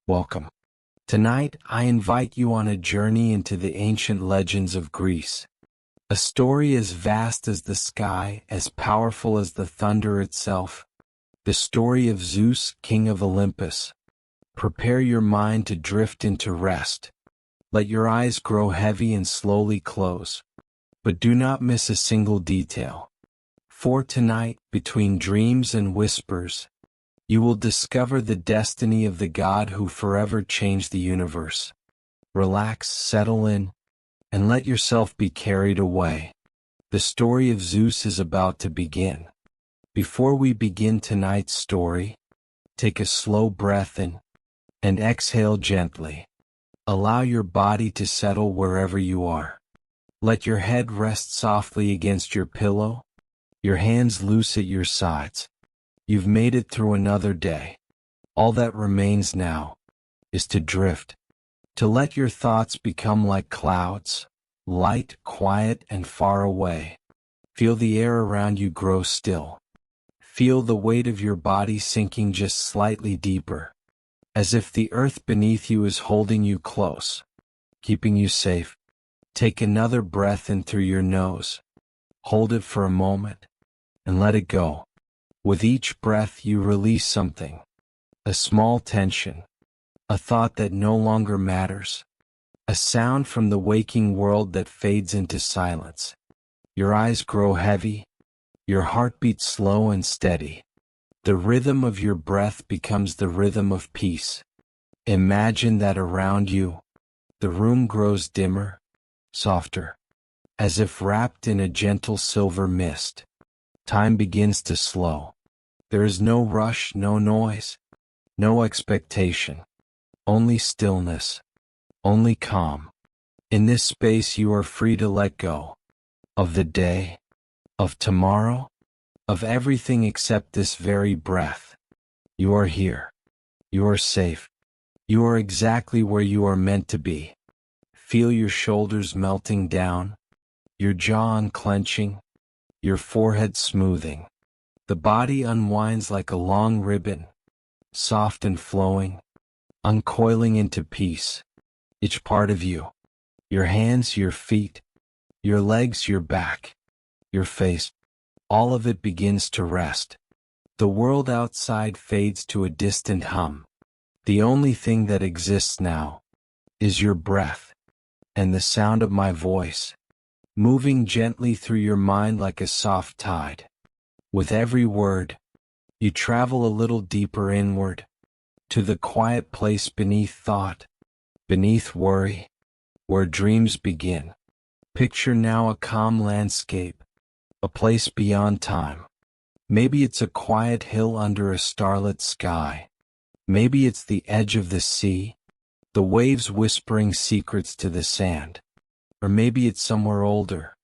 Welcome. Tonight, I invite you on a journey into the ancient legends of Greece. A story as vast as the sky, as powerful as the thunder itself. The story of Zeus, king of Olympus. Prepare your mind to drift into rest. Let your eyes grow heavy and slowly close. But do not miss a single detail. For tonight, between dreams and whispers, you will discover the destiny of the God who forever changed the universe. Relax, settle in, and let yourself be carried away. The story of Zeus is about to begin. Before we begin tonight's story, take a slow breath in and exhale gently. Allow your body to settle wherever you are. Let your head rest softly against your pillow, your hands loose at your sides. You've made it through another day. All that remains now is to drift, to let your thoughts become like clouds, light, quiet, and far away. Feel the air around you grow still. Feel the weight of your body sinking just slightly deeper, as if the earth beneath you is holding you close, keeping you safe. Take another breath in through your nose. Hold it for a moment, and let it go. With each breath you release something, a small tension, a thought that no longer matters, a sound from the waking world that fades into silence. Your eyes grow heavy, your heart beats slow and steady. The rhythm of your breath becomes the rhythm of peace. Imagine that around you, the room grows dimmer, softer, as if wrapped in a gentle silver mist. Time begins to slow. There is no rush, no noise, no expectation, only stillness, only calm. In this space you are free to let go of the day, of tomorrow, of everything except this very breath. You are here. You are safe. You are exactly where you are meant to be. Feel your shoulders melting down, your jaw unclenching, your forehead smoothing. The body unwinds like a long ribbon, soft and flowing, uncoiling into peace. Each part of you, your hands, your feet, your legs, your back, your face, all of it begins to rest. The world outside fades to a distant hum. The only thing that exists now is your breath and the sound of my voice, moving gently through your mind like a soft tide. With every word, you travel a little deeper inward, to the quiet place beneath thought, beneath worry, where dreams begin. Picture now a calm landscape, a place beyond time. Maybe it's a quiet hill under a starlit sky. Maybe it's the edge of the sea, the waves whispering secrets to the sand. Or maybe it's somewhere older,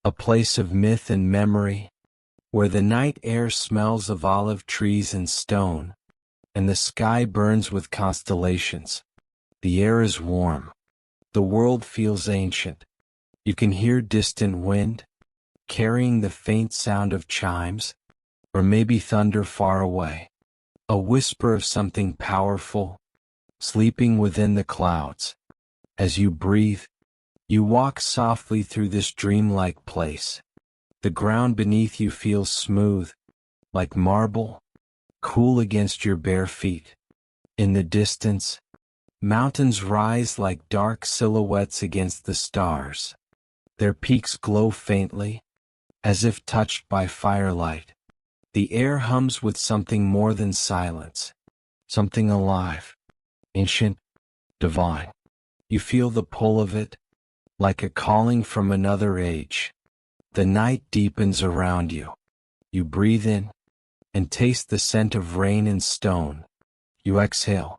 a place of myth and memory, where the night air smells of olive trees and stone, and the sky burns with constellations. The air is warm. The world feels ancient. You can hear distant wind, carrying the faint sound of chimes, or maybe thunder far away. A whisper of something powerful, sleeping within the clouds. As you breathe, you walk softly through this dreamlike place. The ground beneath you feels smooth, like marble, cool against your bare feet. In the distance, mountains rise like dark silhouettes against the stars. Their peaks glow faintly, as if touched by firelight. The air hums with something more than silence, something alive, ancient, divine. You feel the pull of it, like a calling from another age. The night deepens around you. You breathe in and taste the scent of rain and stone. You exhale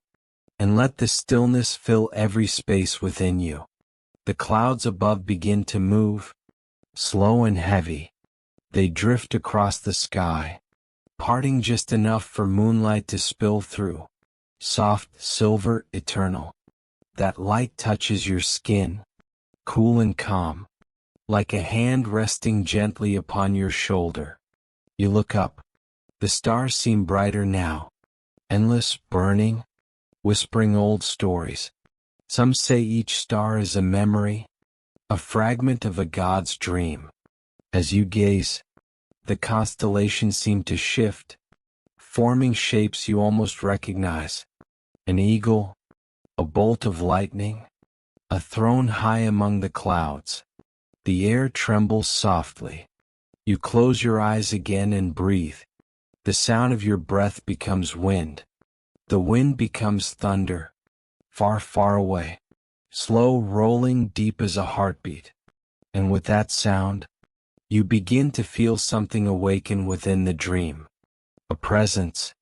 and let the stillness fill every space within you. The clouds above begin to move, slow and heavy. They drift across the sky, parting just enough for moonlight to spill through. Soft, silver, eternal. That light touches your skin, cool and calm, like a hand resting gently upon your shoulder. You look up. The stars seem brighter now, endless, burning, whispering old stories. Some say each star is a memory, a fragment of a god's dream. As you gaze, the constellations seem to shift, forming shapes you almost recognize. An eagle, a bolt of lightning, a throne high among the clouds. The air trembles softly. You close your eyes again and breathe. The sound of your breath becomes wind. The wind becomes thunder, far, far away, slow, rolling, deep as a heartbeat. And with that sound, you begin to feel something awaken within the dream. A presence,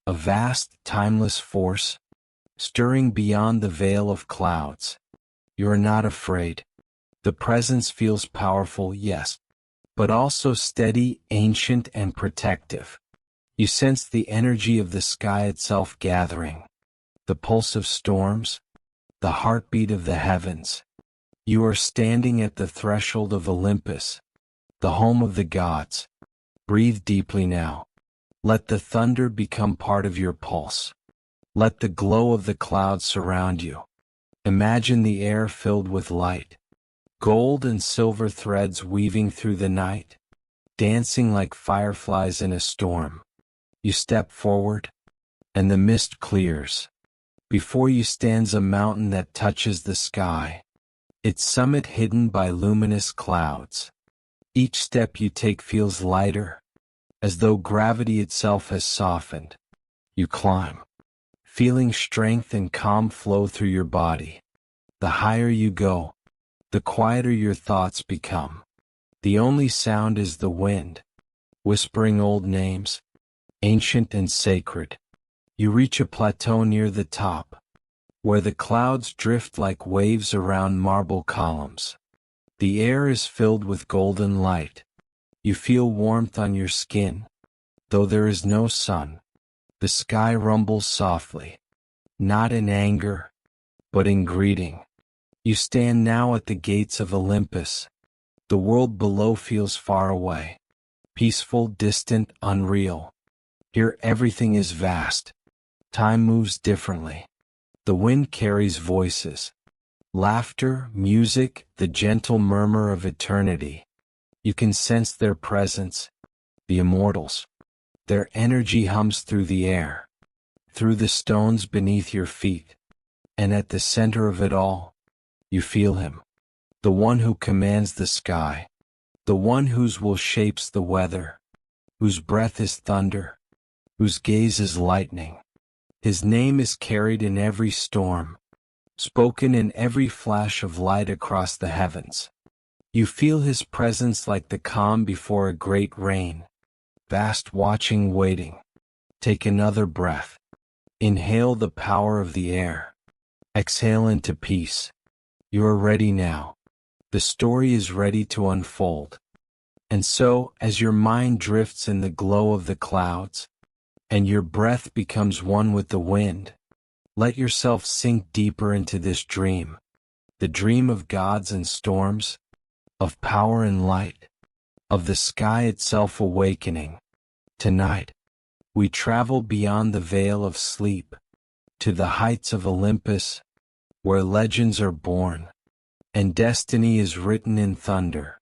a vast, timeless force, stirring beyond the veil of clouds. You are not afraid. The presence feels powerful, yes, but also steady, ancient, and protective. You sense the energy of the sky itself gathering, the pulse of storms, the heartbeat of the heavens. You are standing at the threshold of Olympus, the home of the gods. Breathe deeply now. Let the thunder become part of your pulse. Let the glow of the clouds surround you. Imagine the air filled with light, gold and silver threads weaving through the night, dancing like fireflies in a storm. You step forward, and the mist clears. Before you stands a mountain that touches the sky, its summit hidden by luminous clouds. Each step you take feels lighter, as though gravity itself has softened. You climb, feeling strength and calm flow through your body. The higher you go, the quieter your thoughts become. The only sound is the wind, whispering old names, ancient and sacred. You reach a plateau near the top, where the clouds drift like waves around marble columns. The air is filled with golden light. You feel warmth on your skin, though there is no sun. The sky rumbles softly, not in anger, but in greeting. You stand now at the gates of Olympus. The world below feels far away, peaceful, distant, unreal. Here everything is vast. Time moves differently. The wind carries voices, laughter, music, the gentle murmur of eternity. You can sense their presence, the immortals. Their energy hums through the air, through the stones beneath your feet. And at the center of it all, you feel him, the one who commands the sky, the one whose will shapes the weather, whose breath is thunder, whose gaze is lightning. His name is carried in every storm, spoken in every flash of light across the heavens. You feel his presence like the calm before a great rain, vast, watching, waiting. Take another breath. Inhale the power of the air. Exhale into peace. You are ready now. The story is ready to unfold. And so, as your mind drifts in the glow of the clouds, and your breath becomes one with the wind, let yourself sink deeper into this dream. The dream of gods and storms, of power and light, of the sky itself awakening. Tonight, we travel beyond the veil of sleep, to the heights of Olympus, where legends are born, and destiny is written in thunder.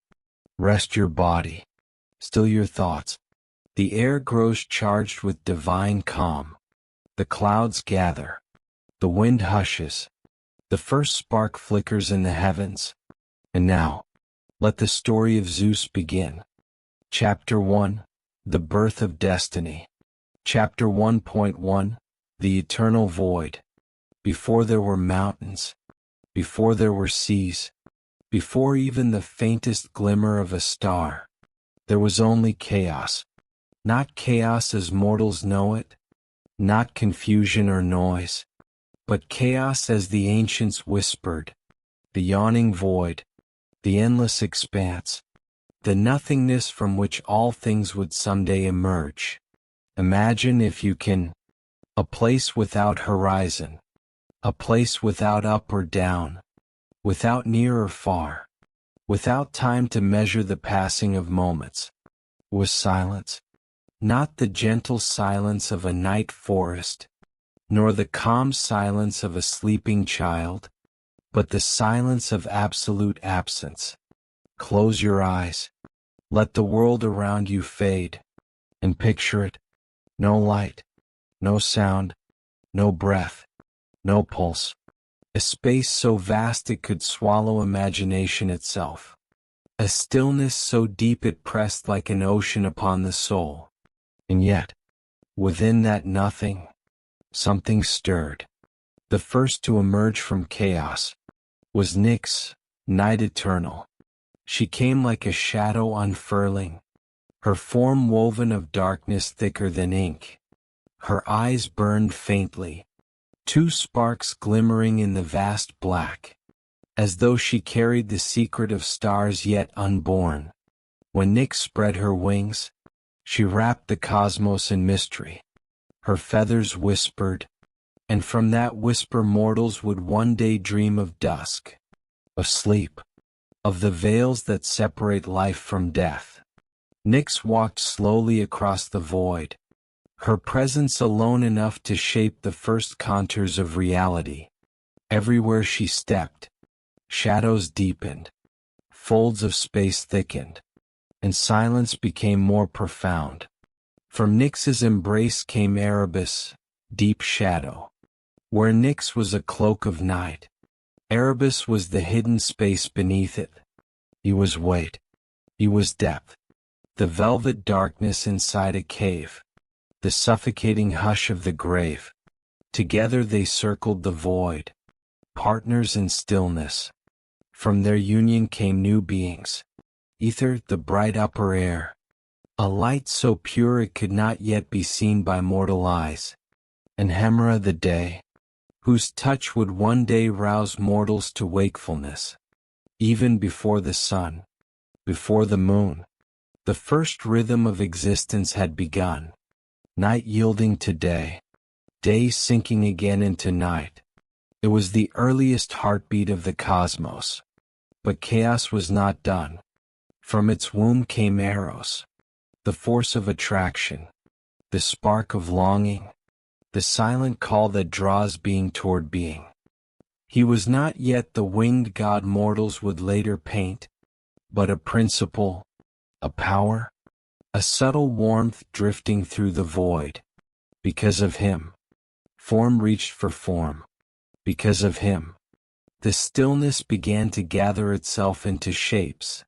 Rest your body, still your thoughts. The air grows charged with divine calm. The clouds gather. The wind hushes. The first spark flickers in the heavens. And now, let the story of Zeus begin. Chapter 1, The Birth of Destiny. Chapter 1.1, The Eternal Void. Before there were mountains, before there were seas, before even the faintest glimmer of a star, there was only chaos. Not chaos as mortals know it, not confusion or noise, but chaos as the ancients whispered, the yawning void, the endless expanse, the nothingness from which all things would someday emerge. Imagine, if you can, a place without horizon, a place without up or down, without near or far, without time to measure the passing of moments. Was silence, not the gentle silence of a night forest, nor the calm silence of a sleeping child, but the silence of absolute absence. Close your eyes. Let the world around you fade, and picture it. No light, no sound, no breath, no pulse. A space so vast it could swallow imagination itself. A stillness so deep it pressed like an ocean upon the soul. And yet, within that nothing, something stirred. The first to emerge from chaos was Nyx, night eternal. She came like a shadow unfurling, her form woven of darkness thicker than ink. Her eyes burned faintly, two sparks glimmering in the vast black, as though she carried the secret of stars yet unborn. When Nyx spread her wings, she wrapped the cosmos in mystery. Her feathers whispered, and from that whisper mortals would one day dream of dusk, of sleep, of the veils that separate life from death. Nyx walked slowly across the void, her presence alone enough to shape the first contours of reality. Everywhere she stepped, shadows deepened, folds of space thickened, and silence became more profound. From Nyx's embrace came Erebus, deep shadow. Where Nyx was a cloak of night, Erebus was the hidden space beneath it. He was weight. He was depth. The velvet darkness inside a cave. The suffocating hush of the grave. Together they circled the void, partners in stillness. From their union came new beings. Ether, the bright upper air. A light so pure it could not yet be seen by mortal eyes. And Hemera, the day, whose touch would one day rouse mortals to wakefulness. Even before the sun, before the moon, the first rhythm of existence had begun. Night yielding to day, day sinking again into night. It was the earliest heartbeat of the cosmos. But chaos was not done. From its womb came Eros, the force of attraction, the spark of longing, the silent call that draws being toward being. He was not yet the winged god mortals would later paint, but a principle, a power, a subtle warmth drifting through the void. Because of him, form reached for form. Because of him, the stillness began to gather itself into shapes.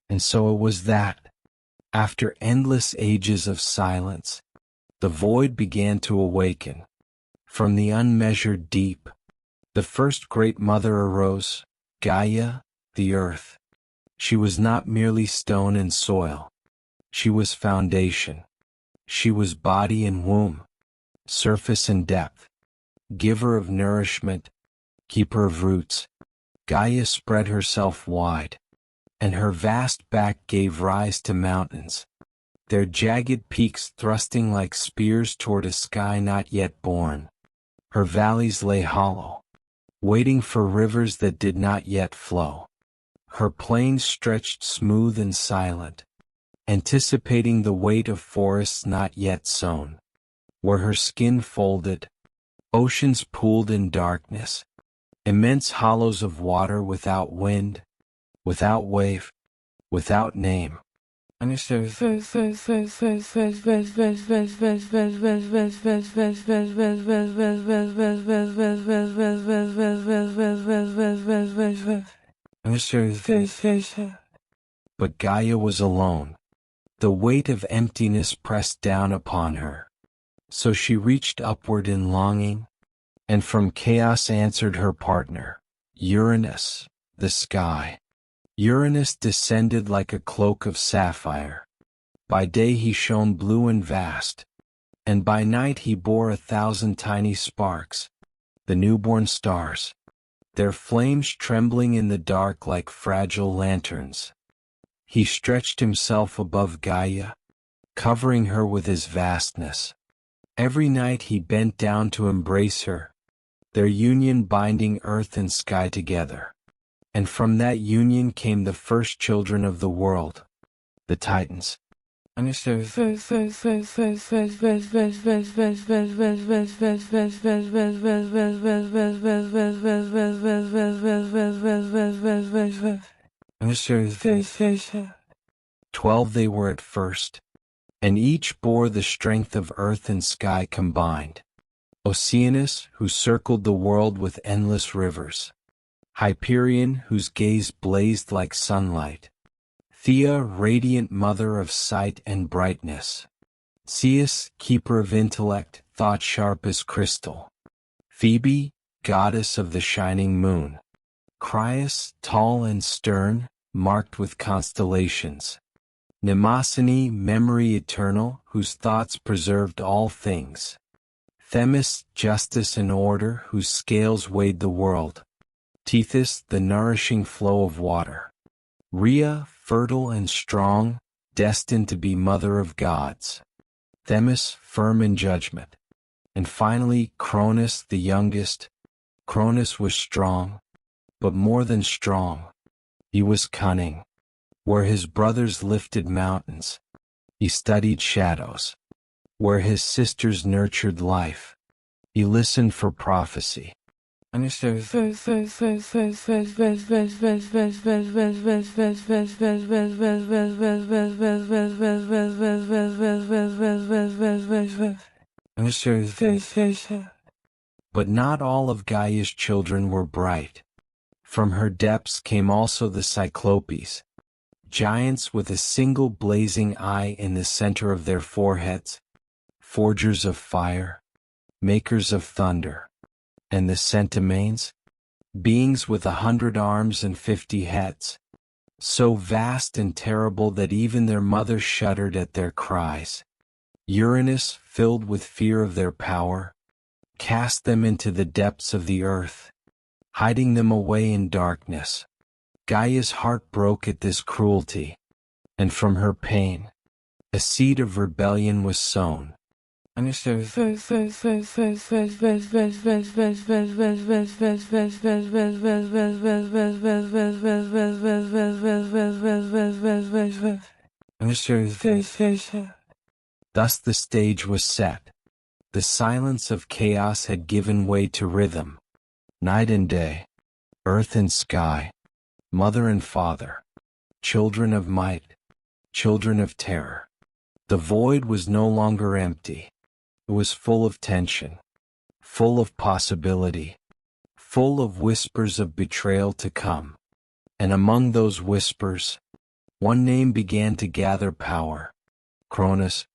And so it was that, after endless ages of silence, the void began to awaken. From the unmeasured deep, the first great mother arose, Gaia, the earth. She was not merely stone and soil. She was foundation. She was body and womb, surface and depth, giver of nourishment, keeper of roots. Gaia spread herself wide, and her vast back gave rise to mountains, their jagged peaks thrusting like spears toward a sky not yet born. Her valleys lay hollow, waiting for rivers that did not yet flow. Her plains stretched smooth and silent, anticipating the weight of forests not yet sown. Where her skin folded, oceans pooled in darkness, immense hollows of water without wind, without wave, without name. But Gaia was alone. The weight of emptiness pressed down upon her. So she reached upward in longing, and from chaos answered her partner, Uranus, the sky. Uranus descended like a cloak of sapphire. By day he shone blue and vast, and by night he bore 1,000 tiny sparks, the newborn stars, their flames trembling in the dark like fragile lanterns. He stretched himself above Gaia, covering her with his vastness. Every night he bent down to embrace her, their union binding earth and sky together. And from that union came the first children of the world, the Titans. Understood. 12 they were at first, and each bore the strength of earth and sky combined. Oceanus, who circled the world with endless rivers. Hyperion, whose gaze blazed like sunlight. Thea, radiant mother of sight and brightness. Zeus, keeper of intellect, thought sharp as crystal. Phoebe, goddess of the shining moon. Crius, tall and stern, marked with constellations. Mnemosyne, memory eternal, whose thoughts preserved all things. Themis, justice and order, whose scales weighed the world. Tethys, the nourishing flow of water. Rhea, fertile and strong, destined to be mother of gods. Themis, firm in judgment. And finally, Cronus, the youngest. Cronus was strong, but more than strong. He was cunning. Where his brothers lifted mountains, he studied shadows. Where his sisters nurtured life, he listened for prophecy. Understood. Understood. But not all of Gaia's children were bright. From her depths came also the Cyclopes, giants with a single blazing eye in the center of their foreheads, forgers of fire, makers of thunder. And the Centimanes, beings with 100 arms and 50 heads, so vast and terrible that even their mother shuddered at their cries. Uranus, filled with fear of their power, cast them into the depths of the earth, hiding them away in darkness. Gaia's heart broke at this cruelty, and from her pain, a seed of rebellion was sown. Understood. Understood. Thus the stage was set. The silence of chaos had given way to rhythm. Night and day, earth and sky, mother and father, children of might, children of terror. The void was no longer empty. It was full of tension, full of possibility, full of whispers of betrayal to come. And among those whispers, one name began to gather power. Cronus.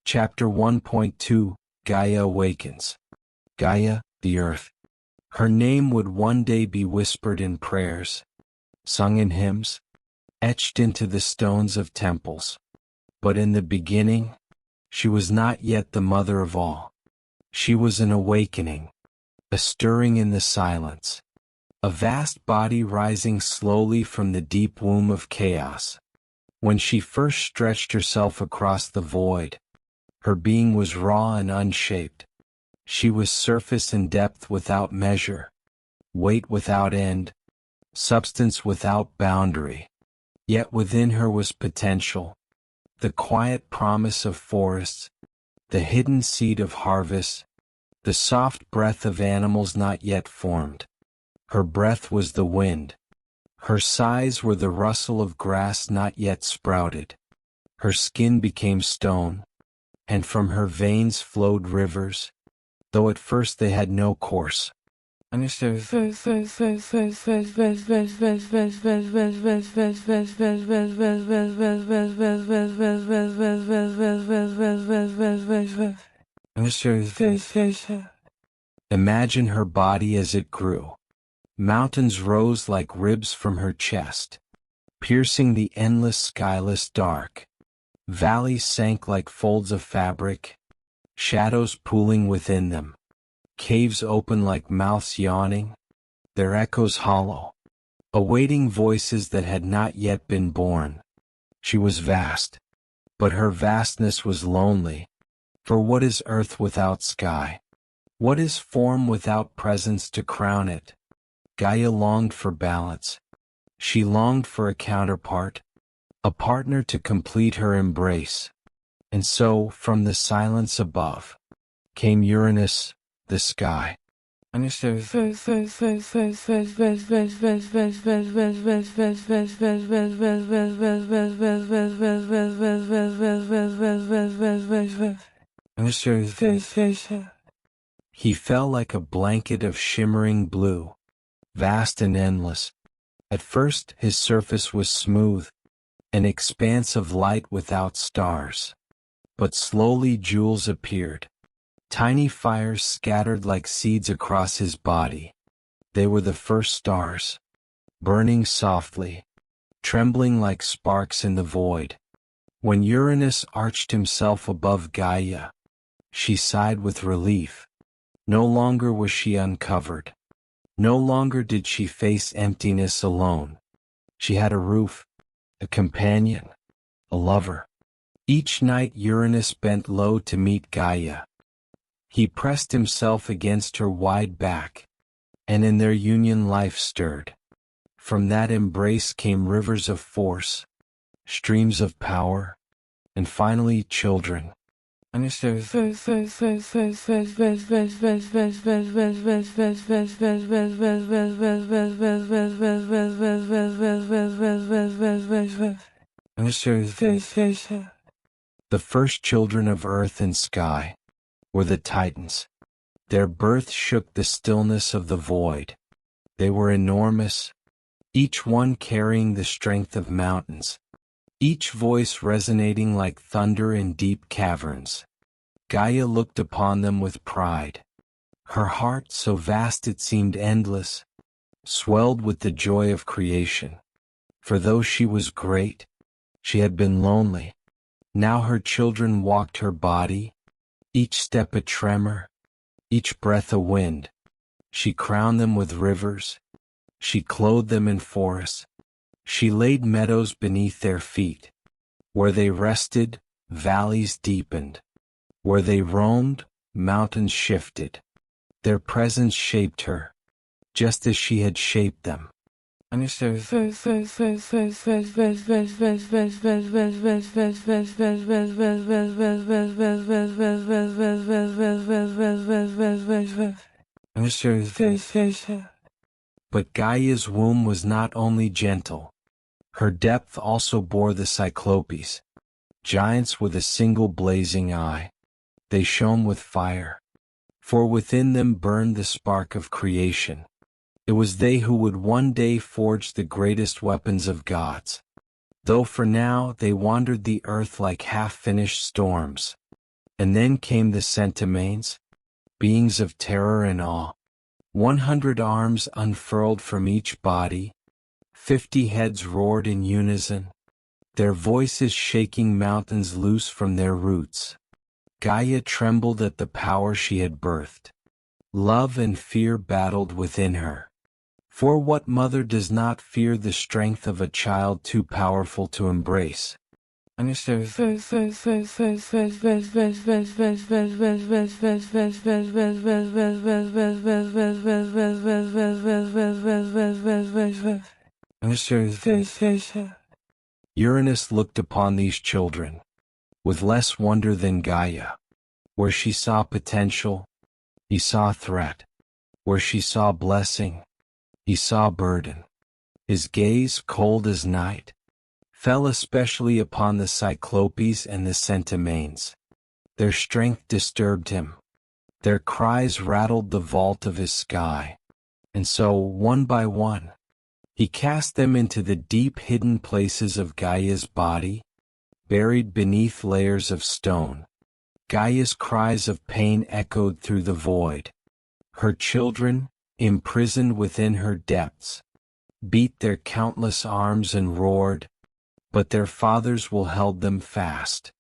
Chapter 1.2, Gaia Awakens. Gaia, the earth. Her name would one day be whispered in prayers, sung in hymns, etched into the stones of temples. But in the beginning, she was not yet the mother of all. She was an awakening, a stirring in the silence, a vast body rising slowly from the deep womb of chaos. When she first stretched herself across the void, her being was raw and unshaped. She was surface and depth without measure, weight without end, substance without boundary. Yet within her was potential, the quiet promise of forests, the hidden seed of harvests, the soft breath of animals not yet formed. Her breath was the wind. Her sighs were the rustle of grass not yet sprouted. Her skin became stone, and from her veins flowed rivers, though at first they had no course. Understood. Understood. Imagine her body as it grew. Mountains rose like ribs from her chest, piercing the endless skyless dark. Valleys sank like folds of fabric, shadows pooling within them. Caves open like mouths yawning, their echoes hollow, awaiting voices that had not yet been born. She was vast, but her vastness was lonely. For what is earth without sky? What is form without presence to crown it? Gaia longed for balance. She longed for a counterpart, a partner to complete her embrace. And so, from the silence above, came Uranus, the sky. He fell like a blanket of shimmering blue, vast and endless. At first his surface was smooth, an expanse of light without stars. But slowly jewels appeared. Tiny fires scattered like seeds across his body. They were the first stars, burning softly, trembling like sparks in the void. When Uranus arched himself above Gaia, she sighed with relief. No longer was she uncovered. No longer did she face emptiness alone. She had a roof, a companion, a lover. Each night Uranus bent low to meet Gaia. He pressed himself against her wide back, and in their union life stirred. From that embrace came rivers of force, streams of power, and finally children. The first children of earth and sky were the Titans. Their birth shook the stillness of the void. They were enormous, each one carrying the strength of mountains, each voice resonating like thunder in deep caverns. Gaia looked upon them with pride. Her heart, so vast it seemed endless, swelled with the joy of creation. For though she was great, she had been lonely. Now her children walked her body, each step a tremor, each breath a wind. She crowned them with rivers, she clothed them in forests, she laid meadows beneath their feet. Where they rested, valleys deepened. Where they roamed, mountains shifted. Their presence shaped her, just as she had shaped them. But Gaia's womb was not only gentle. Her depth also bore the Cyclopes, giants with a single blazing eye. They shone with fire, for within them burned the spark of creation. It was they who would one day forge the greatest weapons of gods. Though for now they wandered the earth like half-finished storms. And then came the Centimanes, beings of terror and awe. 100 arms unfurled from each body, 50 heads roared in unison, their voices shaking mountains loose from their roots. Gaia trembled at the power she had birthed. Love and fear battled within her. For what mother does not fear the strength of a child too powerful to embrace? Uranus looked upon these children with less wonder than Gaia. Where she saw potential, he saw threat. Where she saw blessing, he saw burden. His gaze, cold as night, fell especially upon the Cyclopes and the Centimanes. Their strength disturbed him. Their cries rattled the vault of his sky. And so, one by one, he cast them into the deep hidden places of Gaia's body, buried beneath layers of stone. Gaia's cries of pain echoed through the void. Her children, imprisoned within her depths, beat their countless arms and roared, but their fathers will held them fast.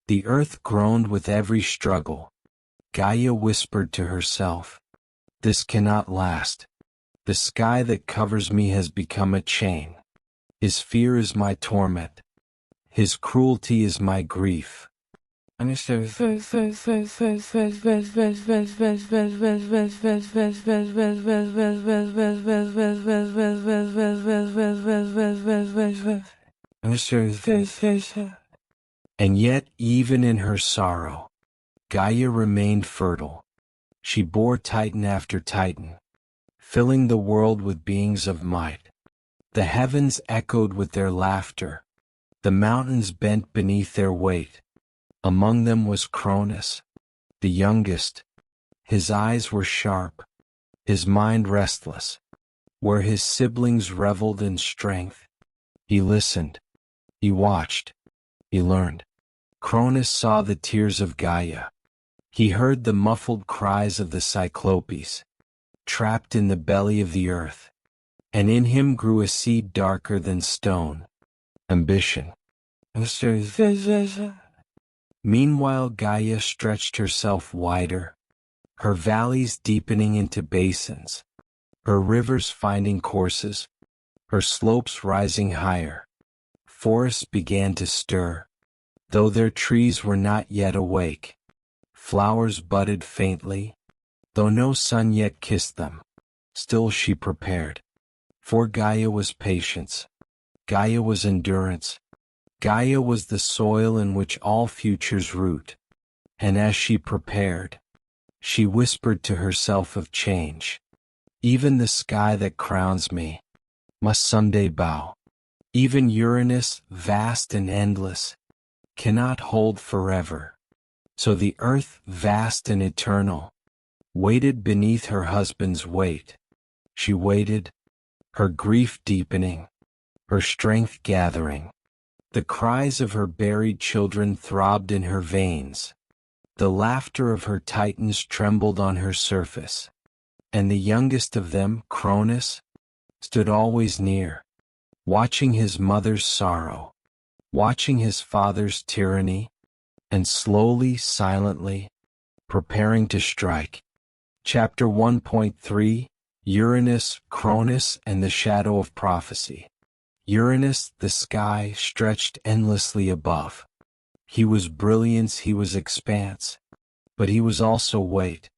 The earth groaned with every struggle. Gaia whispered to herself, "This cannot last. The sky that covers me has become a chain. His fear is my torment. His cruelty is my grief." And yet, even in her sorrow, Gaia remained fertile. She bore Titan after Titan, filling the world with beings of might. The heavens echoed with their laughter. The mountains bent beneath their weight. Among them was Cronus, the youngest. His eyes were sharp, his mind restless. Where his siblings reveled in strength, he listened, he watched, he learned. Cronus saw the tears of Gaia. He heard the muffled cries of the Cyclopes, trapped in the belly of the earth. And in him grew a seed darker than stone, ambition. Meanwhile Gaia stretched herself wider, her valleys deepening into basins, her rivers finding courses, her slopes rising higher. Forests began to stir, though their trees were not yet awake. Flowers budded faintly, though no sun yet kissed them. Still she prepared. For Gaia was patience. Gaia was endurance. Gaia was the soil in which all futures root. And as she prepared, she whispered to herself of change. Even the sky that crowns me must someday bow. Even Uranus, vast and endless, cannot hold forever. So the earth, vast and eternal, waited beneath her husband's weight. She waited, her grief deepening, her strength gathering. The cries of her buried children throbbed in her veins. The laughter of her titans trembled on her surface. And the youngest of them, Cronus, stood always near, watching his mother's sorrow, watching his father's tyranny, and slowly, silently, preparing to strike. Chapter 1.3 Uranus, Cronus, and the Shadow of Prophecy. Uranus, the sky, stretched endlessly above. He was brilliance, he was expanse, but he was also weight.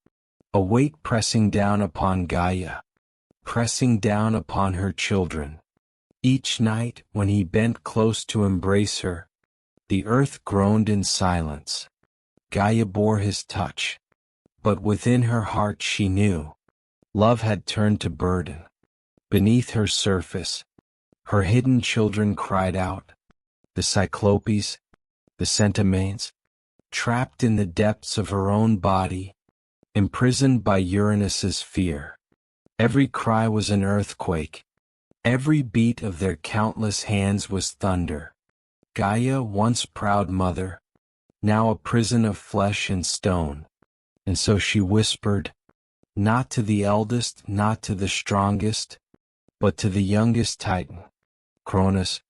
A weight pressing down upon Gaia, pressing down upon her children. Each night, when he bent close to embrace her, the earth groaned in silence. Gaia bore his touch, but within her heart she knew love had turned to burden. Beneath her surface, her hidden children cried out. The Cyclopes, the Centimanes, trapped in the depths of her own body, imprisoned by Uranus's fear. Every cry was an earthquake. Every beat of their countless hands was thunder. Gaia, once proud mother, now a prison of flesh and stone. And so she whispered, not to the eldest, not to the strongest, but to the youngest Titan, Cronus.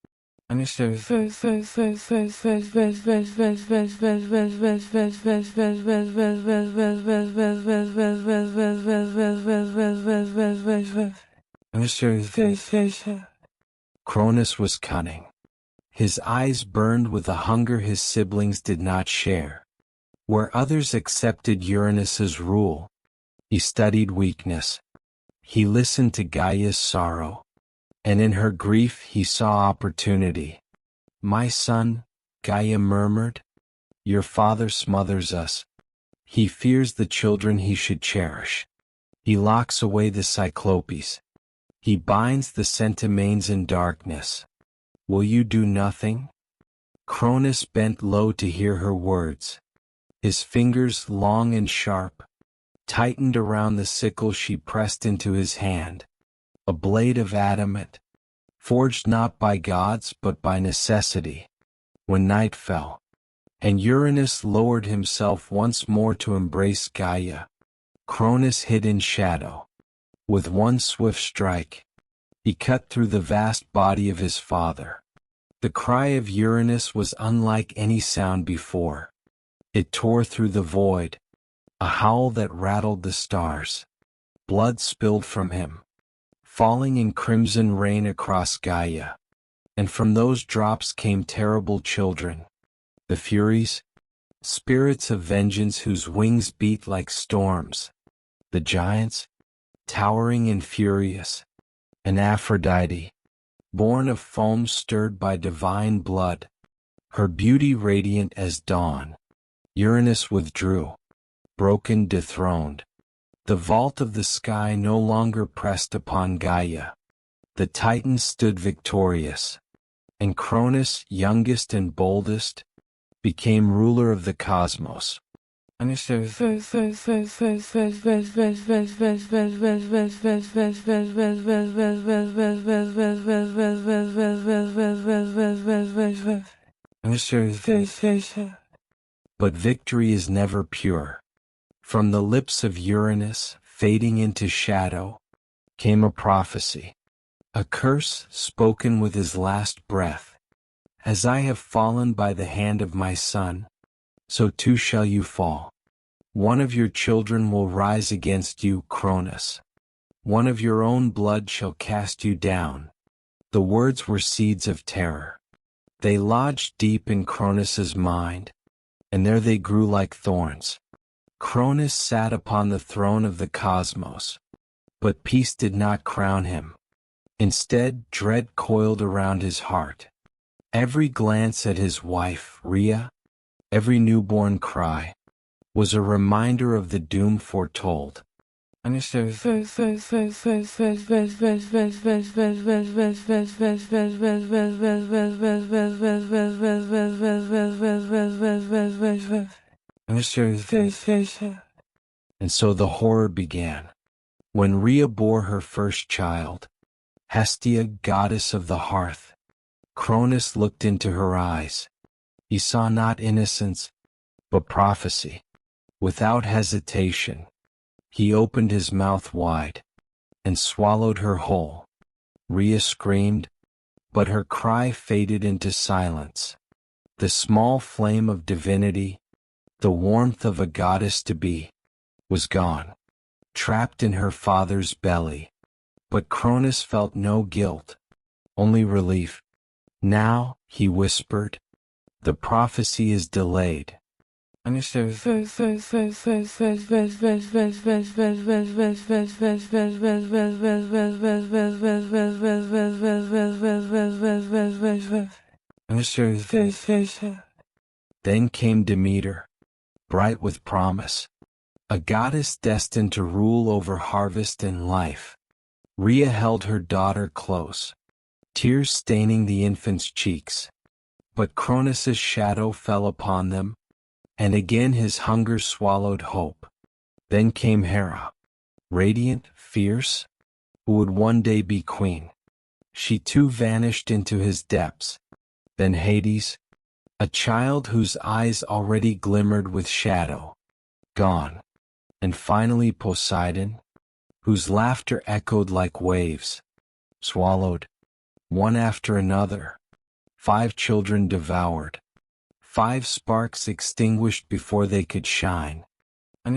Cronus was cunning. His eyes burned with a hunger his siblings did not share. Where others accepted Uranus's rule, he studied weakness. He listened to Gaia's sorrow, and in her grief he saw opportunity. My son, Gaia murmured, your father smothers us. He fears the children he should cherish. He locks away the Cyclopes. He binds the Centimanes in darkness. Will you do nothing? Cronus bent low to hear her words. His fingers, long and sharp, tightened around the sickle she pressed into his hand. A blade of adamant, forged not by gods but by necessity. When night fell, and Uranus lowered himself once more to embrace Gaia, Cronus hid in shadow. With one swift strike, he cut through the vast body of his father. The cry of Uranus was unlike any sound before. It tore through the void, a howl that rattled the stars. Blood spilled from him, falling in crimson rain across Gaia. And from those drops came terrible children, the Furies, spirits of vengeance whose wings beat like storms. The giants, towering and furious, and Aphrodite, born of foam stirred by divine blood. her beauty radiant as dawn. Uranus withdrew, broken, dethroned. The vault of the sky no longer pressed upon Gaia. The Titans stood victorious, and Cronus, youngest and boldest, became ruler of the cosmos. But victory is never pure. From the lips of Uranus, fading into shadow, came a prophecy, a curse spoken with his last breath. As I have fallen by the hand of my son, so too shall you fall. One of your children will rise against you, Cronus. One of your own blood shall cast you down. The words were seeds of terror. They lodged deep in Cronus's mind, and there they grew like thorns. Cronus sat upon the throne of the cosmos, but peace did not crown him. Instead, dread coiled around his heart. Every glance at his wife, Rhea, every newborn cry, was a reminder of the doom foretold. And so the horror began. When Rhea bore her first child, Hestia, goddess of the hearth, Cronus looked into her eyes. He saw not innocence, but prophecy. Without hesitation, he opened his mouth wide and swallowed her whole. Rhea screamed, but her cry faded into silence. The small flame of divinity, the warmth of a goddess-to-be, was gone, trapped in her father's belly. But Cronus felt no guilt, only relief. Now, he whispered, the prophecy is delayed. And then came Demeter, bright with promise, a goddess destined to rule over harvest and life. Rhea held her daughter close, tears staining the infant's cheeks. But Cronus's shadow fell upon them, and again his hunger swallowed hope. Then came Hera, radiant, fierce, who would one day be queen. She too vanished into his depths. Then Hades, a child whose eyes already glimmered with shadow, gone. And finally Poseidon, whose laughter echoed like waves, swallowed, one after another. 5 children devoured, 5 sparks extinguished before they could shine. And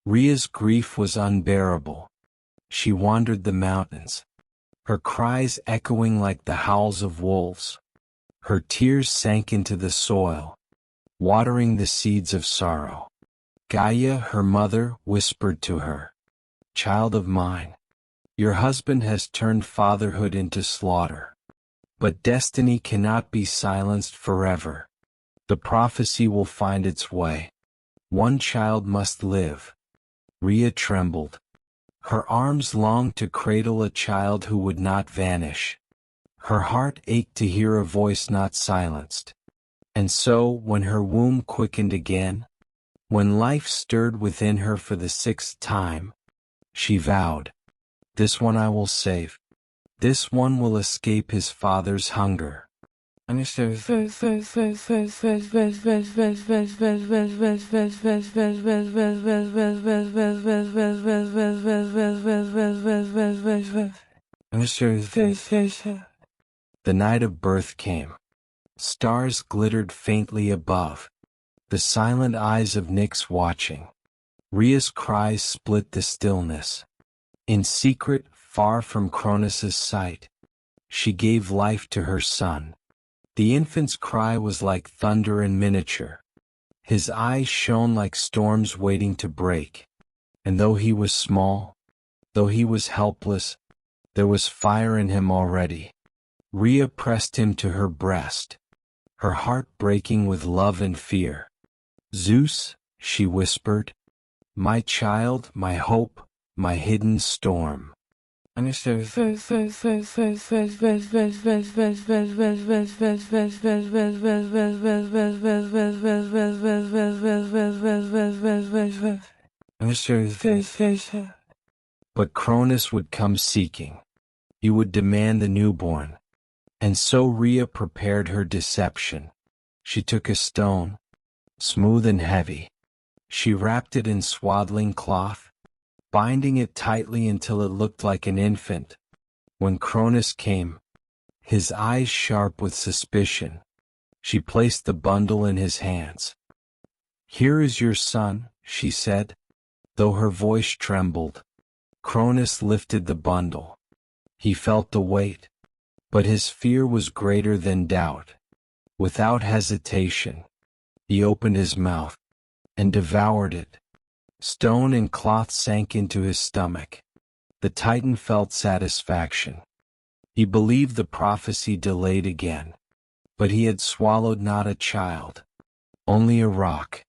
Rhea's grief was unbearable. She wandered the mountains, her cries echoing like the howls of wolves. Her tears sank into the soil, watering the seeds of sorrow. Gaia, her mother, whispered to her, "Child of mine, your husband has turned fatherhood into slaughter. But destiny cannot be silenced forever. The prophecy will find its way. One child must live." Rhea trembled. Her arms longed to cradle a child who would not vanish. Her heart ached to hear a voice not silenced. And so, when her womb quickened again, when life stirred within her for the 6th time, she vowed, "This one I will save. This one will escape his father's hunger." The night of birth came. Stars glittered faintly above, the silent eyes of Nyx watching. Rhea's cries split the stillness. In secret, far from Cronus's sight, she gave life to her son. The infant's cry was like thunder in miniature, His eyes shone like storms waiting to break. And though he was small, though he was helpless, there was fire in him already. Rhea pressed him to her breast, her heart breaking with love and fear. "Zeus," she whispered, "my child, my hope, my hidden storm." But Cronus would come seeking. He would demand the newborn. And so Rhea prepared her deception. She took a stone, smooth and heavy. She wrapped it in swaddling cloth, binding it tightly until it looked like an infant. When Cronus came, his eyes sharp with suspicion, she placed the bundle in his hands. "Here is your son," she said. Though her voice trembled, Cronus lifted the bundle. He felt the weight, but his fear was greater than doubt. Without hesitation, he opened his mouth and devoured it. Stone and cloth sank into his stomach. The Titan felt satisfaction. He believed the prophecy delayed again, but he had swallowed not a child, only a rock.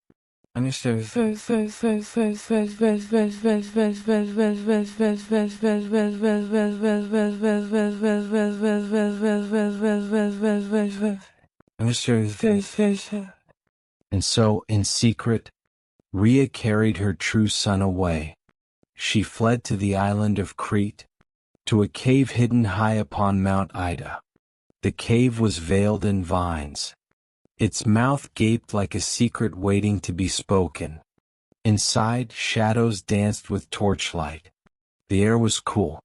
And so, in secret, Rhea carried her true son away. She fled to the island of Crete, to a cave hidden high upon Mount Ida. The cave was veiled in vines. Its mouth gaped like a secret waiting to be spoken. Inside, shadows danced with torchlight. The air was cool,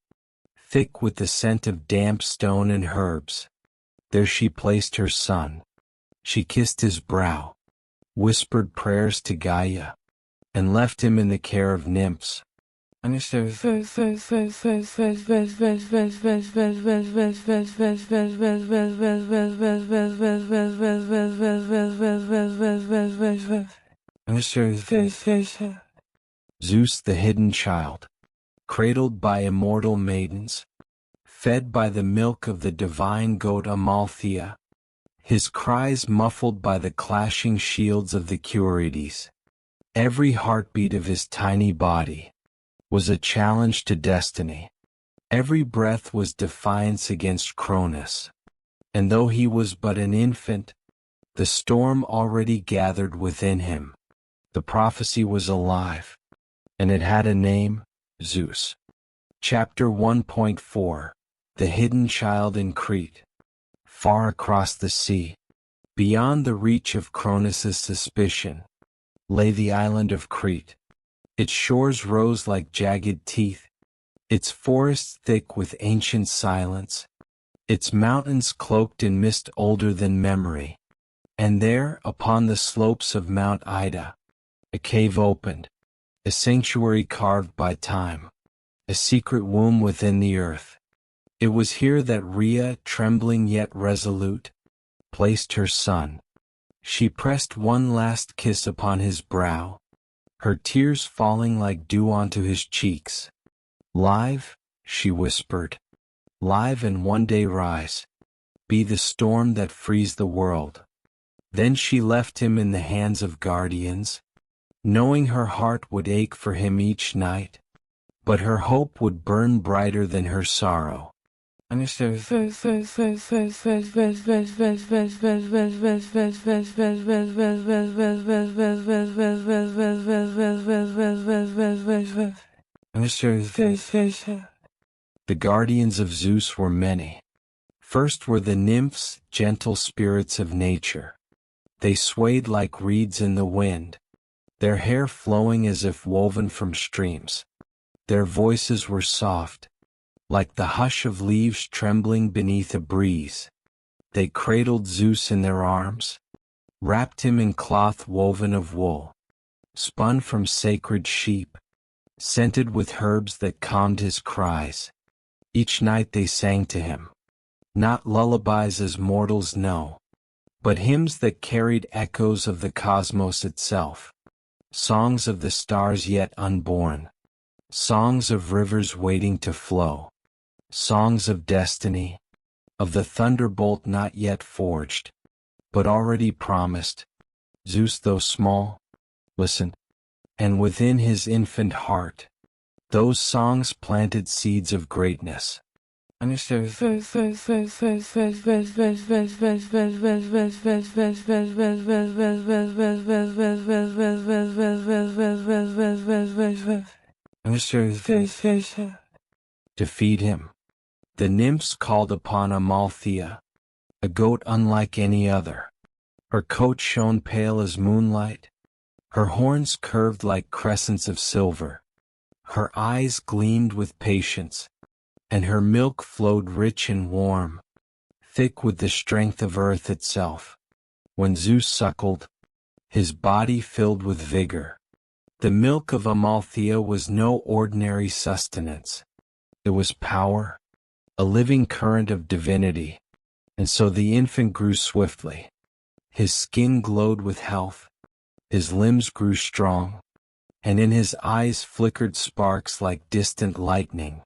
thick with the scent of damp stone and herbs. There she placed her son. She kissed his brow, whispered prayers to Gaia, and left him in the care of nymphs. And Zeus, the hidden child, cradled by immortal maidens, fed by the milk of the divine goat Amalthea, his cries muffled by the clashing shields of the Curetes. Every heartbeat of his tiny body was a challenge to destiny. Every breath was defiance against Cronus. And though he was but an infant, the storm already gathered within him. The prophecy was alive, and it had a name, Zeus. Chapter 1.4 The Hidden Child in Crete. Far across the sea, beyond the reach of Cronus's suspicion, lay the island of Crete. Its shores rose like jagged teeth, its forests thick with ancient silence, its mountains cloaked in mist older than memory. And there, upon the slopes of Mount Ida, a cave opened, a sanctuary carved by time, a secret womb within the earth. It was here that Rhea, trembling yet resolute, placed her son. She pressed one last kiss upon his brow, her tears falling like dew onto his cheeks. "Live," she whispered, "live and one day rise. Be the storm that frees the world." Then she left him in the hands of guardians, knowing her heart would ache for him each night, but her hope would burn brighter than her sorrow. And the guardians of Zeus were many. First were the nymphs, gentle spirits of nature. They swayed like reeds in the wind, their hair flowing as if woven from streams. Their voices were soft, like the hush of leaves trembling beneath a breeze. They cradled Zeus in their arms, wrapped him in cloth woven of wool, spun from sacred sheep, scented with herbs that calmed his cries. Each night they sang to him, not lullabies as mortals know, but hymns that carried echoes of the cosmos itself, songs of the stars yet unborn, songs of rivers waiting to flow, songs of destiny, of the thunderbolt not yet forged, but already promised. Zeus, though small, listened, and within his infant heart, those songs planted seeds of greatness. To feed him, the nymphs called upon Amalthea, a goat unlike any other. Her coat shone pale as moonlight, her horns curved like crescents of silver, her eyes gleamed with patience, and her milk flowed rich and warm, thick with the strength of earth itself. When Zeus suckled, his body filled with vigor. The milk of Amalthea was no ordinary sustenance. It was power, a living current of divinity, and so the infant grew swiftly. His skin glowed with health, his limbs grew strong, and in his eyes flickered sparks like distant lightning.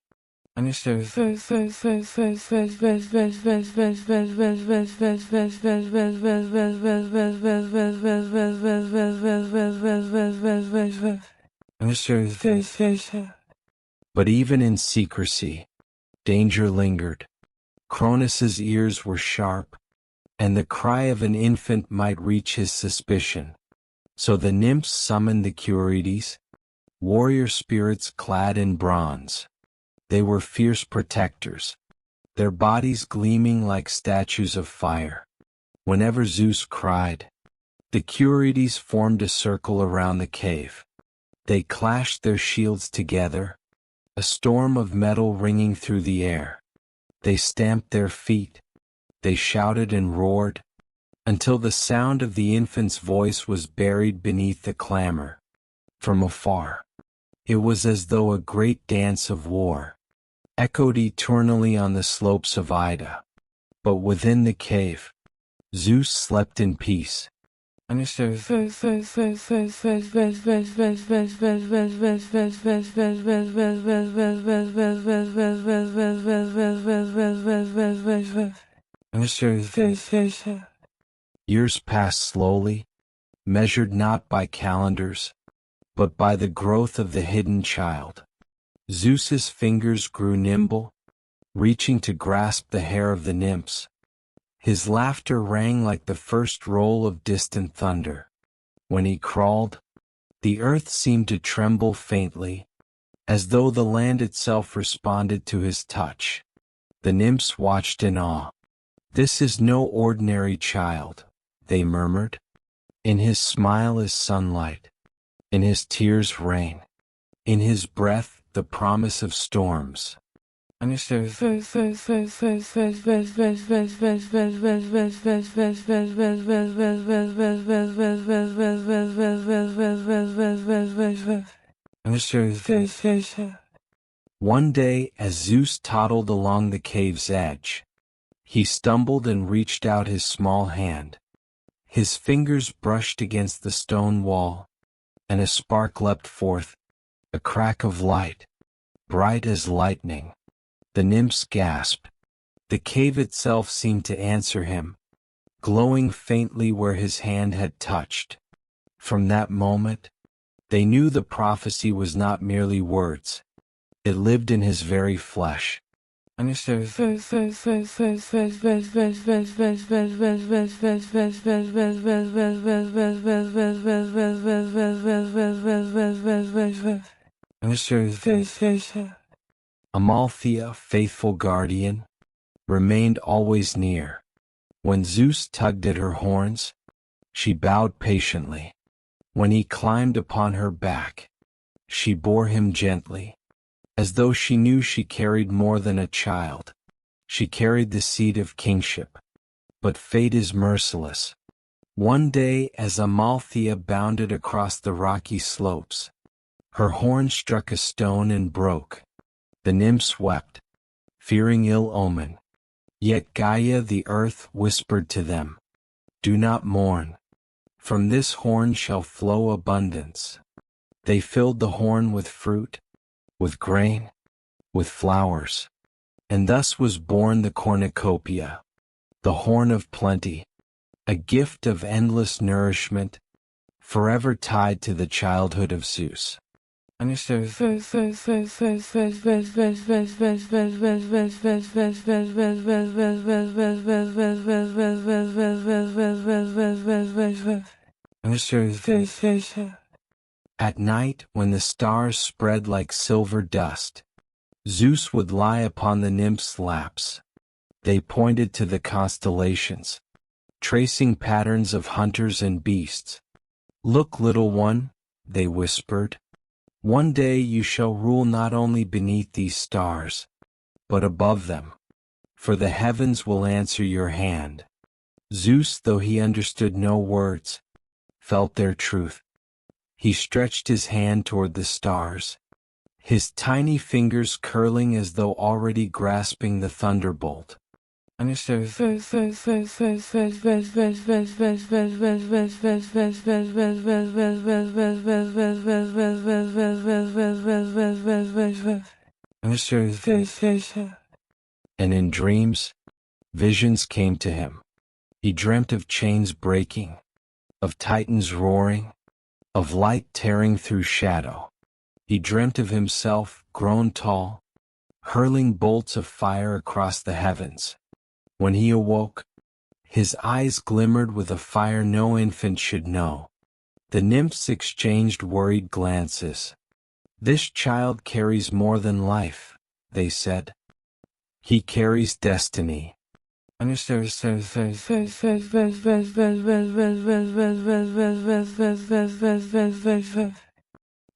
But even in secrecy, danger lingered. Cronus's ears were sharp, and the cry of an infant might reach his suspicion. So the nymphs summoned the Curetes, warrior spirits clad in bronze. They were fierce protectors, their bodies gleaming like statues of fire. Whenever Zeus cried, the Curetes formed a circle around the cave. They clashed their shields together, a storm of metal ringing through the air. They stamped their feet, they shouted and roared, until the sound of the infant's voice was buried beneath the clamor. From afar, it was as though a great dance of war echoed eternally on the slopes of Ida. But within the cave, Zeus slept in peace. Years passed slowly, measured not by calendars, but by the growth of the hidden child. Zeus's fingers grew nimble, reaching to grasp the hair of the nymphs. His laughter rang like the first roll of distant thunder. When he crawled, the earth seemed to tremble faintly, as though the land itself responded to his touch. The nymphs watched in awe. "This is no ordinary child," they murmured. "In his smile is sunlight, in his tears rain, in his breath the promise of storms." One day, as Zeus toddled along the cave's edge, he stumbled and reached out his small hand. His fingers brushed against the stone wall, and a spark leapt forth, a crack of light, bright as lightning. The nymphs gasped. The cave itself seemed to answer him, glowing faintly where his hand had touched. From that moment, they knew the prophecy was not merely words. It lived in his very flesh. Amalthea, faithful guardian, remained always near. When Zeus tugged at her horns, she bowed patiently. When he climbed upon her back, she bore him gently, as though she knew she carried more than a child. She carried the seed of kingship. But fate is merciless. One day, as Amalthea bounded across the rocky slopes, her horn struck a stone and broke. The nymphs wept, fearing ill omen. Yet Gaia, the earth, whispered to them, Do not mourn. From this horn shall flow abundance. They filled the horn with fruit, with grain, with flowers. And thus was born the cornucopia, the horn of plenty, a gift of endless nourishment, forever tied to the childhood of Zeus. At night, when the stars spread like silver dust, Zeus would lie upon the nymphs' laps. They pointed to the constellations, tracing patterns of hunters and beasts. Look, little one, they whispered. One day you shall rule not only beneath these stars, but above them, for the heavens will answer your hand. Zeus, though he understood no words, felt their truth. He stretched his hand toward the stars, his tiny fingers curling as though already grasping the thunderbolt. And in dreams, visions came to him. He dreamt of chains breaking, of titans roaring, of light tearing through shadow. He dreamt of himself, grown tall, hurling bolts of fire across the heavens. When he awoke, his eyes glimmered with a fire no infant should know. The nymphs exchanged worried glances. This child carries more than life, they said. He carries destiny.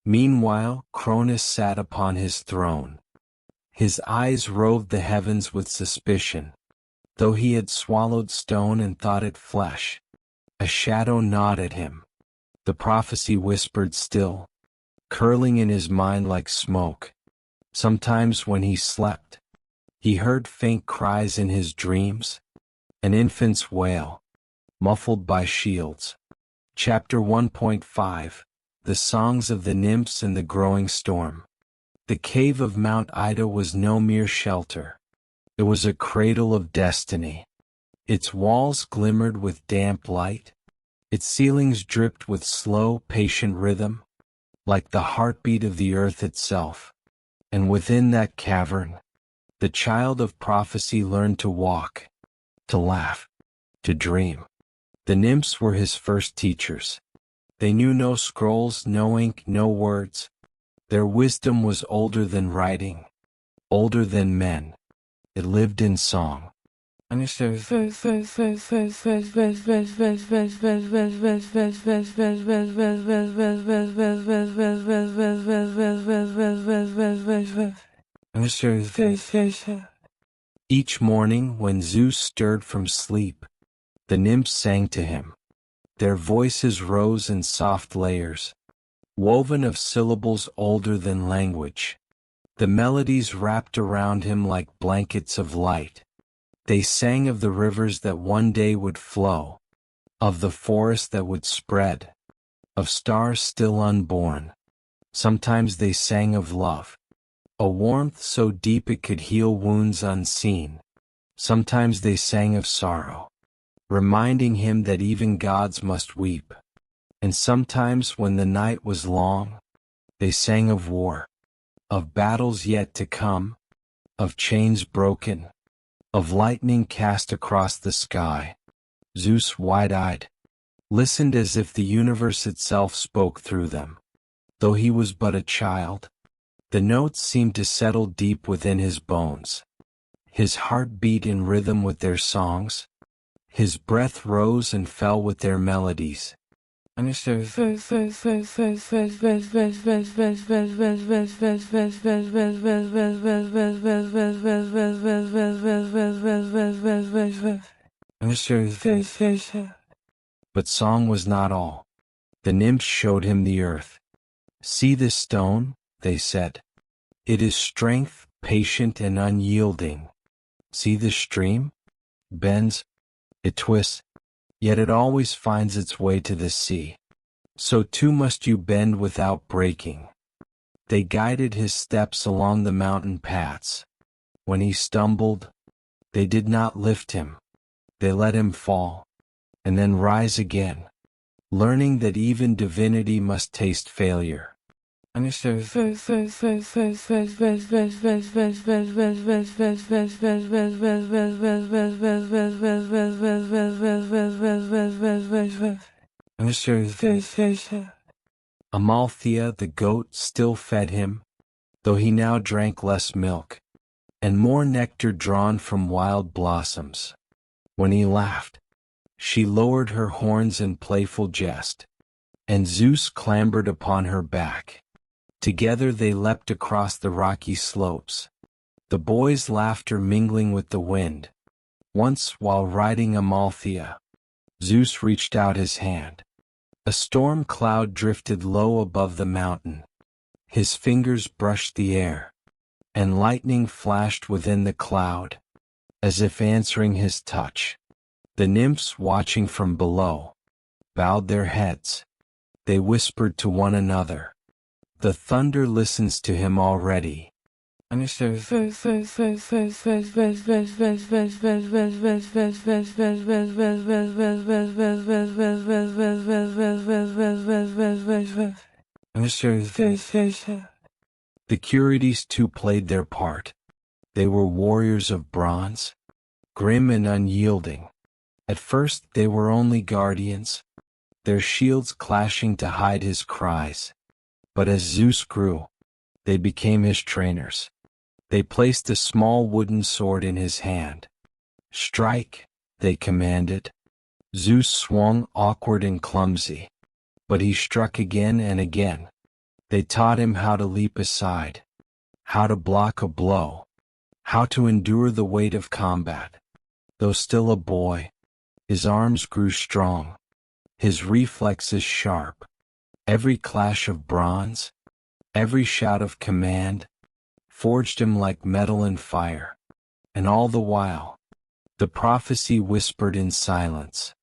Meanwhile, Cronus sat upon his throne. His eyes roved the heavens with suspicion. Though he had swallowed stone and thought it flesh, a shadow gnawed at him. The prophecy whispered still, curling in his mind like smoke. Sometimes when he slept, he heard faint cries in his dreams, an infant's wail, muffled by shields. Chapter 1.5 The Songs of the Nymphs in the Growing Storm. The cave of Mount Ida was no mere shelter. It was a cradle of destiny. Its walls glimmered with damp light. Its ceilings dripped with slow, patient rhythm, like the heartbeat of the earth itself. And within that cavern, the child of prophecy learned to walk, to laugh, to dream. The nymphs were his first teachers. They knew no scrolls, no ink, no words. Their wisdom was older than writing, older than men. It lived in song. Each morning, when Zeus stirred from sleep, the nymphs sang to him. Their voices rose in soft layers, woven of syllables older than language. The melodies wrapped around him like blankets of light. They sang of the rivers that one day would flow, of the forest that would spread, of stars still unborn. Sometimes they sang of love, a warmth so deep it could heal wounds unseen. Sometimes they sang of sorrow, reminding him that even gods must weep. And sometimes when the night was long, they sang of war, of battles yet to come, of chains broken, of lightning cast across the sky. Zeus, wide-eyed, listened as if the universe itself spoke through them. Though he was but a child, the notes seemed to settle deep within his bones. His heart beat in rhythm with their songs. His breath rose and fell with their melodies. But song was not all. The nymphs showed him the earth. See this stone, they said. It is strength, patient and unyielding. See this stream? Bends, it twists, yet it always finds its way to the sea. So too must you bend without breaking. They guided his steps along the mountain paths. When he stumbled, they did not lift him. They let him fall, and then rise again, learning that even divinity must taste failure. Amalthea the goat still fed him, though he now drank less milk, and more nectar drawn from wild blossoms. When he laughed, she lowered her horns in playful jest, and Zeus clambered upon her back. Together they leapt across the rocky slopes, the boys' laughter mingling with the wind. Once, while riding Amalthea, Zeus reached out his hand. A storm cloud drifted low above the mountain. His fingers brushed the air, and lightning flashed within the cloud, as if answering his touch. The nymphs, watching from below, bowed their heads. They whispered to one another, "The thunder listens to him already." The Curities too played their part. They were warriors of bronze, grim and unyielding. At first they were only guardians, their shields clashing to hide his cries. But as Zeus grew, they became his trainers. They placed a small wooden sword in his hand. "Strike," they commanded. Zeus swung awkward and clumsy, but he struck again and again. They taught him how to leap aside, how to block a blow, how to endure the weight of combat. Though still a boy, his arms grew strong, his reflexes sharp. Every clash of bronze, every shout of command, forged him like metal and fire. And all the while, the prophecy whispered in silence.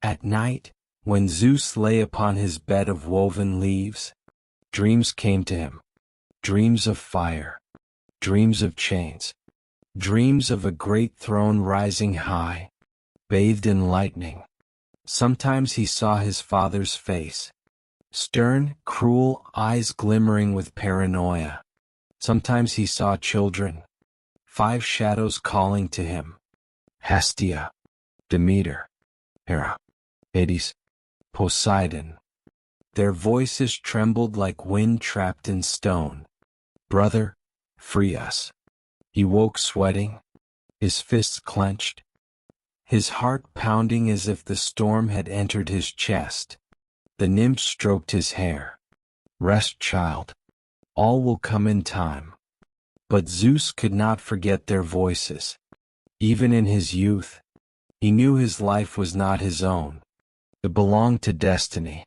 At night, when Zeus lay upon his bed of woven leaves, dreams came to him. Dreams of fire, dreams of chains, dreams of a great throne rising high, bathed in lightning. Sometimes he saw his father's face, stern, cruel, eyes glimmering with paranoia. Sometimes he saw children, 5 shadows calling to him: Hestia, Demeter, Hera, Hades, Poseidon. Their voices trembled like wind trapped in stone. "Brother, free us." He woke sweating, his fists clenched, his heart pounding as if the storm had entered his chest. The nymph stroked his hair. "Rest, child. All will come in time." But Zeus could not forget their voices. Even in his youth, he knew his life was not his own. It belonged to destiny.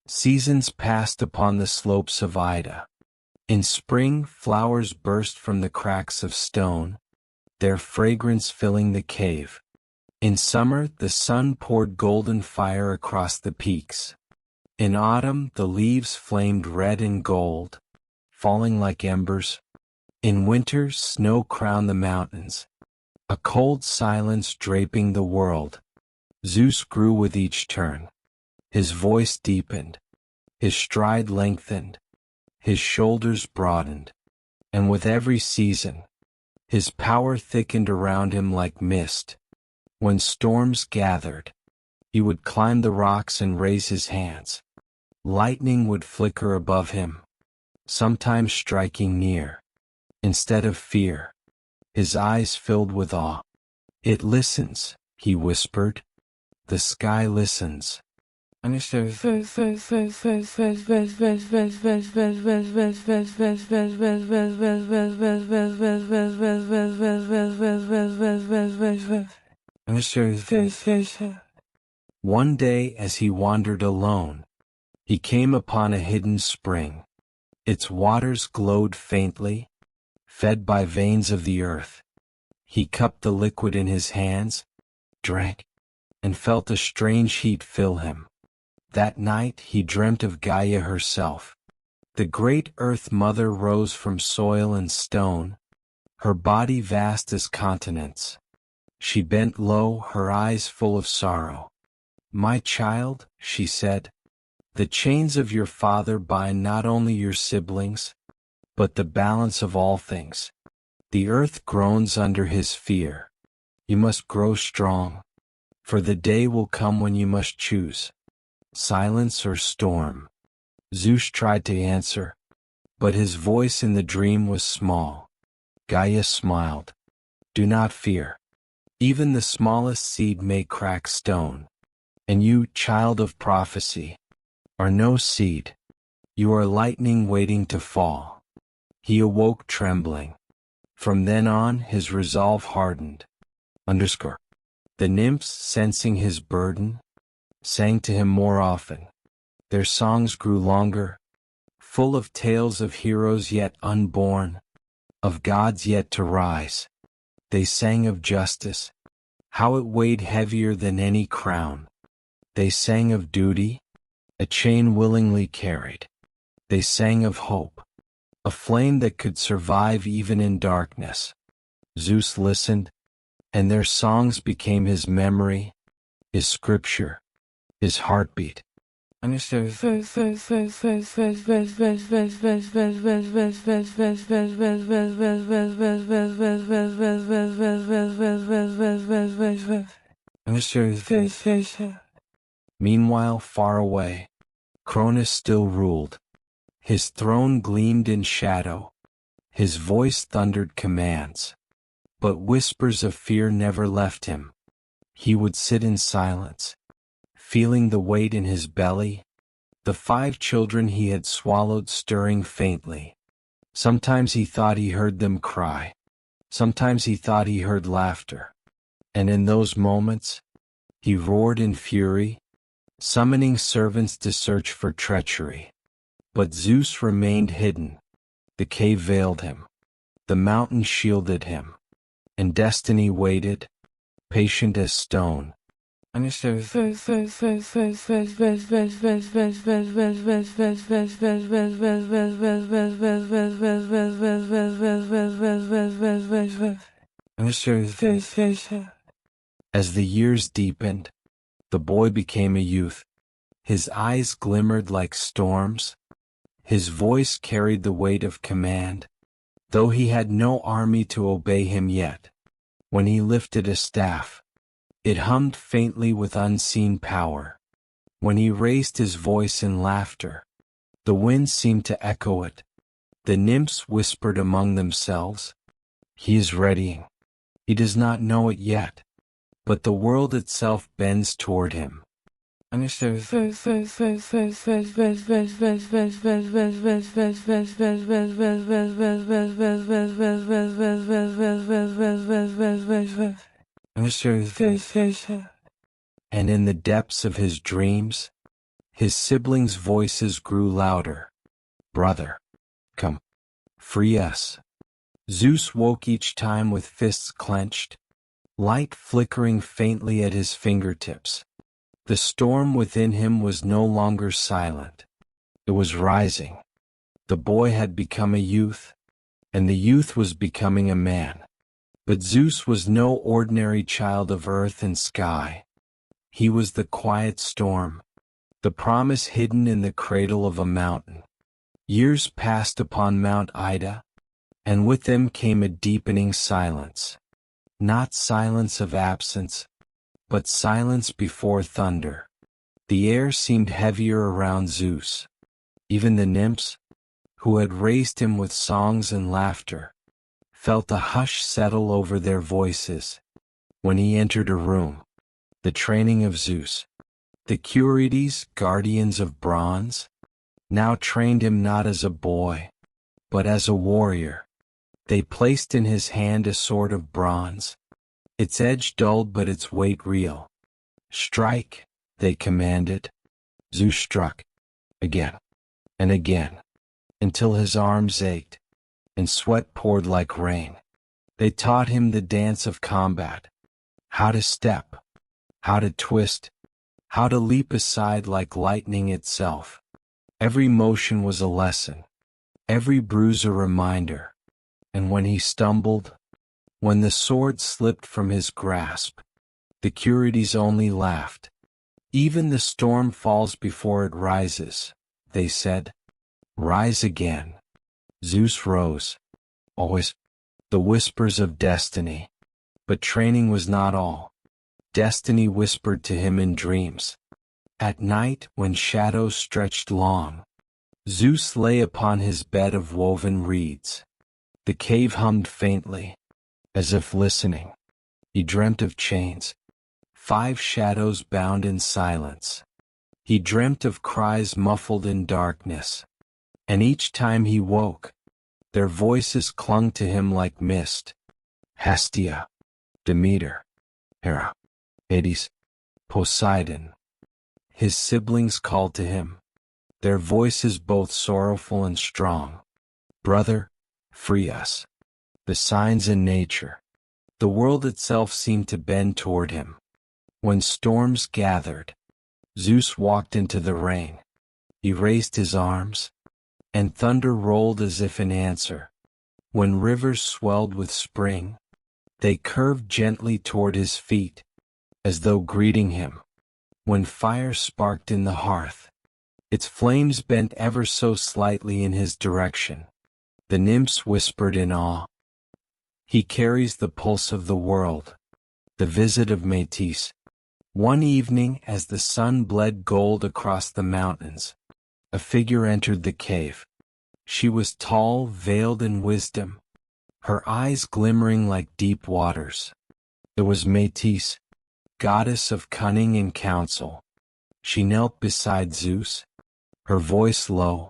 Seasons passed upon the slopes of Ida. In spring, flowers burst from the cracks of stone, their fragrance filling the cave. In summer, the sun poured golden fire across the peaks. In autumn, the leaves flamed red and gold, falling like embers. In winter, snow crowned the mountains, a cold silence draping the world. Zeus grew with each turn. His voice deepened, his stride lengthened, his shoulders broadened, and with every season, his power thickened around him like mist. When storms gathered, he would climb the rocks and raise his hands. Lightning would flicker above him, sometimes striking near. Instead of fear, his eyes filled with awe. "It listens," he whispered. "The sky listens." One day as he wandered alone, he came upon a hidden spring. Its waters glowed faintly, fed by veins of the earth. He cupped the liquid in his hands, drank, and felt a strange heat fill him. That night he dreamt of Gaia herself. The great Earth Mother rose from soil and stone, her body vast as continents. She bent low, her eyes full of sorrow. "My child," she said, "the chains of your father bind not only your siblings, but the balance of all things. The earth groans under his fear. You must grow strong, for the day will come when you must choose silence or storm." Zeus tried to answer, but his voice in the dream was small. Gaia smiled. "Do not fear. Even the smallest seed may crack stone. And you, child of prophecy, are no seed. You are lightning waiting to fall." He awoke trembling. From then on his resolve hardened. The nymphs, sensing his burden, sang to him more often. Their songs grew longer, full of tales of heroes yet unborn, of gods yet to rise. They sang of justice, how it weighed heavier than any crown. They sang of duty, a chain willingly carried. They sang of hope, a flame that could survive even in darkness. Zeus listened, and their songs became his memory, his scripture, his heartbeat. Meanwhile, far away, Cronus still ruled. His throne gleamed in shadow, his voice thundered commands. But whispers of fear never left him. He would sit in silence, feeling the weight in his belly, the 5 children he had swallowed stirring faintly. Sometimes he thought he heard them cry. Sometimes he thought he heard laughter. And in those moments, he roared in fury, summoning servants to search for treachery. But Zeus remained hidden. The cave veiled him. The mountain shielded him. And destiny waited, patient as stone. As the years deepened, the boy became a youth. His eyes glimmered like storms. His voice carried the weight of command, though he had no army to obey him yet. When he lifted a staff, it hummed faintly with unseen power. When he raised his voice in laughter, the wind seemed to echo it. The nymphs whispered among themselves, "He is readying. He does not know it yet, but the world itself bends toward him." And in the depths of his dreams, his siblings' voices grew louder. "Brother, come, free us." Zeus woke each time with fists clenched, light flickering faintly at his fingertips. The storm within him was no longer silent. It was rising. The boy had become a youth, and the youth was becoming a man. But Zeus was no ordinary child of earth and sky. He was the quiet storm, the promise hidden in the cradle of a mountain. Years passed upon Mount Ida, and with them came a deepening silence. Not silence of absence, but silence before thunder. The air seemed heavier around Zeus. Even the nymphs, who had raised him with songs and laughter, felt a hush settle over their voices. When he entered a room, the training of Zeus, The Curides, guardians of bronze, now trained him not as a boy, but as a warrior. They placed in his hand a sword of bronze, its edge dulled but its weight real. Strike, they commanded. Zeus struck, again and again, until his arms ached, and sweat poured like rain. They taught him the dance of combat, how to step, how to twist, how to leap aside like lightning itself. Every motion was a lesson, every bruise a reminder, and when he stumbled, when the sword slipped from his grasp, the Curides only laughed. Even the storm falls before it rises, they said. Rise again. Zeus rose. Always. The whispers of destiny. But training was not all. Destiny whispered to him in dreams. At night, when shadows stretched long, Zeus lay upon his bed of woven reeds. The cave hummed faintly, as if listening. He dreamt of chains. 5 shadows bound in silence. He dreamt of cries muffled in darkness. And each time he woke, their voices clung to him like mist. Hestia, Demeter, Hera, Hades, Poseidon. His siblings called to him, their voices both sorrowful and strong. Brother, free us. The signs in nature. The world itself seemed to bend toward him. When storms gathered, Zeus walked into the rain. He raised his arms, and thunder rolled as if in answer. When rivers swelled with spring, they curved gently toward his feet, as though greeting him. When fire sparked in the hearth, its flames bent ever so slightly in his direction. The nymphs whispered in awe. He carries the pulse of the world. The visit of Métis. One evening, as the sun bled gold across the mountains, a figure entered the cave. She was tall, veiled in wisdom, her eyes glimmering like deep waters. It was Métis, goddess of cunning and counsel. She knelt beside Zeus, her voice low,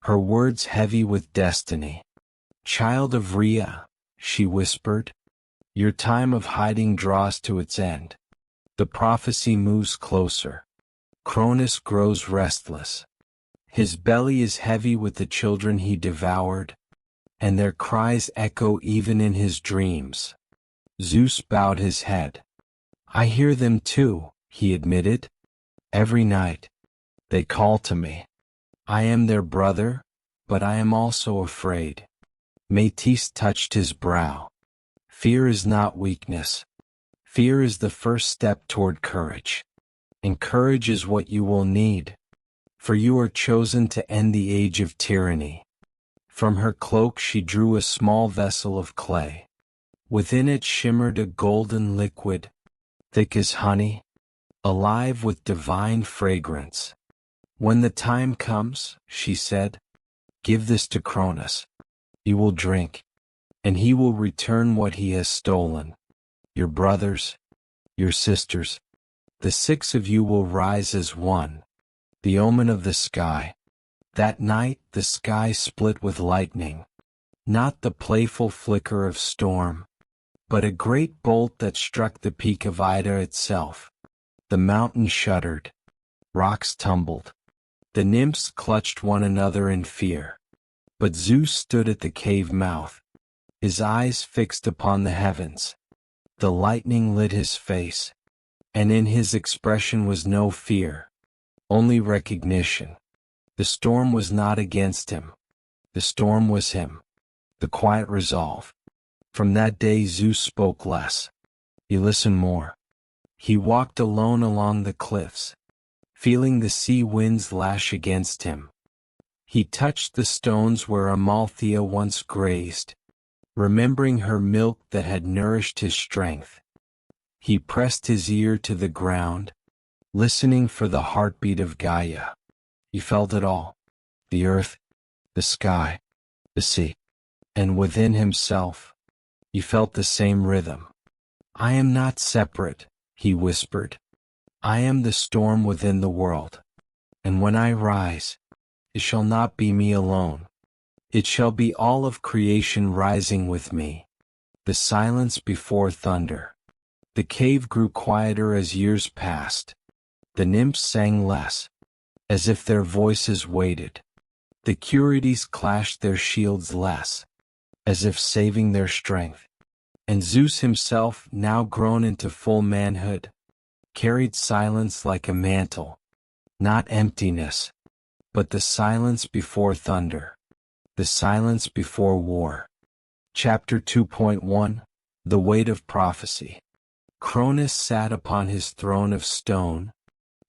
her words heavy with destiny. Child of Rhea, she whispered, your time of hiding draws to its end. The prophecy moves closer. Cronus grows restless. His belly is heavy with the children he devoured, and their cries echo even in his dreams. Zeus bowed his head. I hear them too, he admitted. Every night, they call to me. I am their brother, but I am also afraid. Métis touched his brow. Fear is not weakness. Fear is the first step toward courage. And courage is what you will need, for you are chosen to end the age of tyranny. From her cloak she drew a small vessel of clay. Within it shimmered a golden liquid, thick as honey, alive with divine fragrance. When the time comes, she said, give this to Cronus. He will drink, and he will return what he has stolen. Your brothers, your sisters, the 6 of you will rise as one. The omen of the sky. That night the sky split with lightning, not the playful flicker of storm, but a great bolt that struck the peak of Ida itself. The mountain shuddered, rocks tumbled. The nymphs clutched one another in fear. But Zeus stood at the cave mouth, his eyes fixed upon the heavens. The lightning lit his face, and in his expression was no fear, only recognition. The storm was not against him. The storm was him, the quiet resolve. From that day Zeus spoke less. He listened more. He walked alone along the cliffs, feeling the sea winds lash against him. He touched the stones where Amalthea once grazed, remembering her milk that had nourished his strength. He pressed his ear to the ground, listening for the heartbeat of Gaia. He felt it all, the earth, the sky, the sea, and within himself, he felt the same rhythm. I am not separate, he whispered. I am the storm within the world. And when I rise, it shall not be me alone. It shall be all of creation rising with me. The silence before thunder. The cave grew quieter as years passed. The nymphs sang less, as if their voices waited. The Curetes clashed their shields less, as if saving their strength. And Zeus himself, now grown into full manhood, carried silence like a mantle, not emptiness, but the silence before thunder, the silence before war. Chapter 2.1 The Weight of Prophecy. Cronus sat upon his throne of stone,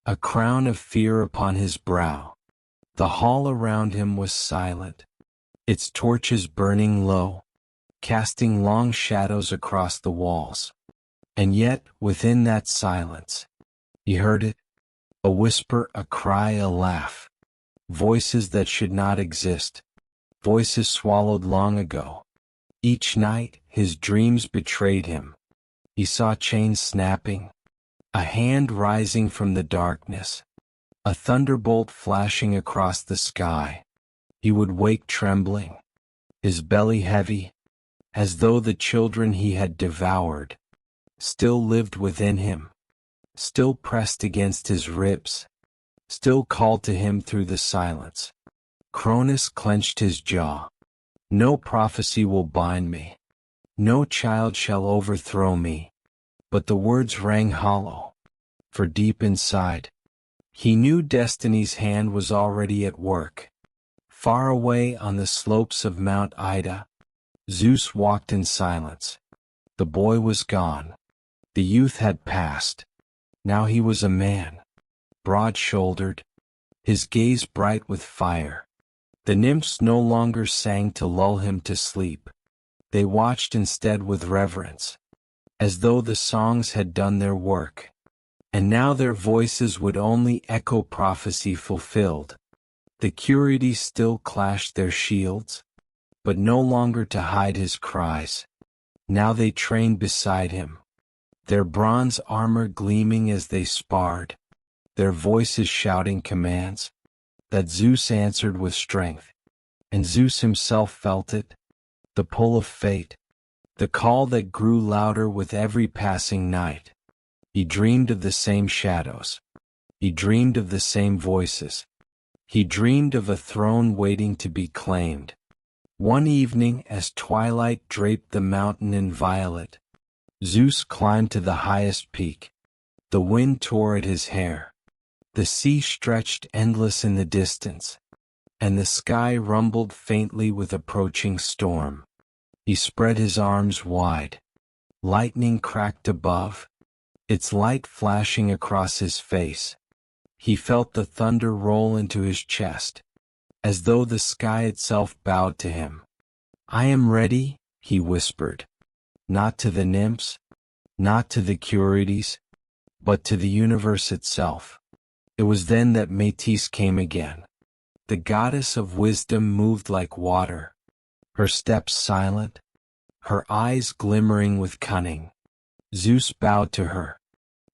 a crown of fear upon his brow. The hall around him was silent, its torches burning low, casting long shadows across the walls. And yet, within that silence, he heard it, a whisper, a cry, a laugh. Voices that should not exist, voices swallowed long ago. Each night, his dreams betrayed him. He saw chains snapping, a hand rising from the darkness, a thunderbolt flashing across the sky. He would wake trembling, his belly heavy, as though the children he had devoured still lived within him, still pressed against his ribs, still called to him through the silence. Cronus clenched his jaw. No prophecy will bind me. No child shall overthrow me. But the words rang hollow, for deep inside, he knew destiny's hand was already at work. Far away on the slopes of Mount Ida, Zeus walked in silence. The boy was gone. The youth had passed. Now he was a man, broad-shouldered, his gaze bright with fire. The nymphs no longer sang to lull him to sleep. They watched instead with reverence, as though the songs had done their work, and now their voices would only echo prophecy fulfilled. The Curetes still clashed their shields, but no longer to hide his cries. Now they trained beside him, their bronze armor gleaming as they sparred, their voices shouting commands that Zeus answered with strength. And Zeus himself felt it, the pull of fate, the call that grew louder with every passing night. He dreamed of the same shadows. He dreamed of the same voices. He dreamed of a throne waiting to be claimed. One evening, as twilight draped the mountain in violet, Zeus climbed to the highest peak. The wind tore at his hair. The sea stretched endless in the distance, and the sky rumbled faintly with approaching storm. He spread his arms wide. Lightning cracked above, its light flashing across his face. He felt the thunder roll into his chest, as though the sky itself bowed to him. I am ready, he whispered, not to the nymphs, not to the Curetes, but to the universe itself. It was then that Metis came again. The goddess of wisdom moved like water, her steps silent, her eyes glimmering with cunning. Zeus bowed to her,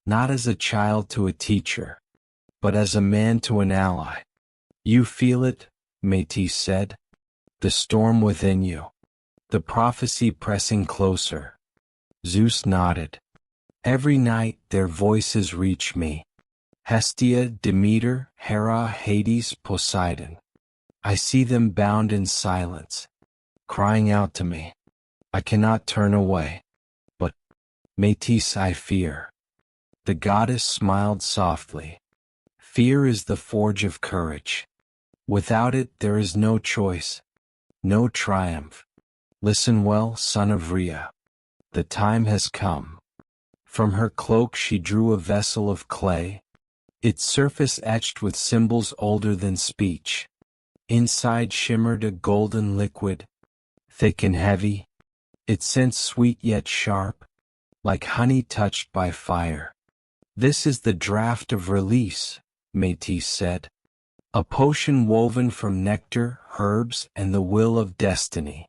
not as a child to a teacher, but as a man to an ally. You feel it, Metis said, the storm within you, the prophecy pressing closer. Zeus nodded. Every night their voices reach me. Hestia, Demeter, Hera, Hades, Poseidon. I see them bound in silence, crying out to me. I cannot turn away. But, Metis, I fear. The goddess smiled softly. Fear is the forge of courage. Without it there is no choice, no triumph. Listen well, son of Rhea. The time has come. From her cloak she drew a vessel of clay, its surface etched with symbols older than speech. Inside shimmered a golden liquid, thick and heavy, its scent sweet yet sharp, like honey touched by fire. This is the draught of release, Metis said. A potion woven from nectar, herbs, and the will of destiny.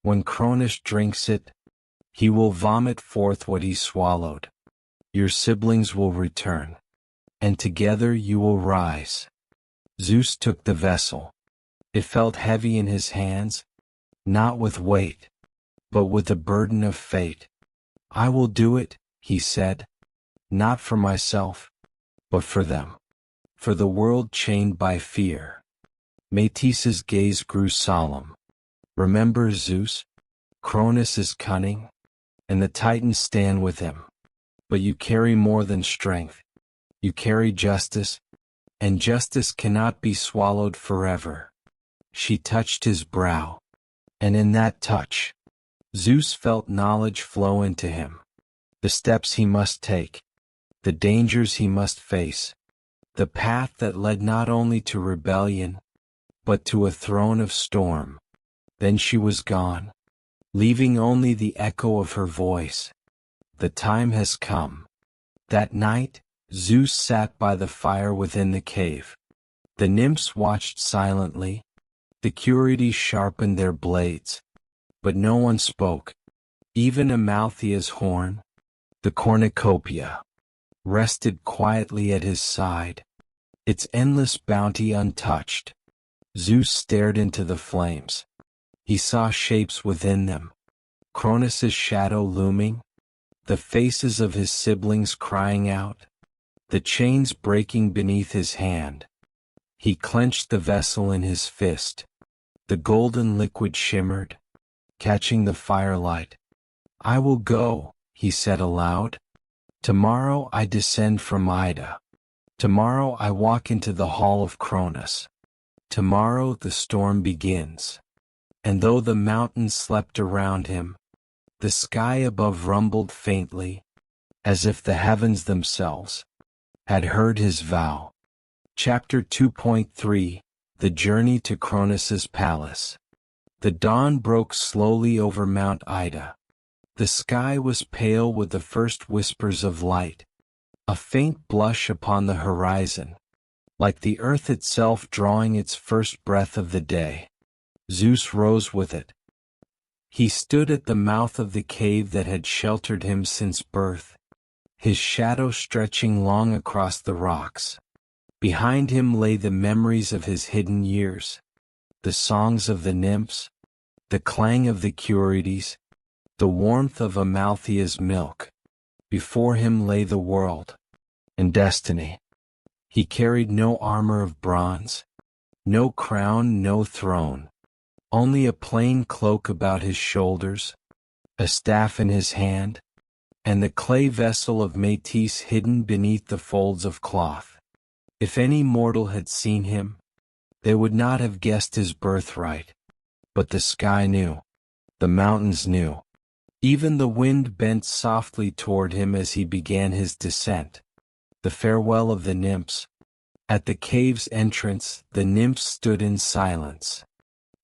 When Cronus drinks it, he will vomit forth what he swallowed. Your siblings will return. and together you will rise. Zeus took the vessel. It felt heavy in his hands, not with weight, but with the burden of fate. I will do it, he said, not for myself, but for them, for the world chained by fear. Metis's gaze grew solemn. Remember Zeus? Cronus is cunning, and the Titans stand with him. But you carry more than strength. You carry justice, and justice cannot be swallowed forever. She touched his brow, and in that touch, Zeus felt knowledge flow into him. The steps he must take, the dangers he must face, the path that led not only to rebellion, but to a throne of storm. Then she was gone, leaving only the echo of her voice. The time has come. That night, Zeus sat by the fire within the cave. The nymphs watched silently. The Curies sharpened their blades. But no one spoke. Even Amalthea's horn, the cornucopia, rested quietly at his side, its endless bounty untouched. Zeus stared into the flames. He saw shapes within them. Cronus's shadow looming, the faces of his siblings crying out, the chains breaking beneath his hand. He clenched the vessel in his fist. The golden liquid shimmered, catching the firelight. I will go, he said aloud. Tomorrow I descend from Ida. Tomorrow I walk into the hall of Cronus. Tomorrow the storm begins. And though the mountains slept around him, the sky above rumbled faintly, as if the heavens themselves had heard his vow. Chapter 2.3 The Journey to Cronus's Palace. The dawn broke slowly over Mount Ida. The sky was pale with the first whispers of light, a faint blush upon the horizon, like the earth itself drawing its first breath of the day. Zeus rose with it. He stood at the mouth of the cave that had sheltered him since birth, his shadow stretching long across the rocks. Behind him lay the memories of his hidden years, the songs of the nymphs, the clang of the Curies, the warmth of Amalthea's milk. Before him lay the world, and destiny. He carried no armor of bronze, no crown, no throne, only a plain cloak about his shoulders, a staff in his hand, and the clay vessel of Metis hidden beneath the folds of cloth. If any mortal had seen him, they would not have guessed his birthright. But the sky knew. The mountains knew. Even the wind bent softly toward him as he began his descent. The farewell of the nymphs. At the cave's entrance, the nymphs stood in silence.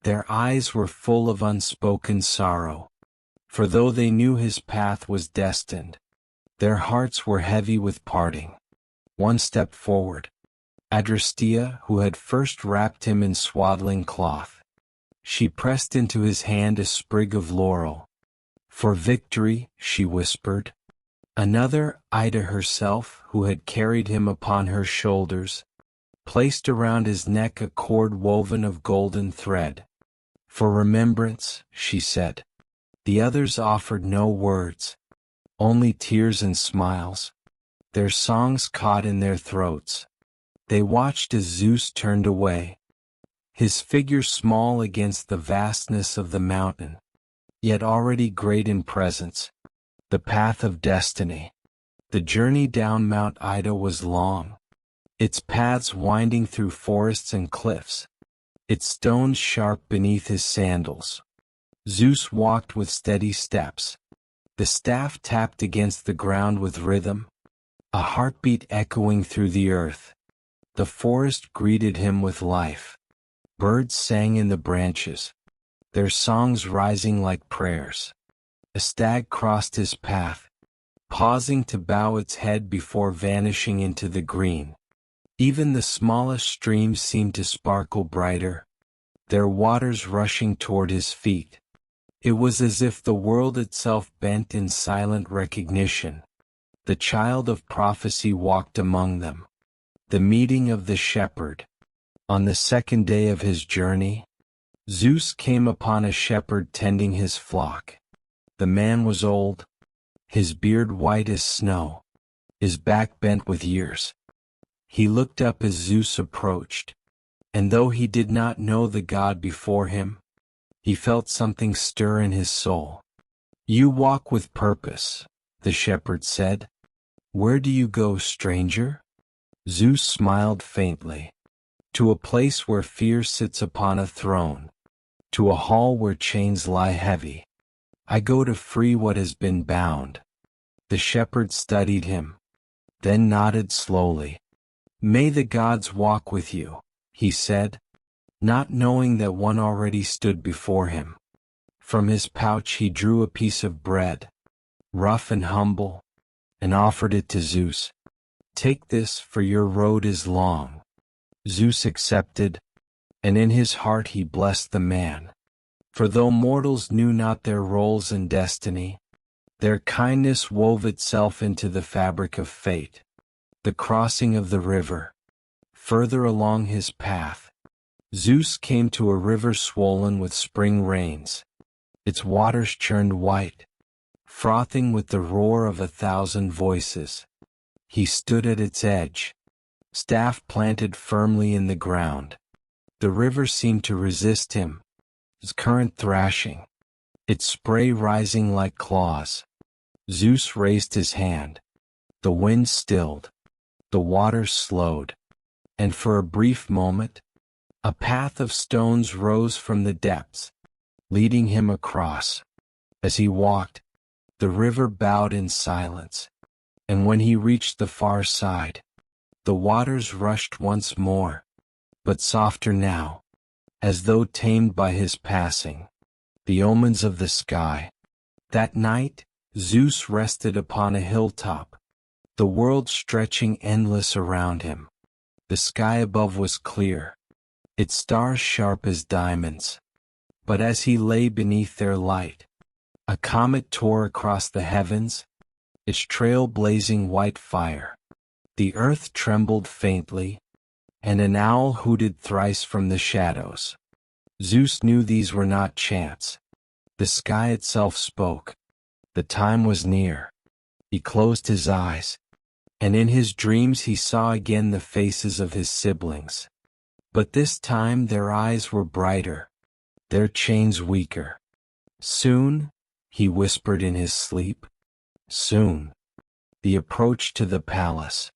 Their eyes were full of unspoken sorrow. For though they knew his path was destined, their hearts were heavy with parting. One stepped forward. Adrastea, who had first wrapped him in swaddling cloth. She pressed into his hand a sprig of laurel. For victory, she whispered. Another, Ida herself, who had carried him upon her shoulders, placed around his neck a cord woven of golden thread. For remembrance, she said. The others offered no words, only tears and smiles, their songs caught in their throats. They watched as Zeus turned away, his figure small against the vastness of the mountain, yet already great in presence. The path of destiny. The journey down Mount Ida was long, its paths winding through forests and cliffs, its stones sharp beneath his sandals. Zeus walked with steady steps. The staff tapped against the ground with rhythm, a heartbeat echoing through the earth. The forest greeted him with life. Birds sang in the branches, their songs rising like prayers. A stag crossed his path, pausing to bow its head before vanishing into the green. Even the smallest streams seemed to sparkle brighter, their waters rushing toward his feet. It was as if the world itself bent in silent recognition. The child of prophecy walked among them, The meeting of the shepherd. On the second day of his journey, Zeus came upon a shepherd tending his flock. The man was old, his beard white as snow, his back bent with years. He looked up as Zeus approached, and though he did not know the god before him, he felt something stir in his soul. "You walk with purpose," the shepherd said. "Where do you go, stranger?" Zeus smiled faintly. "To a place where fear sits upon a throne, to a hall where chains lie heavy. I go to free what has been bound." The shepherd studied him, then nodded slowly. "May the gods walk with you," he said, not knowing that one already stood before him. From his pouch he drew a piece of bread, rough and humble, and offered it to Zeus. "Take this, for your road is long." Zeus accepted, and in his heart he blessed the man. For though mortals knew not their roles and destiny, their kindness wove itself into the fabric of fate. The crossing of the river. Further along his path, Zeus came to a river swollen with spring rains. Its waters churned white, frothing with the roar of 1,000 voices. He stood at its edge, staff planted firmly in the ground. The river seemed to resist him, its current thrashing, its spray rising like claws. Zeus raised his hand. The wind stilled, the water slowed, and for a brief moment, a path of stones rose from the depths, leading him across. As he walked, the river bowed in silence, and when he reached the far side, the waters rushed once more, but softer now, as though tamed by his passing. The omens of the sky. That night, Zeus rested upon a hilltop, the world stretching endless around him. The sky above was clear, its stars sharp as diamonds. But as he lay beneath their light, a comet tore across the heavens, its trail blazing white fire. The earth trembled faintly, and an owl hooted thrice from the shadows. Zeus knew these were not chance. The sky itself spoke. The time was near. He closed his eyes, and in his dreams he saw again the faces of his siblings. But this time their eyes were brighter, their chains weaker. "Soon," he whispered in his sleep. "Soon." The approach to the palace.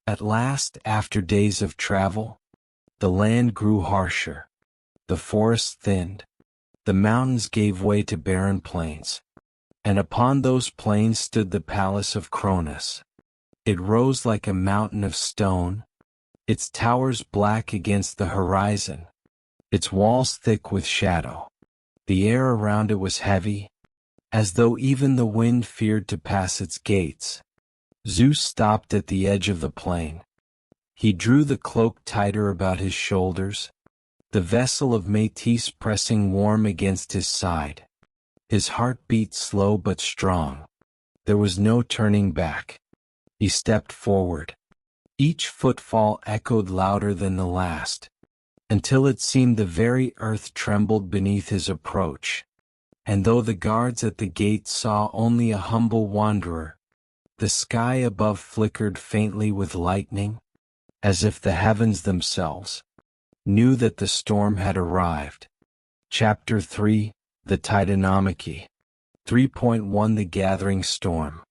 At last, after days of travel, the land grew harsher. The forests thinned. The mountains gave way to barren plains. And upon those plains stood the palace of Cronus. It rose like a mountain of stone, its towers black against the horizon, its walls thick with shadow. The air around it was heavy, as though even the wind feared to pass its gates. Zeus stopped at the edge of the plain. He drew the cloak tighter about his shoulders, the vessel of Metis pressing warm against his side. His heart beat slow but strong. There was no turning back. He stepped forward. Each footfall echoed louder than the last, until it seemed the very earth trembled beneath his approach. And though the guards at the gate saw only a humble wanderer, the sky above flickered faintly with lightning, as if the heavens themselves knew that the storm had arrived. Chapter 3, The Titanomachy. 3.1 The Gathering Storm.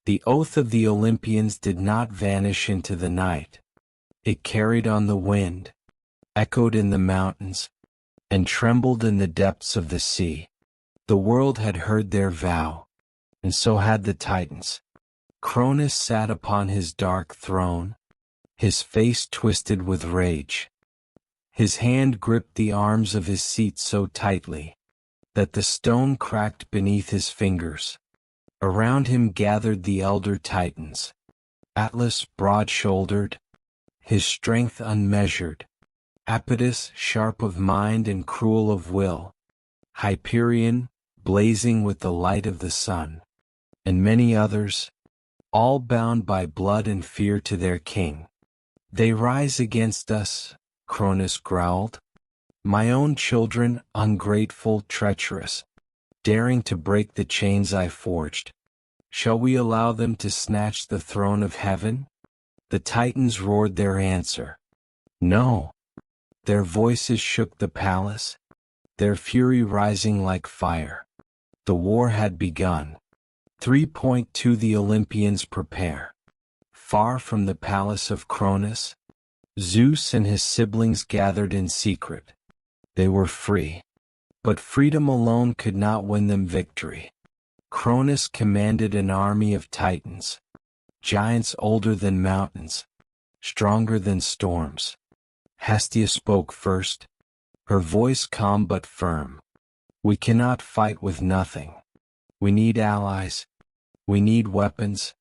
The oath of the Olympians did not vanish into the night. It carried on the wind, echoed in the mountains, and trembled in the depths of the sea. The world had heard their vow, and so had the Titans. Cronus sat upon his dark throne, his face twisted with rage. His hand gripped the arms of his seat so tightly that the stone cracked beneath his fingers. Around him gathered the elder Titans, Atlas broad-shouldered, his strength unmeasured, Apitus sharp of mind and cruel of will, Hyperion blazing with the light of the sun, and many others, all bound by blood and fear to their king. They rise against us, Cronus growled. My own children, ungrateful, treacherous, daring to break the chains I forged. Shall we allow them to snatch the throne of heaven? The Titans roared their answer. No. Their voices shook the palace, their fury rising like fire. The war had begun. 3.2 The Olympians prepare. Far from the palace of Cronus, Zeus and his siblings gathered in secret. They were free. But freedom alone could not win them victory. Cronus commanded an army of Titans, giants older than mountains, stronger than storms. Hestia spoke first, her voice calm but firm. We cannot fight with nothing. We need allies. We need weapons.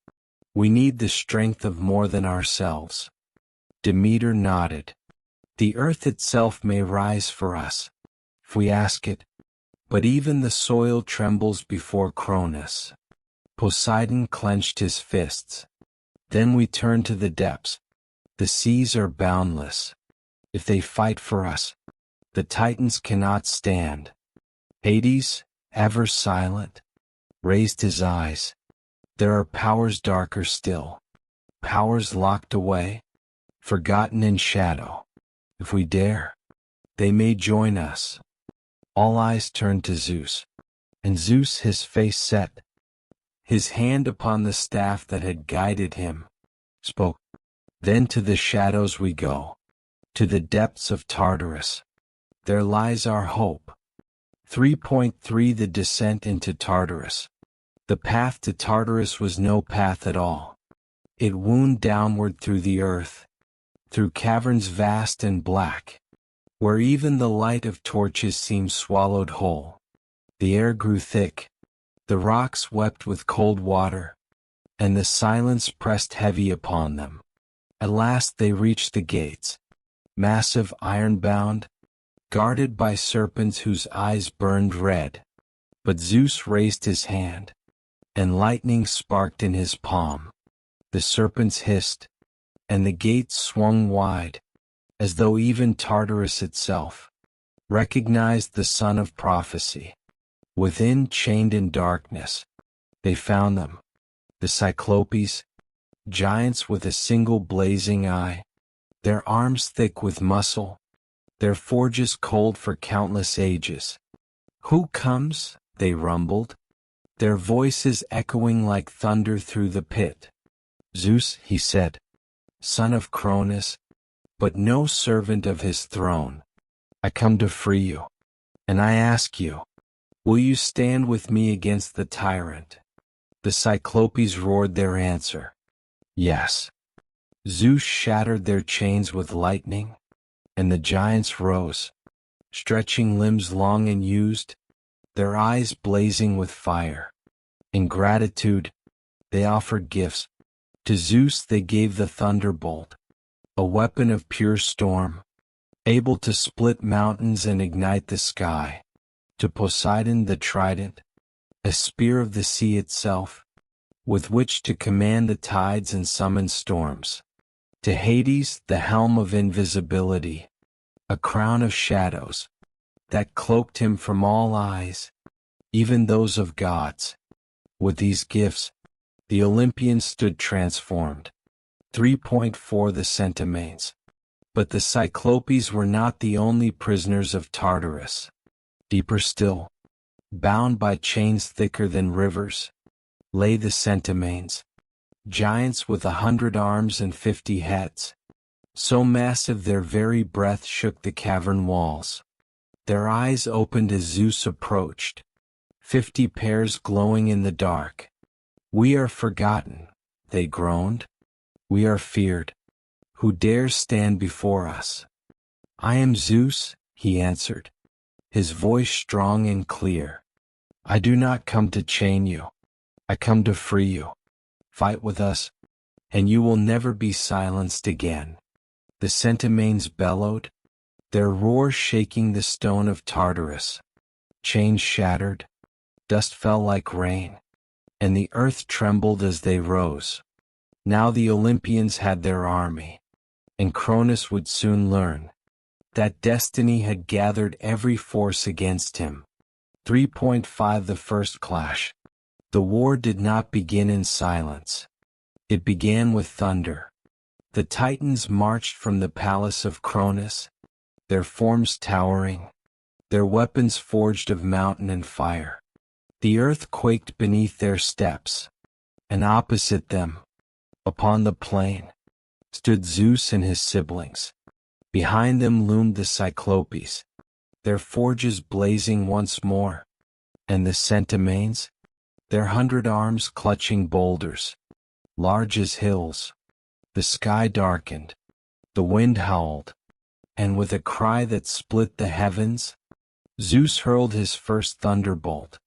We need the strength of more than ourselves. Demeter nodded. The earth itself may rise for us, if we ask it, but even the soil trembles before Cronus. Poseidon clenched his fists. Then we turn to the depths. The seas are boundless. If they fight for us, the Titans cannot stand. Hades, ever silent, raised his eyes. There are powers darker still, powers locked away, forgotten in shadow. If we dare, they may join us. All eyes turned to Zeus, and Zeus, his face set, his hand upon the staff that had guided him, spoke. Then to the shadows we go, to the depths of Tartarus. There lies our hope. 3.3 The descent into Tartarus. The path to Tartarus was no path at all. It wound downward through the earth, through caverns vast and black, where even the light of torches seemed swallowed whole. The air grew thick, the rocks wept with cold water, and the silence pressed heavy upon them. At last they reached the gates, massive iron-bound, guarded by serpents whose eyes burned red. But Zeus raised his hand, and lightning sparked in his palm. The serpents hissed, and the gates swung wide, as though even Tartarus itself recognized the son of prophecy. Within, chained in darkness, they found them, the Cyclopes, giants with a single blazing eye, their arms thick with muscle, their forges cold for countless ages. Who comes? They rumbled, their voices echoing like thunder through the pit. Zeus, he said, son of Cronus, but no servant of his throne. I come to free you, and I ask you, will you stand with me against the tyrant? The Cyclopes roared their answer. Yes. Zeus shattered their chains with lightning, and the giants rose, stretching limbs long and used, their eyes blazing with fire. In gratitude, they offered gifts. To Zeus they gave the thunderbolt, a weapon of pure storm, able to split mountains and ignite the sky. To Poseidon the trident, a spear of the sea itself, with which to command the tides and summon storms. To Hades the helm of invisibility, a crown of shadows, that cloaked him from all eyes, even those of gods. With these gifts, the Olympians stood transformed. 3.4 The Centimanes. But the Cyclopes were not the only prisoners of Tartarus. Deeper still, bound by chains thicker than rivers, lay the Centimanes, giants with 100 arms and 50 heads, so massive their very breath shook the cavern walls. Their eyes opened as Zeus approached, 50 pairs glowing in the dark. We are forgotten, they groaned. We are feared. Who dares stand before us? I am Zeus, he answered, his voice strong and clear. I do not come to chain you. I come to free you. Fight with us, and you will never be silenced again. The Centimanes bellowed, their roar shaking the stone of Tartarus. Chains shattered, dust fell like rain, and the earth trembled as they rose. Now the Olympians had their army, and Cronus would soon learn that destiny had gathered every force against him. 3.5 The First Clash. The war did not begin in silence. It began with thunder. The Titans marched from the palace of Cronus, their forms towering, their weapons forged of mountain and fire. The earth quaked beneath their steps, and opposite them, upon the plain, stood Zeus and his siblings. Behind them loomed the Cyclopes, their forges blazing once more, and the Centimanes, their 100 arms clutching boulders, large as hills. The sky darkened, the wind howled, and with a cry that split the heavens, Zeus hurled his first thunderbolt.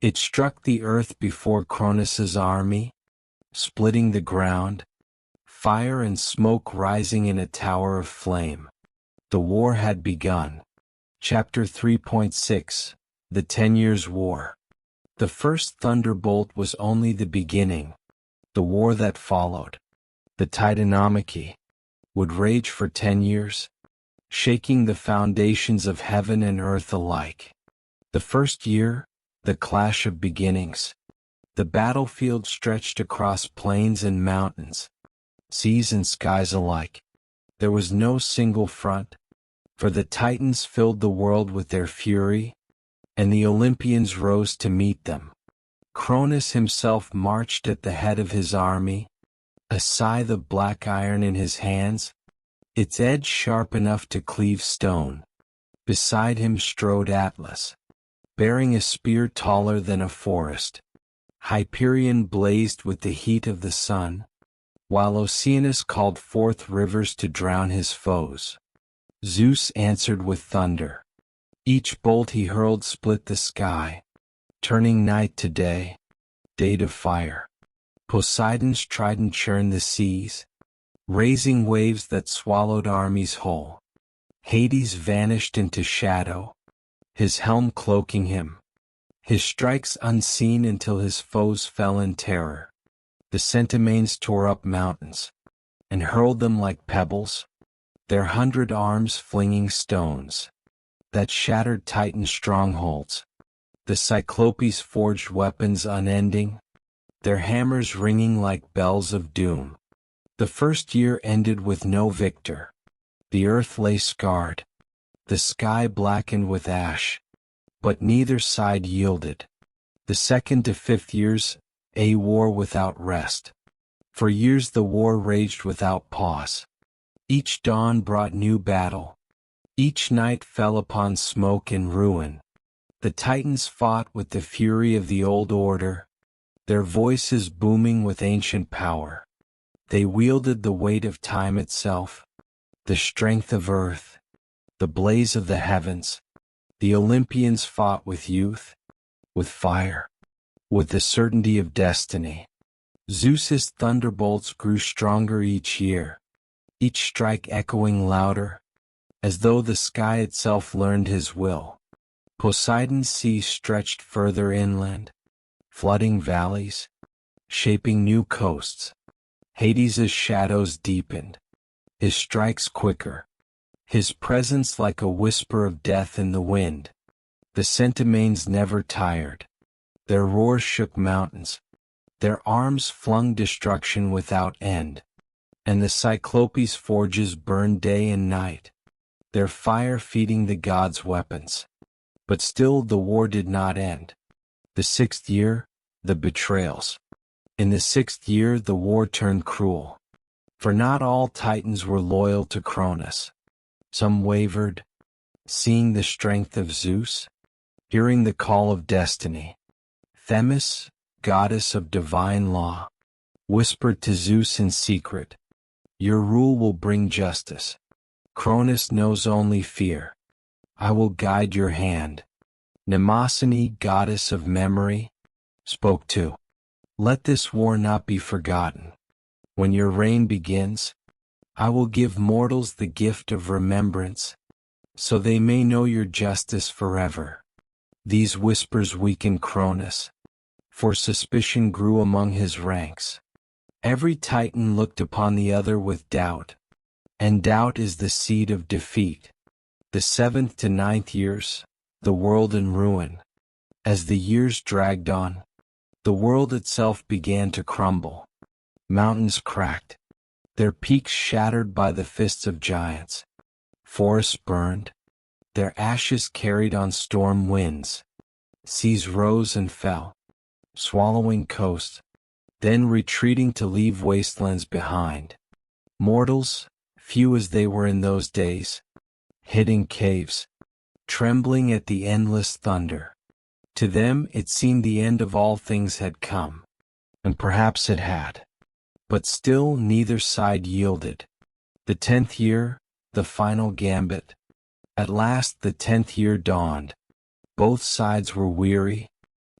It struck the earth before Cronus's army, splitting the ground, fire and smoke rising in a tower of flame. The war had begun. Chapter 3.6 The 10 Years' War. The first thunderbolt was only the beginning. The war that followed, the Titanomachy, would rage for 10 years, shaking the foundations of heaven and earth alike. The first year, the clash of beginnings. The battlefield stretched across plains and mountains, seas and skies alike. There was no single front, for the Titans filled the world with their fury, and the Olympians rose to meet them. Cronus himself marched at the head of his army, a scythe of black iron in his hands, its edge sharp enough to cleave stone. Beside him strode Atlas, bearing a spear taller than a forest. Hyperion blazed with the heat of the sun, while Oceanus called forth rivers to drown his foes. Zeus answered with thunder. Each bolt he hurled split the sky, turning night to day, day to fire. Poseidon's trident churned the seas, raising waves that swallowed armies whole. Hades vanished into shadow, his helm cloaking him, his strikes unseen until his foes fell in terror. The Centimanes tore up mountains, and hurled them like pebbles, their 100 arms flinging stones that shattered Titan strongholds. The Cyclopes forged weapons unending, their hammers ringing like bells of doom. The first year ended with no victor. The earth lay scarred, the sky blackened with ash, but neither side yielded. The second to fifth years, a war without rest. For years the war raged without pause. Each dawn brought new battle. Each night fell upon smoke and ruin. The Titans fought with the fury of the old order, their voices booming with ancient power. They wielded the weight of time itself, the strength of earth, the blaze of the heavens. The Olympians fought with youth, with fire, with the certainty of destiny. Zeus's thunderbolts grew stronger each year, each strike echoing louder, as though the sky itself learned his will. Poseidon's sea stretched further inland, flooding valleys, shaping new coasts. Hades's shadows deepened, his strikes quicker, his presence like a whisper of death in the wind. The Centimanes never tired. Their roar shook mountains, their arms flung destruction without end, and the Cyclopes' forges burned day and night, their fire feeding the gods' weapons. But still the war did not end. The sixth year, the betrayals. In the sixth year the war turned cruel, for not all Titans were loyal to Cronus. Some wavered, seeing the strength of Zeus, hearing the call of destiny. Themis, goddess of divine law, whispered to Zeus in secret, "Your rule will bring justice. Cronus knows only fear. I will guide your hand." Mnemosyne, goddess of memory, spoke too. "Let this war not be forgotten. When your reign begins, I will give mortals the gift of remembrance, so they may know your justice forever." These whispers weakened Cronus, for suspicion grew among his ranks. Every Titan looked upon the other with doubt. and doubt is the seed of defeat. The 7th to 9th years, the world in ruin. As the years dragged on, the world itself began to crumble. Mountains cracked, their peaks shattered by the fists of giants. Forests burned, their ashes carried on storm winds. Seas rose and fell, swallowing coasts, then retreating to leave wastelands behind. Mortals, few as they were in those days, hid in caves, trembling at the endless thunder. To them it seemed the end of all things had come, and perhaps it had. But still neither side yielded. The 10th year, the final gambit. At last the 10th year dawned. Both sides were weary,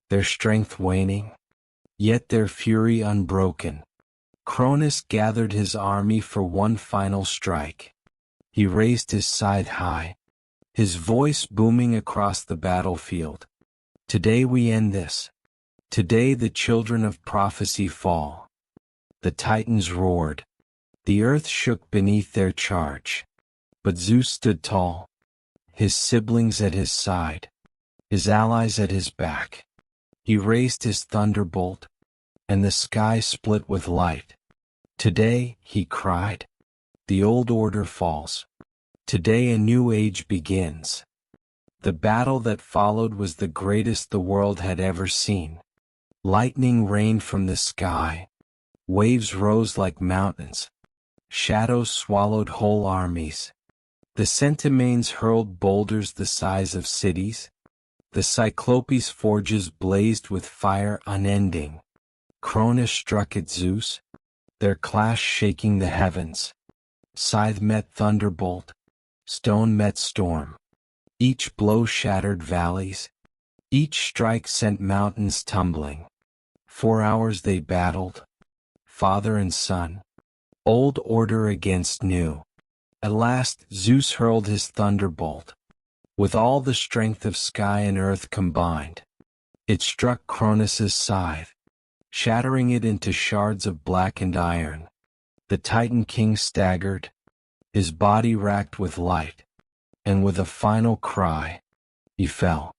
their strength waning, yet their fury unbroken. Cronus gathered his army for one final strike. He raised his scythe high, his voice booming across the battlefield. Today we end this. Today the children of prophecy fall. The Titans roared. The earth shook beneath their charge. But Zeus stood tall, his siblings at his side, his allies at his back. He raised his thunderbolt, and the sky split with light. Today, he cried, the old order falls. Today a new age begins. The battle that followed was the greatest the world had ever seen. Lightning rained from the sky. Waves rose like mountains. Shadows swallowed whole armies. The Centimanes hurled boulders the size of cities. The Cyclopes' forges blazed with fire unending. Cronus struck at Zeus, their clash shaking the heavens. Scythe met thunderbolt, stone met storm. Each blow shattered valleys. Each strike sent mountains tumbling. 4 hours they battled, father and son, old order against new. At last Zeus hurled his thunderbolt, with all the strength of sky and earth combined. It struck Cronus's scythe, shattering it into shards of blackened iron. The Titan king staggered, his body racked with light, and with a final cry, he fell.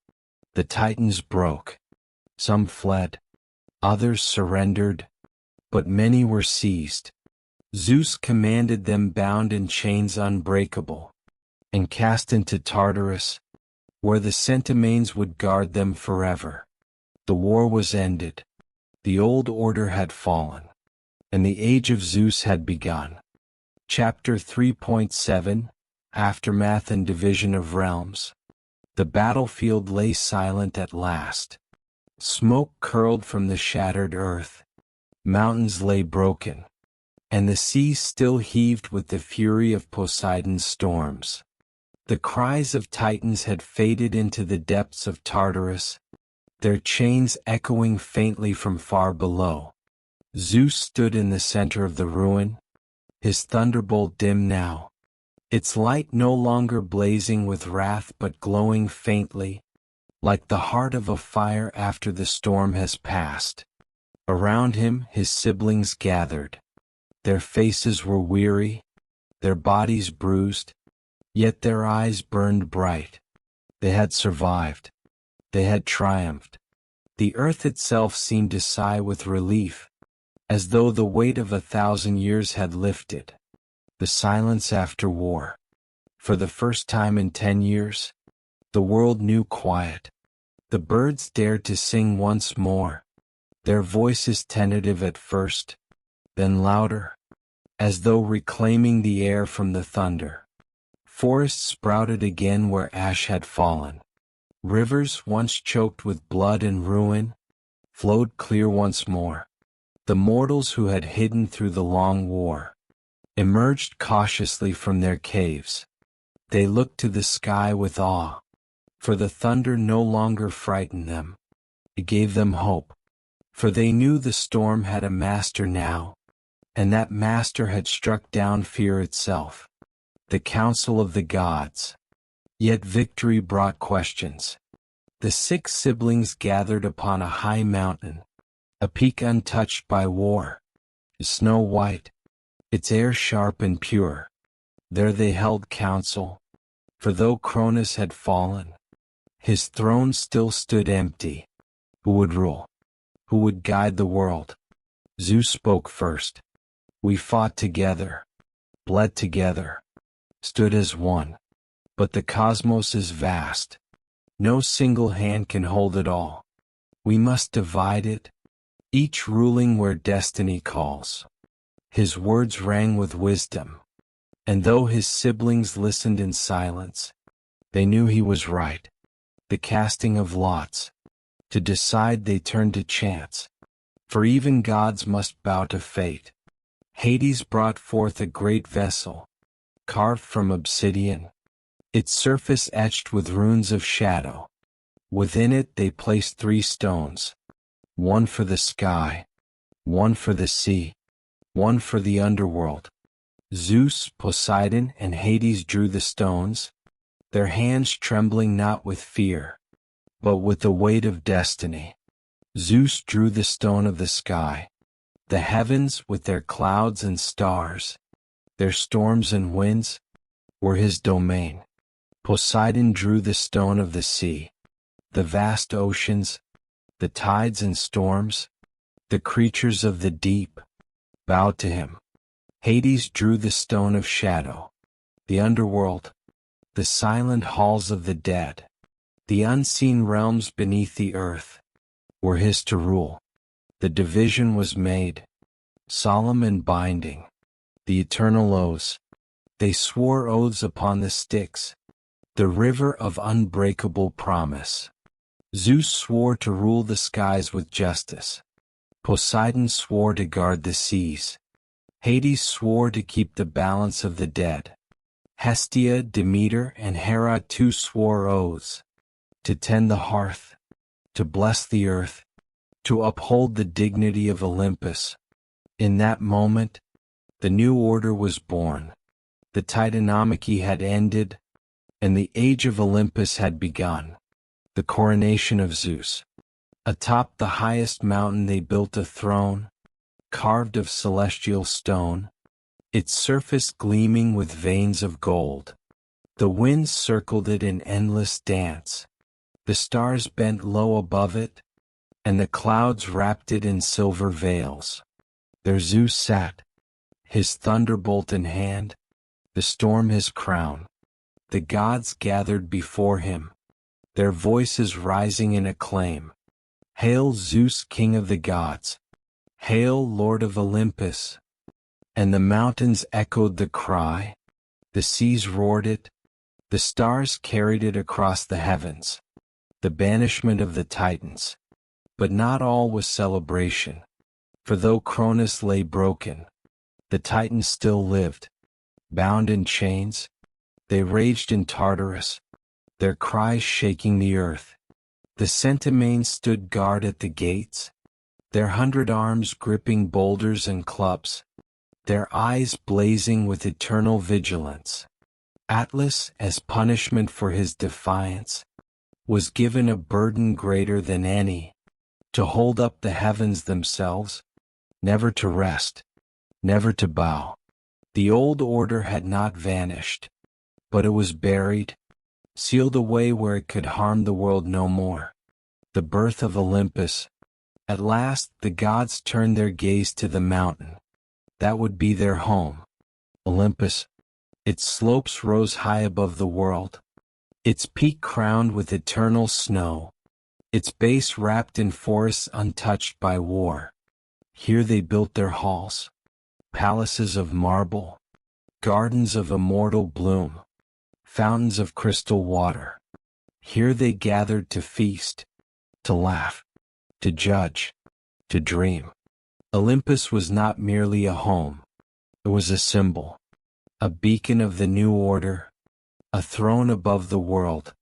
The Titans broke. Some fled, others surrendered, but many were seized. Zeus commanded them bound in chains unbreakable, and cast into Tartarus, where the Centimanes would guard them forever. The war was ended, the old order had fallen, and the age of Zeus had begun. Chapter 3.7 Aftermath and Division of Realms. The battlefield lay silent at last. Smoke curled from the shattered earth. Mountains lay broken, and the sea still heaved with the fury of Poseidon's storms. The cries of Titans had faded into the depths of Tartarus, their chains echoing faintly from far below. Zeus stood in the center of the ruin, his thunderbolt dim now, its light no longer blazing with wrath but glowing faintly, like the heart of a fire after the storm has passed. Around him his siblings gathered. Their faces were weary, their bodies bruised, yet their eyes burned bright. They had survived. They had triumphed. The earth itself seemed to sigh with relief, as though the weight of 1,000 years had lifted. The silence after war. For the first time in 10 years, the world knew quiet. The birds dared to sing once more, their voices tentative at first, then louder, as though reclaiming the air from the thunder. Forests sprouted again where ash had fallen. Rivers, once choked with blood and ruin, flowed clear once more. The mortals who had hidden through the long war emerged cautiously from their caves. They looked to the sky with awe, for the thunder no longer frightened them. It gave them hope, for they knew the storm had a master now, and that master had struck down fear itself, the council of the gods. Yet victory brought questions. The 6 siblings gathered upon a high mountain, a peak untouched by war, snow white, its air sharp and pure. There they held council, for though Cronus had fallen, his throne still stood empty. Who would rule? Who would guide the world? Zeus spoke first. We fought together, bled together, stood as one. But the cosmos is vast. No single hand can hold it all. We must divide it, each ruling where destiny calls. His words rang with wisdom, and though his siblings listened in silence, they knew he was right. The casting of lots. To decide they turned to chance, for even gods must bow to fate. Hades brought forth a great vessel, carved from obsidian, its surface etched with runes of shadow. Within it they placed 3 stones, one for the sky, one for the sea, one for the underworld. Zeus, Poseidon, and Hades drew the stones, their hands trembling not with fear, but with the weight of destiny. Zeus drew the stone of the sky. The heavens, with their clouds and stars, their storms and winds, were his domain. Poseidon drew the stone of the sea. The vast oceans, the tides and storms, the creatures of the deep, bowed to him. Hades drew the stone of shadow. The underworld, the silent halls of the dead, the unseen realms beneath the earth, were his to rule. The division was made, solemn and binding. The eternal oaths, they swore oaths upon the Styx, the river of unbreakable promise. Zeus swore to rule the skies with justice. Poseidon swore to guard the seas. Hades swore to keep the balance of the dead. Hestia, Demeter, and Hera too swore oaths, to tend the hearth, to bless the earth, to uphold the dignity of Olympus. In that moment, the new order was born. The Titanomachy had ended, and the age of Olympus had begun. The coronation of Zeus. Atop the highest mountain they built a throne, carved of celestial stone, its surface gleaming with veins of gold. The winds circled it in endless dance. The stars bent low above it, and the clouds wrapped it in silver veils. There Zeus sat, his thunderbolt in hand, the storm his crown. The gods gathered before him, their voices rising in acclaim. Hail Zeus, king of the gods! Hail, Lord of Olympus! And the mountains echoed the cry, the seas roared it, the stars carried it across the heavens. The banishment of the Titans. But not all was celebration, for though Cronus lay broken, the Titans still lived. Bound in chains, they raged in Tartarus, their cries shaking the earth. The Centaurs stood guard at the gates, their 100 arms gripping boulders and clubs, their eyes blazing with eternal vigilance. Atlas, as punishment for his defiance, was given a burden greater than any, to hold up the heavens themselves, never to rest, never to bow. The old order had not vanished, but it was buried, sealed away where it could harm the world no more. The birth of Olympus. At last the gods turned their gaze to the mountain. That would be their home. Olympus. Its slopes rose high above the world, its peak crowned with eternal snow, its base wrapped in forests untouched by war. Here they built their halls, palaces of marble, gardens of immortal bloom, fountains of crystal water. Here they gathered to feast, to laugh, to judge, to dream. Olympus was not merely a home, it was a symbol, a beacon of the new order, a throne above the world,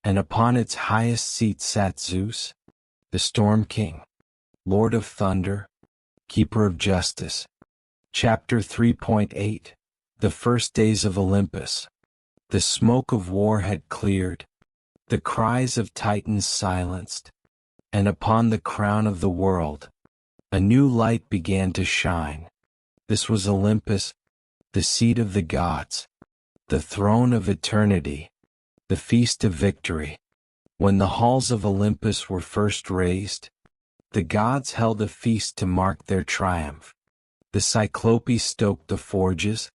and upon its highest seat sat Zeus, the Storm King, Lord of Thunder, Keeper of Justice. Chapter 3.8 The First Days of Olympus. The smoke of war had cleared, the cries of Titans silenced, and upon the crown of the world, a new light began to shine. This was Olympus, the seat of the gods, the throne of eternity, the feast of victory. When the halls of Olympus were first raised, the gods held a feast to mark their triumph. The Cyclopes stoked the forges,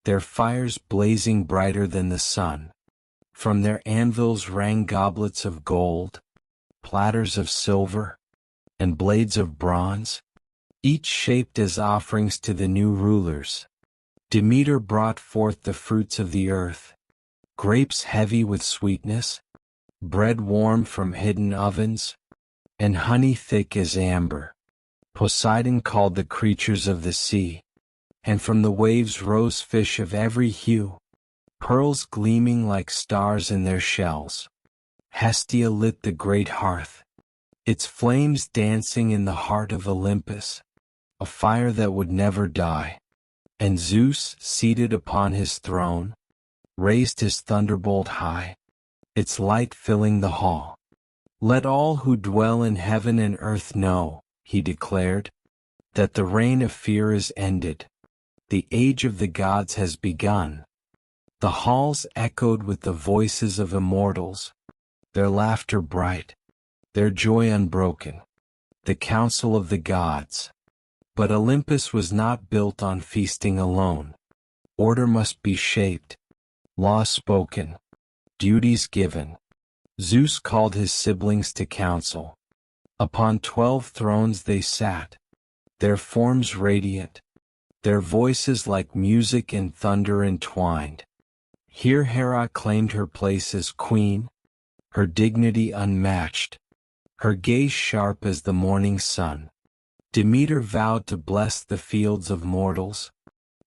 their fires blazing brighter than the sun. From their anvils rang goblets of gold, platters of silver, and blades of bronze, each shaped as offerings to the new rulers. Demeter brought forth the fruits of the earth, grapes heavy with sweetness, bread warm from hidden ovens, and honey thick as amber. Poseidon called the creatures of the sea, and from the waves rose fish of every hue, pearls gleaming like stars in their shells. Hestia lit the great hearth, its flames dancing in the heart of Olympus, a fire that would never die. And Zeus, seated upon his throne, raised his thunderbolt high, its light filling the hall. Let all who dwell in heaven and earth know, he declared, that the reign of fear is ended. The age of the gods has begun. The halls echoed with the voices of immortals, their laughter bright, their joy unbroken, the council of the gods. But Olympus was not built on feasting alone. Order must be shaped, laws spoken, duties given. Zeus called his siblings to council. Upon 12 thrones they sat, their forms radiant, their voices like music and thunder entwined. Here Hera claimed her place as queen, her dignity unmatched, her gaze sharp as the morning sun. Demeter vowed to bless the fields of mortals,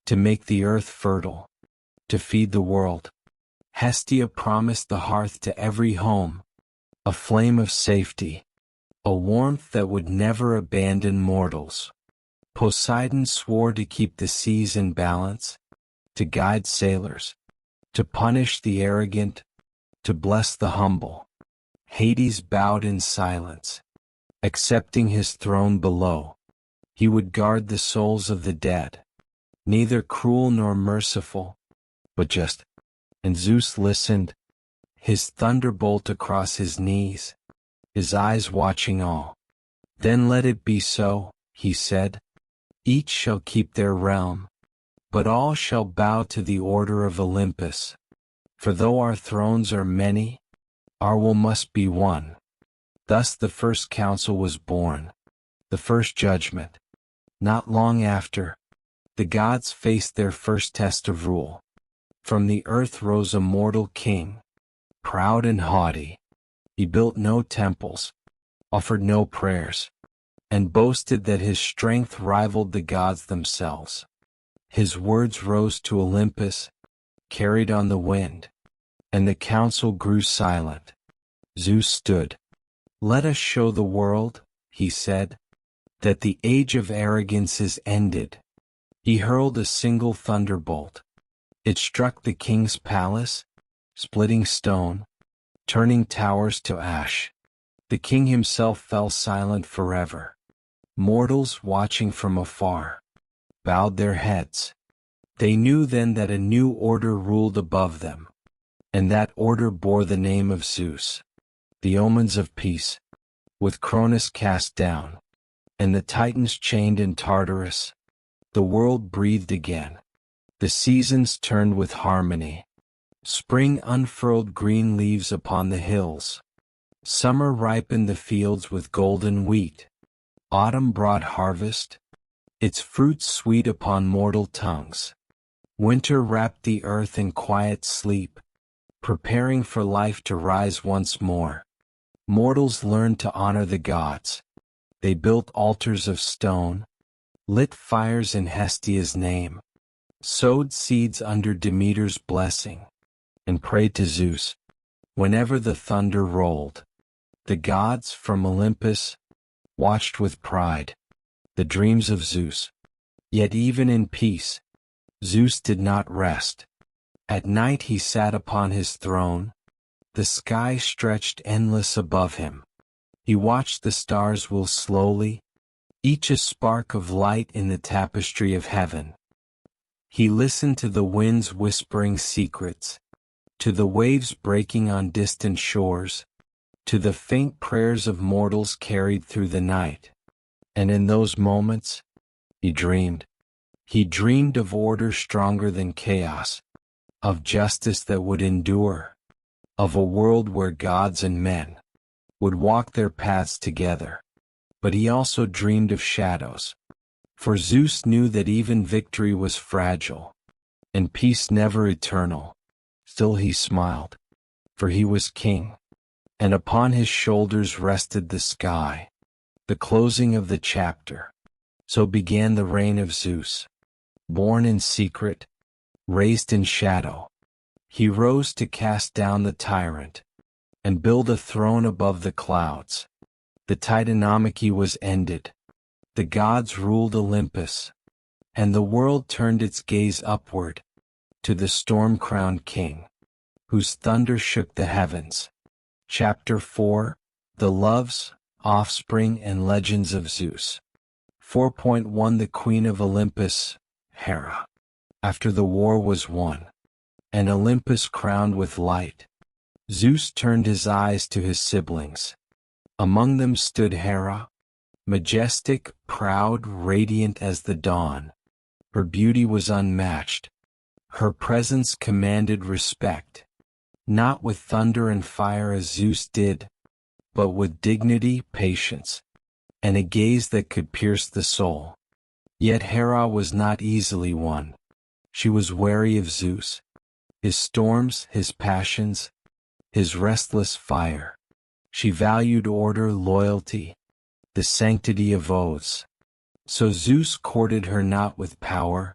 to make the earth fertile, to feed the world. Hestia promised the hearth to every home, a flame of safety, a warmth that would never abandon mortals. Poseidon swore to keep the seas in balance, to guide sailors, to punish the arrogant, to bless the humble. Hades bowed in silence, accepting his throne below. He would guard the souls of the dead, neither cruel nor merciful, but just. And Zeus listened, his thunderbolt across his knees, his eyes watching all. Then let it be so, he said. Each shall keep their realm, but all shall bow to the order of Olympus. For though our thrones are many, our will must be one. Thus the first council was born, the first judgment. Not long after, the gods faced their first test of rule. From the earth rose a mortal king, proud and haughty. He built no temples, offered no prayers, and boasted that his strength rivaled the gods themselves. His words rose to Olympus, carried on the wind, and the council grew silent. Zeus stood. Let us show the world, he said, that the age of arrogance is ended. He hurled a single thunderbolt. It struck the king's palace, splitting stone, turning towers to ash. The king himself fell silent forever. Mortals, watching from afar, bowed their heads. They knew then that a new order ruled above them, and that order bore the name of Zeus. The omens of peace, with Cronus cast down, and the Titans chained in Tartarus, the world breathed again. The seasons turned with harmony. Spring unfurled green leaves upon the hills. Summer ripened the fields with golden wheat. Autumn brought harvest, its fruits sweet upon mortal tongues. Winter wrapped the earth in quiet sleep, preparing for life to rise once more. Mortals learned to honor the gods. They built altars of stone, lit fires in Hestia's name, sowed seeds under Demeter's blessing, and prayed to Zeus. Whenever the thunder rolled, the gods from Olympus watched with pride the dreams of Zeus. Yet even in peace, Zeus did not rest. At night he sat upon his throne, the sky stretched endless above him. He watched the stars wheel slowly, each a spark of light in the tapestry of heaven. He listened to the winds whispering secrets, to the waves breaking on distant shores, to the faint prayers of mortals carried through the night. And in those moments, he dreamed. He dreamed of order stronger than chaos, of justice that would endure, of a world where gods and men would walk their paths together. But he also dreamed of shadows, for Zeus knew that even victory was fragile, and peace never eternal. Still he smiled, for he was king, and upon his shoulders rested the sky. The closing of the chapter. So began the reign of Zeus. Born in secret, raised in shadow, he rose to cast down the tyrant, and build a throne above the clouds. The Titanomachy was ended. The gods ruled Olympus, and the world turned its gaze upward, to the storm-crowned king, whose thunder shook the heavens. Chapter 4: The Loves, Offspring and Legends of Zeus. 4.1 The Queen of Olympus, Hera. After the war was won, and Olympus crowned with light, Zeus turned his eyes to his siblings. Among them stood Hera, majestic, proud, radiant as the dawn. Her beauty was unmatched. Her presence commanded respect, not with thunder and fire as Zeus did, but with dignity, patience, and a gaze that could pierce the soul. Yet Hera was not easily won. She was wary of Zeus, his storms, his passions, his restless fire. She valued order, loyalty, the sanctity of oaths. So Zeus courted her not with power,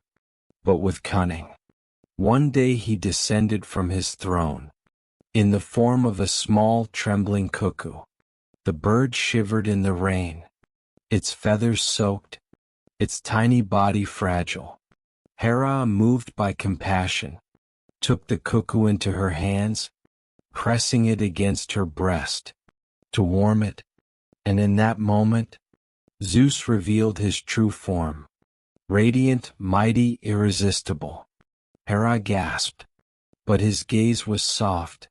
but with cunning. One day he descended from his throne, in the form of a small, trembling cuckoo. The bird shivered in the rain, its feathers soaked, its tiny body fragile. Hera, moved by compassion, took the cuckoo into her hands, pressing it against her breast, to warm it, and in that moment, Zeus revealed his true form, radiant, mighty, irresistible. Hera gasped, but his gaze was soft,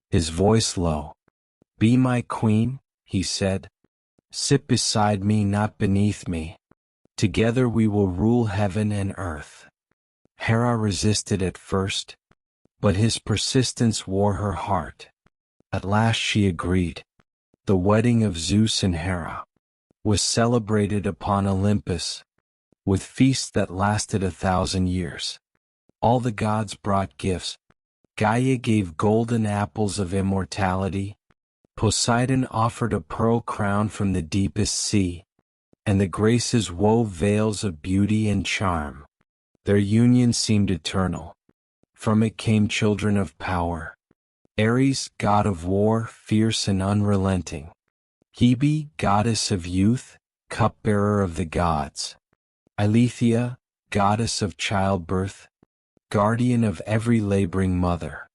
his voice low. "Be my queen," he said. "Sit beside me, not beneath me. Together we will rule heaven and earth." Hera resisted at first, but his persistence wore her heart. At last she agreed. The wedding of Zeus and Hera was celebrated upon Olympus, with feasts that lasted 1,000 years. All the gods brought gifts. Gaia gave golden apples of immortality. Poseidon offered a pearl crown from the deepest sea, and the Graces wove veils of beauty and charm. Their union seemed eternal. From it came children of power. Ares, god of war, fierce and unrelenting. Hebe, goddess of youth, cupbearer of the gods. Eileithyia, goddess of childbirth, guardian of every laboring mother.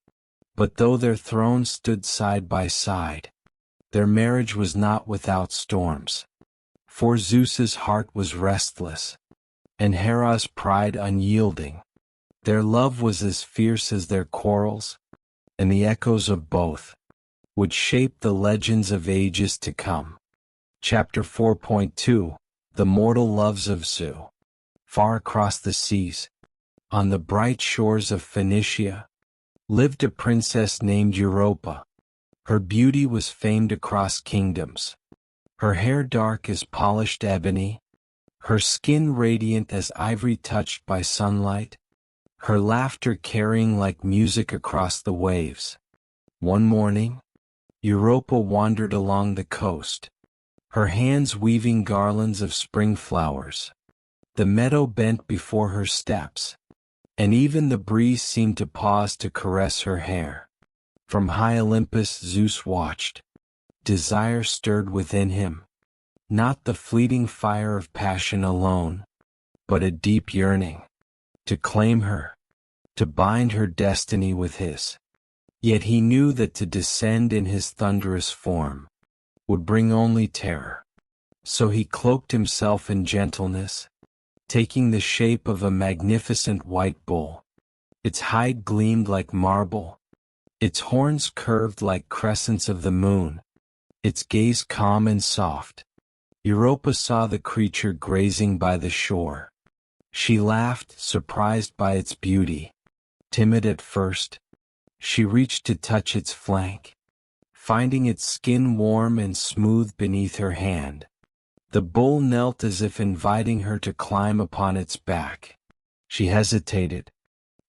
But though their thrones stood side by side, their marriage was not without storms. For Zeus's heart was restless, and Hera's pride unyielding. Their love was as fierce as their quarrels, and the echoes of both would shape the legends of ages to come. Chapter 4.2 The Mortal Loves of Zeus. Far across the seas, on the bright shores of Phoenicia, lived a princess named Europa. Her beauty was famed across kingdoms. Her hair dark as polished ebony, her skin radiant as ivory touched by sunlight, her laughter carrying like music across the waves. One morning, Europa wandered along the coast, her hands weaving garlands of spring flowers. The meadow bent before her steps, and even the breeze seemed to pause to caress her hair. From high Olympus Zeus watched. Desire stirred within him, not the fleeting fire of passion alone, but a deep yearning, to claim her, to bind her destiny with his. Yet he knew that to descend in his thunderous form would bring only terror. So he cloaked himself in gentleness, taking the shape of a magnificent white bull. Its hide gleamed like marble, its horns curved like crescents of the moon, its gaze calm and soft. Europa saw the creature grazing by the shore. She laughed, surprised by its beauty. Timid at first, she reached to touch its flank, finding its skin warm and smooth beneath her hand. The bull knelt as if inviting her to climb upon its back. She hesitated,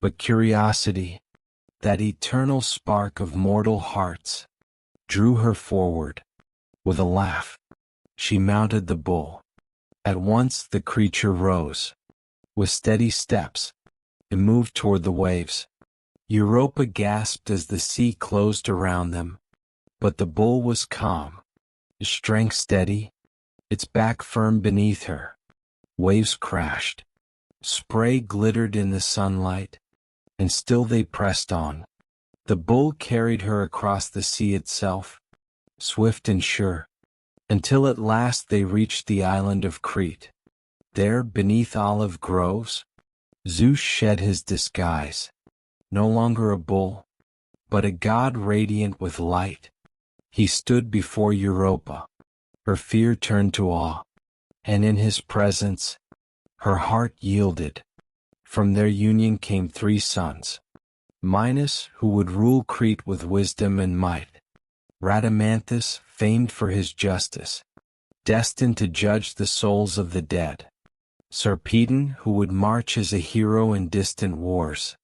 but curiosity, that eternal spark of mortal hearts, drew her forward. With a laugh, she mounted the bull. At once the creature rose. With steady steps, it moved toward the waves. Europa gasped as the sea closed around them, but the bull was calm, its strength steady, its back firm beneath her. Waves crashed, spray glittered in the sunlight, and still they pressed on. The bull carried her across the sea itself, swift and sure, until at last they reached the island of Crete. There, beneath olive groves, Zeus shed his disguise, no longer a bull, but a god radiant with light. He stood before Europa. Her fear turned to awe, and in his presence, her heart yielded. From their union came 3 sons. Minos, who would rule Crete with wisdom and might. Rhadamanthus, famed for his justice, destined to judge the souls of the dead. Sarpedon, who would march as a hero in distant wars.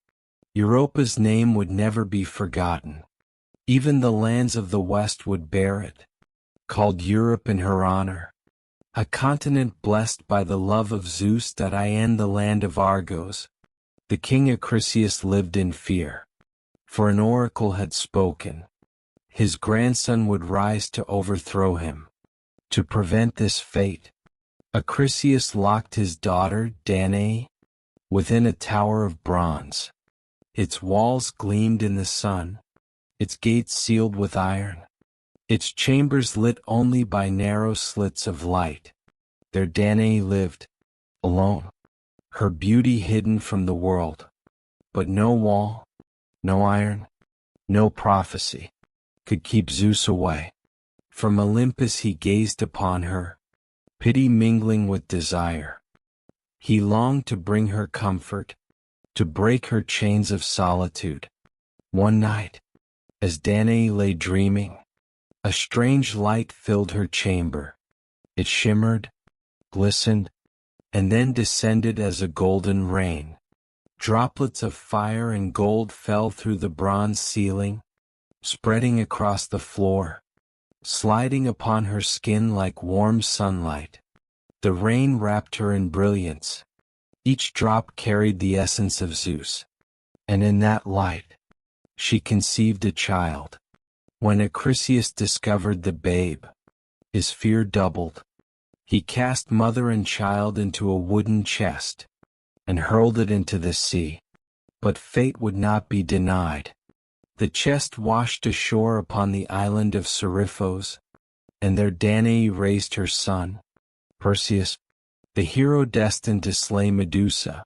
Europa's name would never be forgotten. Even the lands of the West would bear it, called Europe in her honor, a continent blessed by the love of Zeus. The land of Argos. The king Acrisius lived in fear, for an oracle had spoken. His grandson would rise to overthrow him. To prevent this fate, Acrisius locked his daughter, Danae, within a tower of bronze. Its walls gleamed in the sun, its gates sealed with iron, its chambers lit only by narrow slits of light. There Danae lived, alone, her beauty hidden from the world. But no wall, no iron, no prophecy could keep Zeus away. From Olympus he gazed upon her, pity mingling with desire. He longed to bring her comfort, to break her chains of solitude. One night, as Danae lay dreaming, a strange light filled her chamber. It shimmered, glistened, and then descended as a golden rain. Droplets of fire and gold fell through the bronze ceiling, spreading across the floor, sliding upon her skin like warm sunlight. The rain wrapped her in brilliance. Each drop carried the essence of Zeus, and in that light, she conceived a child. When Acrisius discovered the babe, his fear doubled. He cast mother and child into a wooden chest, and hurled it into the sea. But fate would not be denied. The chest washed ashore upon the island of Seriphos, and there Danae raised her son, Perseus, the hero destined to slay Medusa,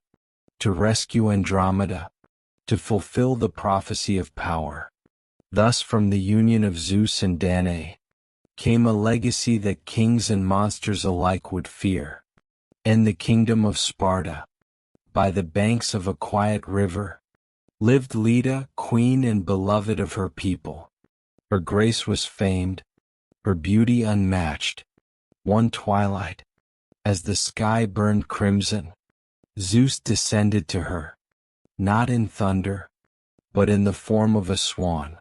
to rescue Andromeda, to fulfill the prophecy of power. Thus from the union of Zeus and Danae came a legacy that kings and monsters alike would fear. In the kingdom of Sparta, by the banks of a quiet river, lived Leda, queen and beloved of her people. Her grace was famed, her beauty unmatched. One twilight, as the sky burned crimson, Zeus descended to her, not in thunder, but in the form of a swan.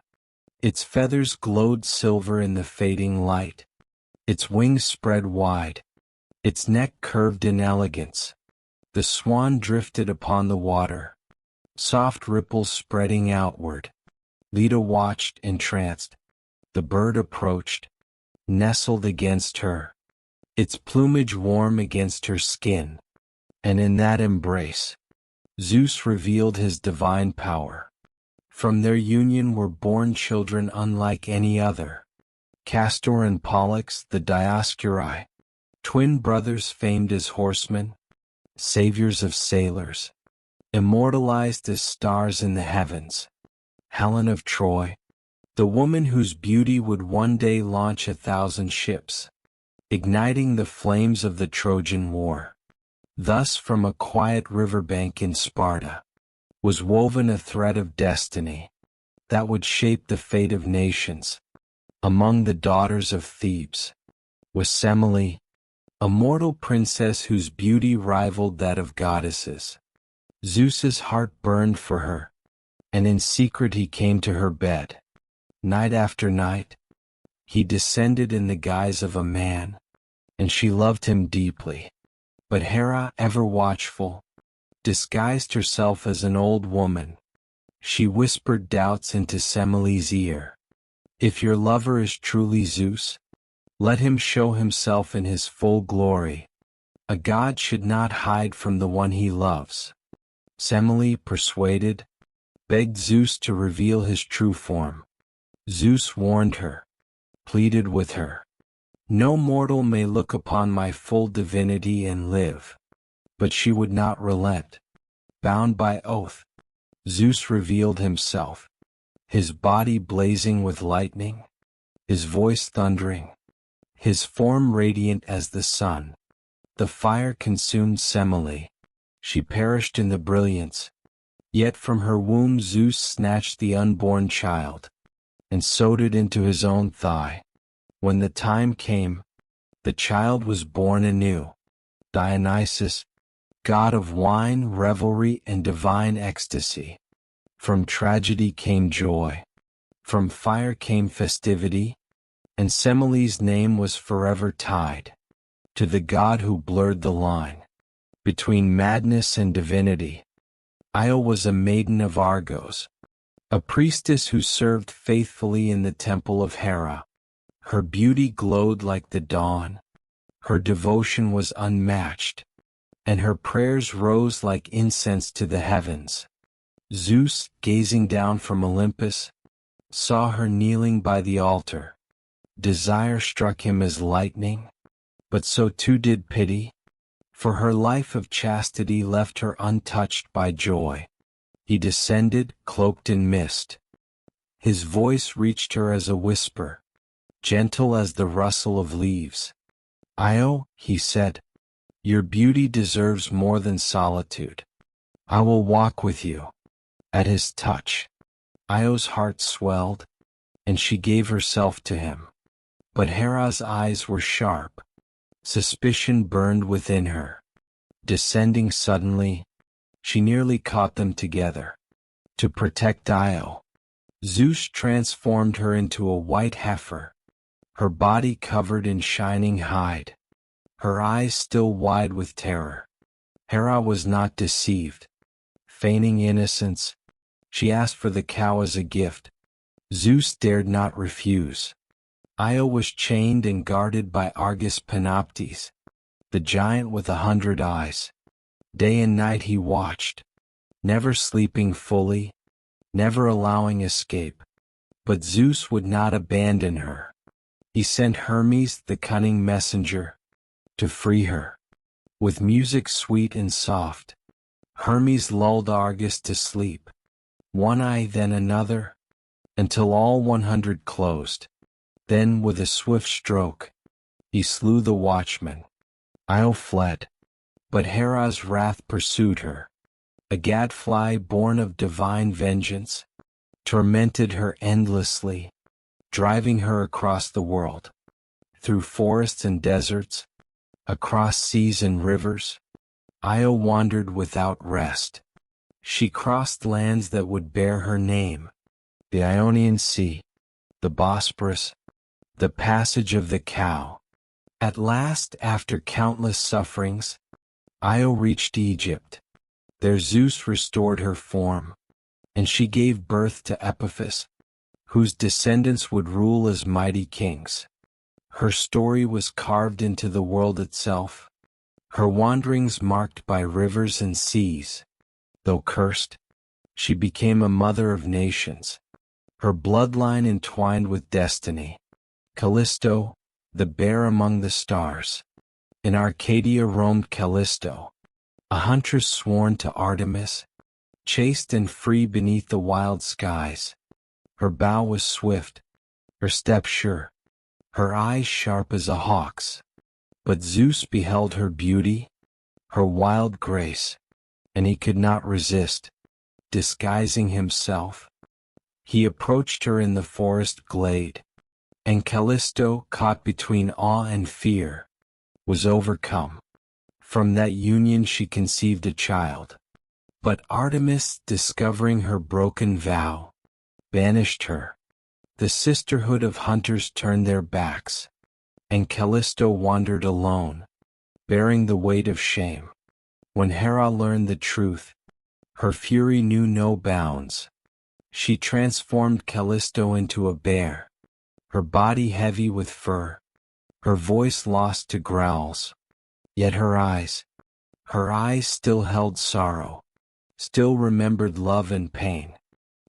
Its feathers glowed silver in the fading light, its wings spread wide, its neck curved in elegance. The swan drifted upon the water, soft ripples spreading outward. Leda watched, entranced. The bird approached, nestled against her, its plumage warm against her skin, and in that embrace, Zeus revealed his divine power. From their union were born children unlike any other. Castor and Pollux, the Dioscuri, twin brothers famed as horsemen, saviors of sailors, immortalized as stars in the heavens. Helen of Troy, the woman whose beauty would one day launch 1,000 ships, igniting the flames of the Trojan War. Thus from a quiet riverbank in Sparta was woven a thread of destiny that would shape the fate of nations. Among the daughters of Thebes was Semele, a mortal princess whose beauty rivaled that of goddesses. Zeus's heart burned for her, and in secret he came to her bed. Night after night, he descended in the guise of a man, and she loved him deeply. But Hera, ever watchful, disguised herself as an old woman. She whispered doubts into Semele's ear. If your lover is truly Zeus, let him show himself in his full glory. A god should not hide from the one he loves. Semele, persuaded, begged Zeus to reveal his true form. Zeus warned her, pleaded with her. No mortal may look upon my full divinity and live. But she would not relent. Bound by oath, Zeus revealed himself, his body blazing with lightning, his voice thundering, his form radiant as the sun. The fire consumed Semele. She perished in the brilliance. Yet from her womb Zeus snatched the unborn child, and sewed it into his own thigh. When the time came, the child was born anew. Dionysus, god of wine, revelry, and divine ecstasy. From tragedy came joy. From fire came festivity, and Semele's name was forever tied to the god who blurred the line between madness and divinity. Io was a maiden of Argos, a priestess who served faithfully in the temple of Hera. Her beauty glowed like the dawn, her devotion was unmatched, and her prayers rose like incense to the heavens. Zeus, gazing down from Olympus, saw her kneeling by the altar. Desire struck him as lightning, but so too did pity, for her life of chastity left her untouched by joy. He descended, cloaked in mist. His voice reached her as a whisper, gentle as the rustle of leaves. Io, he said, your beauty deserves more than solitude. I will walk with you. At his touch, Io's heart swelled, and she gave herself to him. But Hera's eyes were sharp. Suspicion burned within her. Descending suddenly, she nearly caught them together. To protect Io, Zeus transformed her into a white heifer, her body covered in shining hide, her eyes still wide with terror. Hera was not deceived. Feigning innocence, she asked for the cow as a gift. Zeus dared not refuse. Io was chained and guarded by Argus Panoptes, the giant with 100 eyes. Day and night he watched, never sleeping fully, never allowing escape. But Zeus would not abandon her. He sent Hermes, the cunning messenger, to free her. With music sweet and soft, Hermes lulled Argus to sleep, one eye then another, until all 100 closed. Then with a swift stroke, he slew the watchman. Io fled, but Hera's wrath pursued her. A gadfly born of divine vengeance tormented her endlessly, driving her across the world, through forests and deserts, across seas and rivers. Io wandered without rest. She crossed lands that would bear her name, the Ionian Sea, the Bosporus, the passage of the cow. At last, after countless sufferings, Io reached Egypt. There Zeus restored her form, and she gave birth to Epiphus, whose descendants would rule as mighty kings. Her story was carved into the world itself, her wanderings marked by rivers and seas. Though cursed, she became a mother of nations, her bloodline entwined with destiny. Callisto, the bear among the stars. In Arcadia roamed Callisto, a huntress sworn to Artemis, chaste and free beneath the wild skies. Her bow was swift, her step sure, her eyes sharp as a hawk's. But Zeus beheld her beauty, her wild grace, and he could not resist. Disguising himself, he approached her in the forest glade, and Callisto, caught between awe and fear, was overcome. From that union she conceived a child. But Artemis, discovering her broken vow, banished her. The sisterhood of hunters turned their backs, and Callisto wandered alone, bearing the weight of shame. When Hera learned the truth, her fury knew no bounds. She transformed Callisto into a bear, her body heavy with fur, her voice lost to growls. Yet her eyes still held sorrow, still remembered love and pain.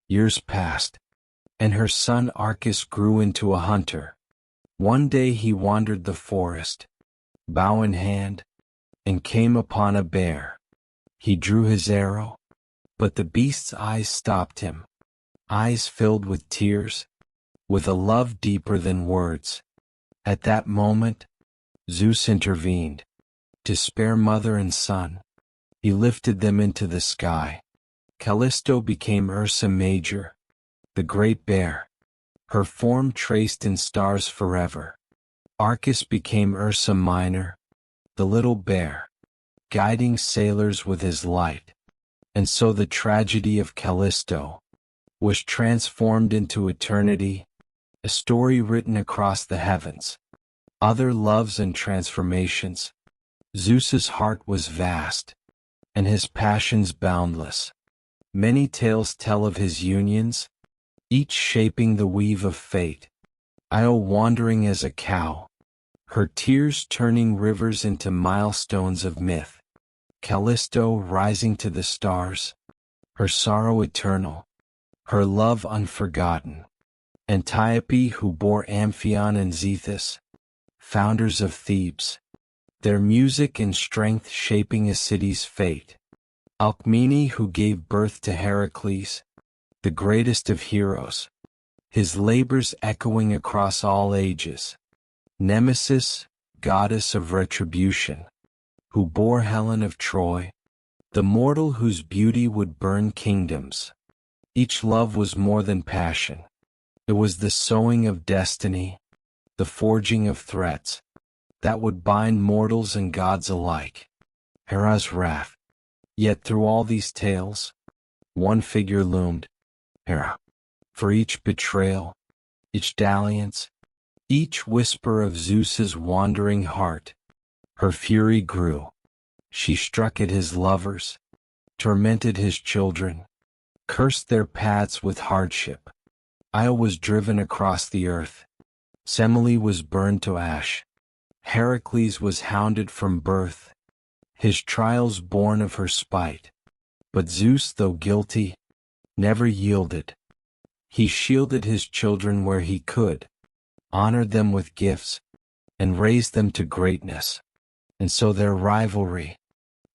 Years passed, and her son Arcas grew into a hunter. One day he wandered the forest, bow in hand, and came upon a bear. He drew his arrow, but the beast's eyes stopped him, eyes filled with tears, with a love deeper than words. At that moment, Zeus intervened. To spare mother and son, he lifted them into the sky. Callisto became Ursa Major, the great bear, her form traced in stars forever. Arcas became Ursa Minor, the little bear, guiding sailors with his light. And so the tragedy of Callisto was transformed into eternity, a story written across the heavens. Other loves and transformations. Zeus's heart was vast, and his passions boundless. Many tales tell of his unions, each shaping the weave of fate. Io wandering as a cow, her tears turning rivers into milestones of myth. Callisto rising to the stars, her sorrow eternal, her love unforgotten. Antiope, who bore Amphion and Zethus, founders of Thebes, their music and strength shaping a city's fate. Alcmene, who gave birth to Heracles, the greatest of heroes, his labors echoing across all ages. Nemesis, goddess of retribution, who bore Helen of Troy, the mortal whose beauty would burn kingdoms. Each love was more than passion. It was the sowing of destiny, the forging of threats, that would bind mortals and gods alike. Hera's wrath. Yet through all these tales, one figure loomed, Hera. For each betrayal, each dalliance, each whisper of Zeus's wandering heart, her fury grew. She struck at his lovers, tormented his children, cursed their paths with hardship. Io was driven across the earth. Semele was burned to ash. Heracles was hounded from birth, his trials born of her spite. But Zeus, though guilty, never yielded. He shielded his children where he could, honored them with gifts, and raised them to greatness. And so their rivalry,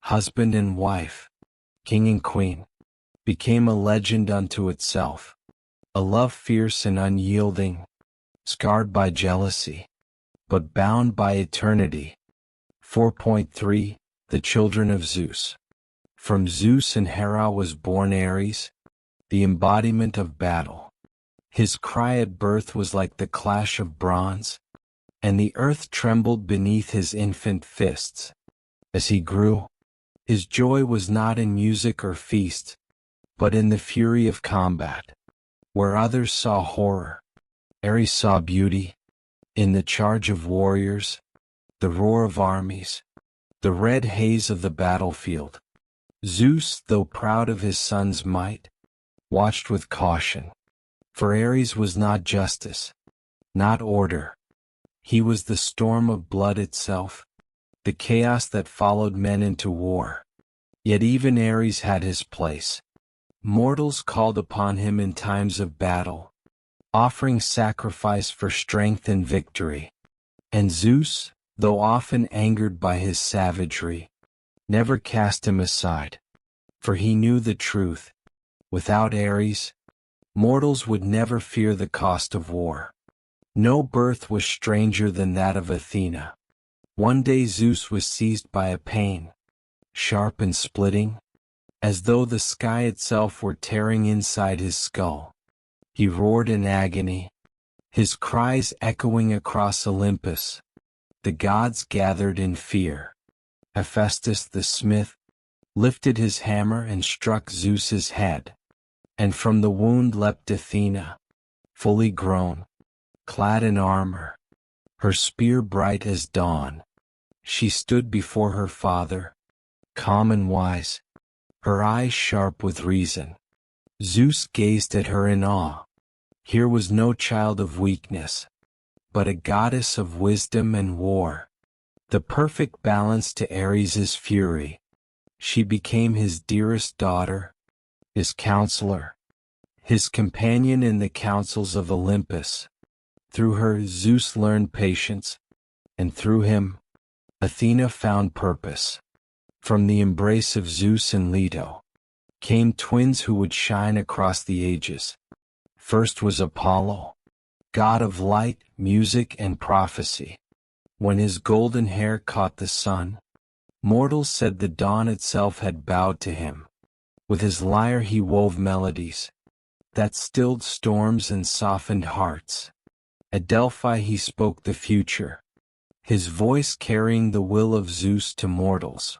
husband and wife, king and queen, became a legend unto itself. A love fierce and unyielding, scarred by jealousy, but bound by eternity. 4.3 The Children of Zeus. From Zeus and Hera was born Ares, the embodiment of battle. His cry at birth was like the clash of bronze, and the earth trembled beneath his infant fists. As he grew, his joy was not in music or feast, but in the fury of combat. Where others saw horror, Ares saw beauty. In the charge of warriors, the roar of armies, the red haze of the battlefield. Zeus, though proud of his son's might, watched with caution. For Ares was not justice, not order. He was the storm of blood itself, the chaos that followed men into war. Yet even Ares had his place. Mortals called upon him in times of battle, offering sacrifice for strength and victory. And Zeus, though often angered by his savagery, never cast him aside, for he knew the truth. Without Ares, mortals would never fear the cost of war. No birth was stranger than that of Athena. One day Zeus was seized by a pain, sharp and splitting, as though the sky itself were tearing inside his skull. He roared in agony, his cries echoing across Olympus. The gods gathered in fear. Hephaestus the smith lifted his hammer and struck Zeus's head, and from the wound leapt Athena, fully grown, clad in armor, her spear bright as dawn. She stood before her father, calm and wise, her eyes sharp with reason. Zeus gazed at her in awe. Here was no child of weakness, but a goddess of wisdom and war, the perfect balance to Ares's fury. She became his dearest daughter, his counselor, his companion in the councils of Olympus. Through her, Zeus learned patience, and through him, Athena found purpose. From the embrace of Zeus and Leto came twins who would shine across the ages. First was Apollo, god of light, music, and prophecy. When his golden hair caught the sun, mortals said the dawn itself had bowed to him. With his lyre he wove melodies that stilled storms and softened hearts. At Delphi he spoke the future, his voice carrying the will of Zeus to mortals.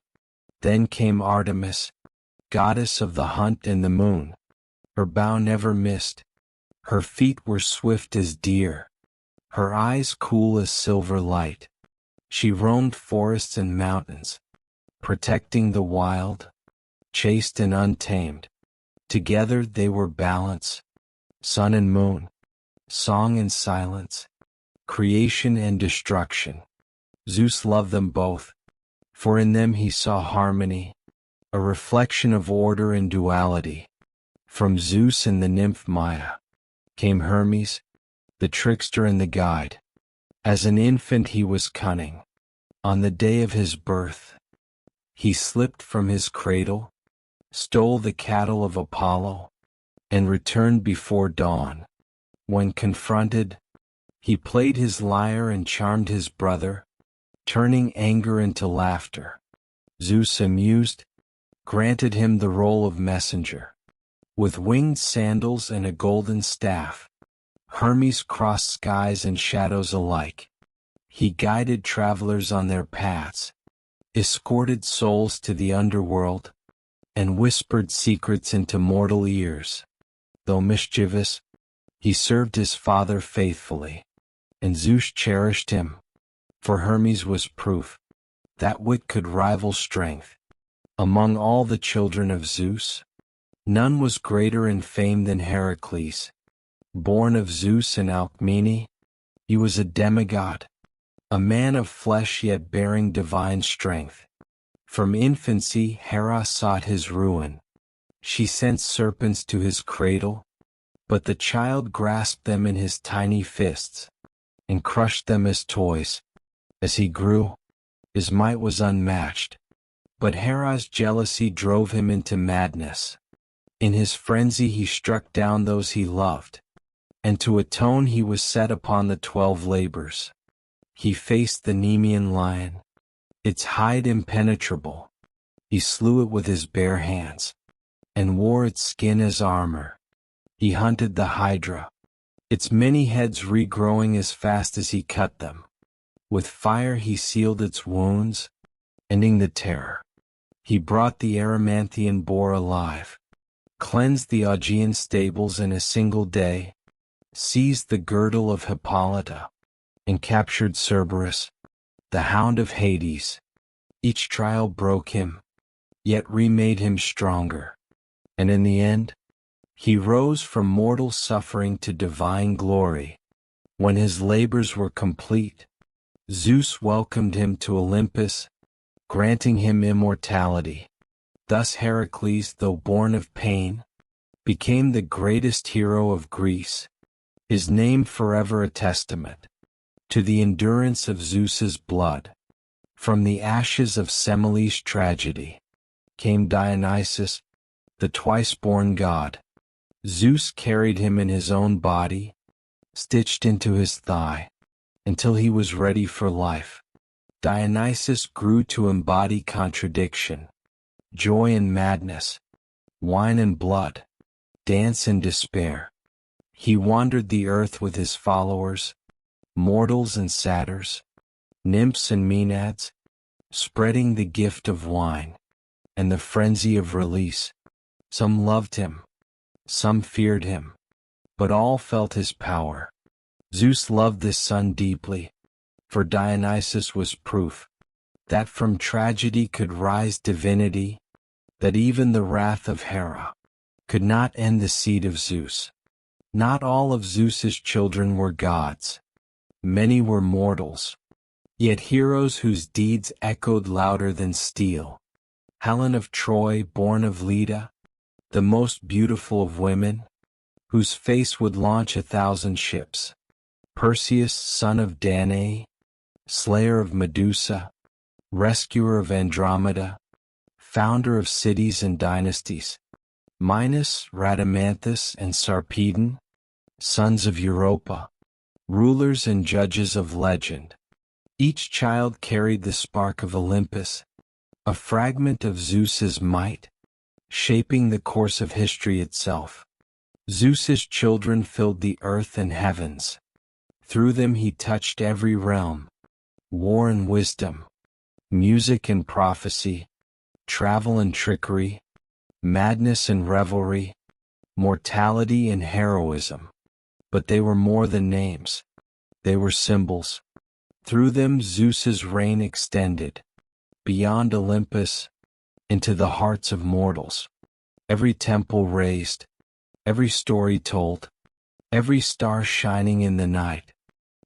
Then came Artemis, goddess of the hunt and the moon. Her bow never missed, her feet were swift as deer, her eyes cool as silver light. She roamed forests and mountains, protecting the wild, chaste and untamed. Together they were balance, sun and moon, song and silence, creation and destruction. Zeus loved them both, for in them he saw harmony, a reflection of order and duality. From Zeus and the nymph Maia came Hermes, the trickster and the guide. As an infant he was cunning. On the day of his birth, he slipped from his cradle, stole the cattle of Apollo, and returned before dawn. When confronted, he played his lyre and charmed his brother, turning anger into laughter. Zeus, amused, granted him the role of messenger. With winged sandals and a golden staff, Hermes crossed skies and shadows alike. He guided travelers on their paths, escorted souls to the underworld, and whispered secrets into mortal ears. Though mischievous, he served his father faithfully, and Zeus cherished him, for Hermes was proof that wit could rival strength. Among all the children of Zeus, none was greater in fame than Heracles. Born of Zeus and Alcmene, he was a demigod, a man of flesh yet bearing divine strength. From infancy Hera sought his ruin. She sent serpents to his cradle, but the child grasped them in his tiny fists, and crushed them as toys. As he grew, his might was unmatched, but Hera's jealousy drove him into madness. In his frenzy he struck down those he loved, and to atone he was set upon the 12 labors. He faced the Nemean lion, its hide impenetrable. He slew it with his bare hands, and wore its skin as armor. He hunted the hydra, its many heads regrowing as fast as he cut them. With fire he sealed its wounds, ending the terror. He brought the Erymanthian boar alive, cleansed the Augean stables in a single day, seized the girdle of Hippolyta, and captured Cerberus, the hound of Hades. Each trial broke him, yet remade him stronger, and in the end, he rose from mortal suffering to divine glory. When his labors were complete, Zeus welcomed him to Olympus, granting him immortality. Thus Heracles, though born of pain, became the greatest hero of Greece, his name forever a testament to the endurance of Zeus's blood. From the ashes of Semele's tragedy came Dionysus, the twice-born god. Zeus carried him in his own body, stitched into his thigh, until he was ready for life. Dionysus grew to embody contradiction, joy and madness, wine and blood, dance and despair. He wandered the earth with his followers, mortals and satyrs, nymphs and maenads, spreading the gift of wine and the frenzy of release. Some loved him, some feared him, but all felt his power. Zeus loved this son deeply, for Dionysus was proof that from tragedy could rise divinity, that even the wrath of Hera could not end the seed of Zeus. Not all of Zeus's children were gods. Many were mortals, yet heroes whose deeds echoed louder than steel. Helen of Troy, born of Leda, the most beautiful of women, whose face would launch 1,000 ships. Perseus, son of Danae, slayer of Medusa, rescuer of Andromeda, founder of cities and dynasties. Minos, Rhadamanthus, and Sarpedon, sons of Europa, rulers and judges of legend. Each child carried the spark of Olympus, a fragment of Zeus's might, shaping the course of history itself. Zeus's children filled the earth and heavens. Through them he touched every realm, war and wisdom, music and prophecy, travel and trickery, madness and revelry, mortality and heroism. But they were more than names. They were symbols. Through them Zeus's reign extended, beyond Olympus, into the hearts of mortals. Every temple raised, every story told, every star shining in the night,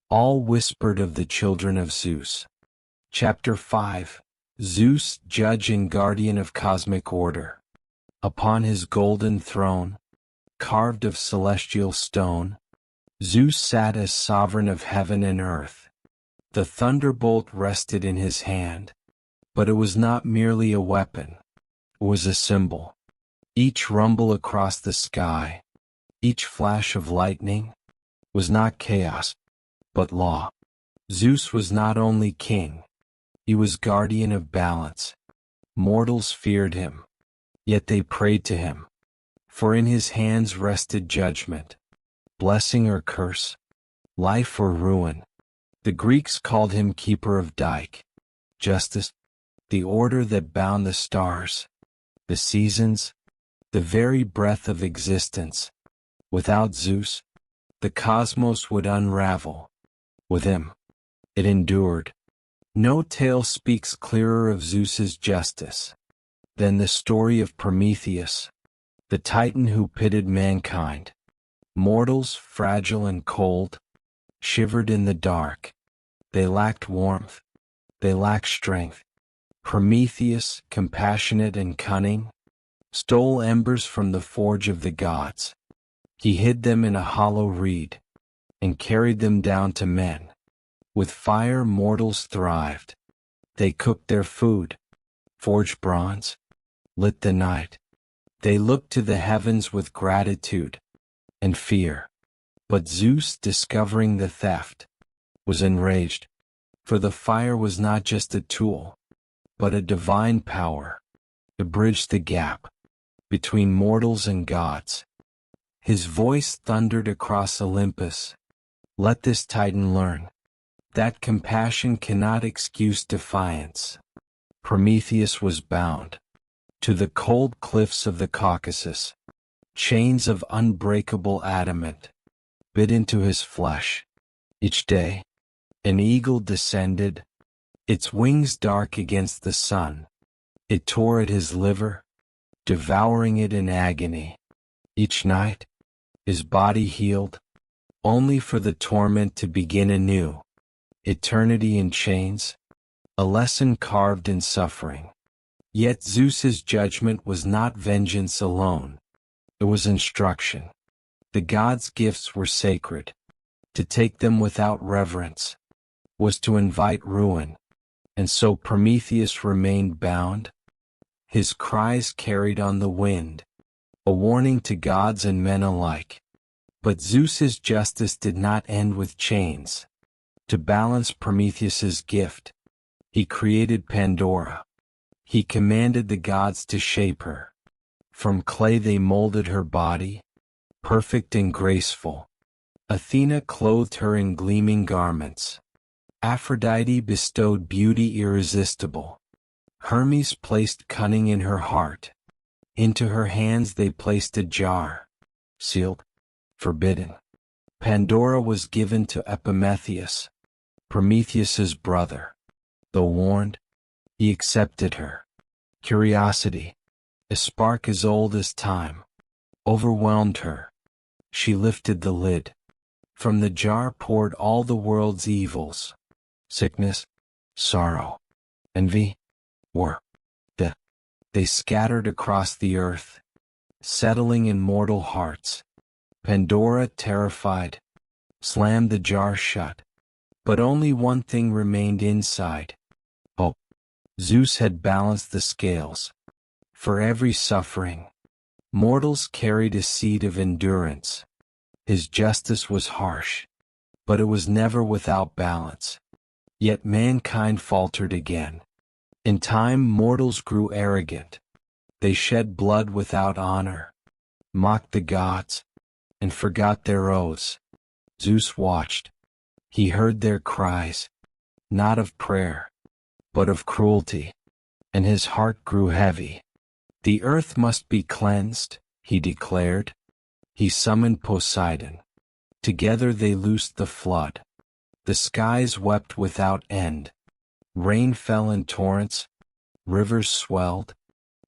all whispered of the children of Zeus. Chapter 5. Zeus, judge and guardian of cosmic order. Upon his golden throne, carved of celestial stone, Zeus sat as sovereign of heaven and earth. The thunderbolt rested in his hand, but it was not merely a weapon, it was a symbol. Each rumble across the sky, each flash of lightning, was not chaos, but law. Zeus was not only king, he was guardian of balance. Mortals feared him, yet they prayed to him, for in his hands rested judgment, blessing or curse, life or ruin. The Greeks called him keeper of dike, justice, the order that bound the stars, the seasons, the very breath of existence. Without Zeus, the cosmos would unravel. With him, it endured. No tale speaks clearer of Zeus's justice than the story of Prometheus, the titan who pitted mankind. Mortals, fragile and cold, shivered in the dark. They lacked warmth. They lacked strength. Prometheus, compassionate and cunning, stole embers from the forge of the gods. He hid them in a hollow reed, and carried them down to men. With fire mortals thrived. They cooked their food, forged bronze, lit the night. They looked to the heavens with gratitude and fear. But Zeus, discovering the theft, was enraged, for the fire was not just a tool, but a divine power. It bridged the gap between mortals and gods. His voice thundered across Olympus. Let this titan learn that compassion cannot excuse defiance. Prometheus was bound to the cold cliffs of the Caucasus. Chains of unbreakable adamant bit into his flesh. Each day, an eagle descended, its wings dark against the sun. It tore at his liver, devouring it in agony. Each night, his body healed, only for the torment to begin anew. Eternity in chains, a lesson carved in suffering. Yet Zeus's judgment was not vengeance alone. It was instruction. The gods' gifts were sacred. To take them without reverence was to invite ruin. And so Prometheus remained bound, his cries carried on the wind, a warning to gods and men alike. But Zeus's justice did not end with chains. To balance Prometheus's gift, he created Pandora. He commanded the gods to shape her. From clay they molded her body, perfect and graceful. Athena clothed her in gleaming garments. Aphrodite bestowed beauty irresistible. Hermes placed cunning in her heart. Into her hands they placed a jar, sealed, forbidden. Pandora was given to Epimetheus, Prometheus's brother. Though warned, he accepted her. Curiosity, a spark as old as time, overwhelmed her. She lifted the lid. From the jar poured all the world's evils. Sickness, sorrow, envy, war, death. They scattered across the earth, settling in mortal hearts. Pandora, terrified, slammed the jar shut. But only one thing remained inside: hope. Zeus had balanced the scales. For every suffering, mortals carried a seed of endurance. His justice was harsh, but it was never without balance. Yet mankind faltered again. In time, mortals grew arrogant. They shed blood without honor, mocked the gods, and forgot their oaths. Zeus watched. He heard their cries, not of prayer, but of cruelty, and his heart grew heavy. The earth must be cleansed, he declared. He summoned Poseidon. Together they loosed the flood. The skies wept without end. Rain fell in torrents, rivers swelled,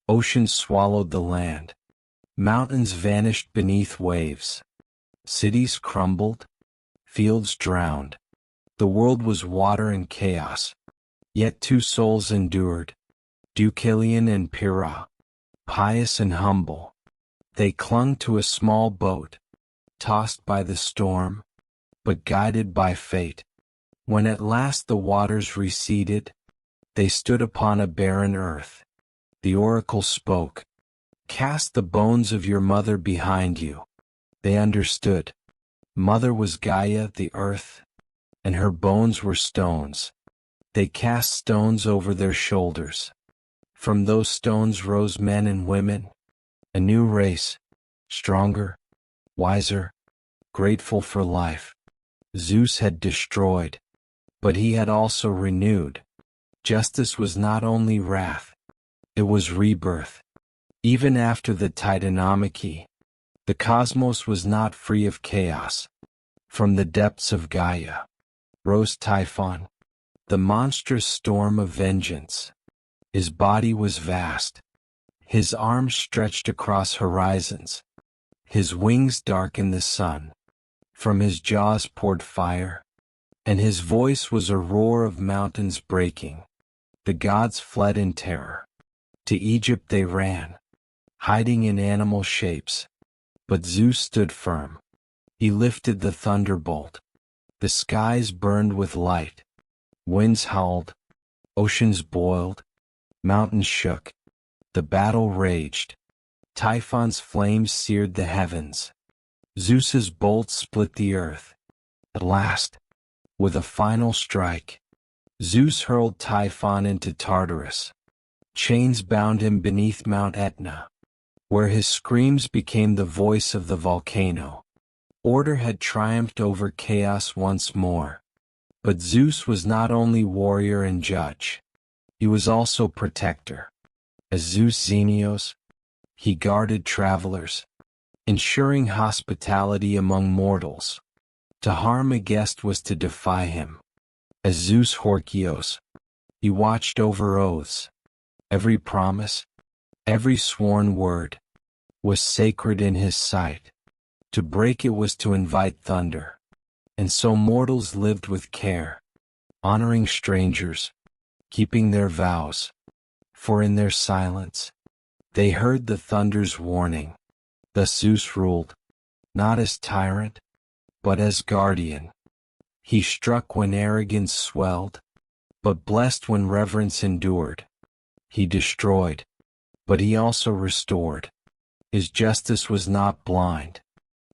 oceans swallowed the land. Mountains vanished beneath waves. Cities crumbled, fields drowned. The world was water and chaos. Yet two souls endured, Deucalion and Pyrrha, pious and humble. They clung to a small boat, tossed by the storm, but guided by fate. When at last the waters receded, they stood upon a barren earth. The oracle spoke, "Cast the bones of your mother behind you." They understood. Mother was Gaia, the earth, and her bones were stones. They cast stones over their shoulders. From those stones rose men and women, a new race, stronger, wiser, grateful for life. Zeus had destroyed, but he had also renewed. Justice was not only wrath, it was rebirth. Even after the Titanomachy, the cosmos was not free of chaos. From the depths of Gaia rose Typhon, the monstrous storm of vengeance. His body was vast. His arms stretched across horizons. His wings darkened the sun. From his jaws poured fire, and his voice was a roar of mountains breaking. The gods fled in terror. To Egypt they ran, hiding in animal shapes. But Zeus stood firm. He lifted the thunderbolt. The skies burned with light. Winds howled. Oceans boiled. Mountains shook. The battle raged. Typhon's flames seared the heavens. Zeus's bolt split the earth. At last, with a final strike, Zeus hurled Typhon into Tartarus. Chains bound him beneath Mount Etna, where his screams became the voice of the volcano. Order had triumphed over chaos once more. But Zeus was not only warrior and judge. He was also protector. As Zeus Xenios, he guarded travelers, ensuring hospitality among mortals. To harm a guest was to defy him. As Zeus Horkios, he watched over oaths. Every promise, every sworn word, was sacred in his sight. To break it was to invite thunder. And so mortals lived with care, honoring strangers, keeping their vows. For in their silence, they heard the thunder's warning. Thus Zeus ruled, not as tyrant, but as guardian. He struck when arrogance swelled, but blessed when reverence endured. He destroyed, but he also restored. His justice was not blind.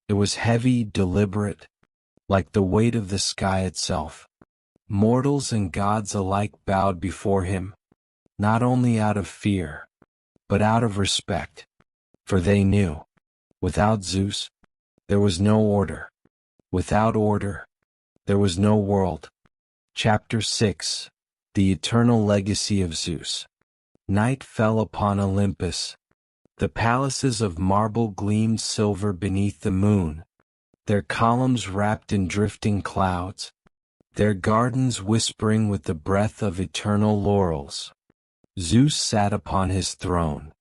It was heavy, deliberate, like the weight of the sky itself. Mortals and gods alike bowed before him, not only out of fear, but out of respect. For they knew, without Zeus, there was no order. Without order, there was no world. Chapter 6. The Eternal Legacy of Zeus. Night fell upon Olympus. The palaces of marble gleamed silver beneath the moon, their columns wrapped in drifting clouds, their gardens whispering with the breath of eternal laurels. Zeus sat upon his throne.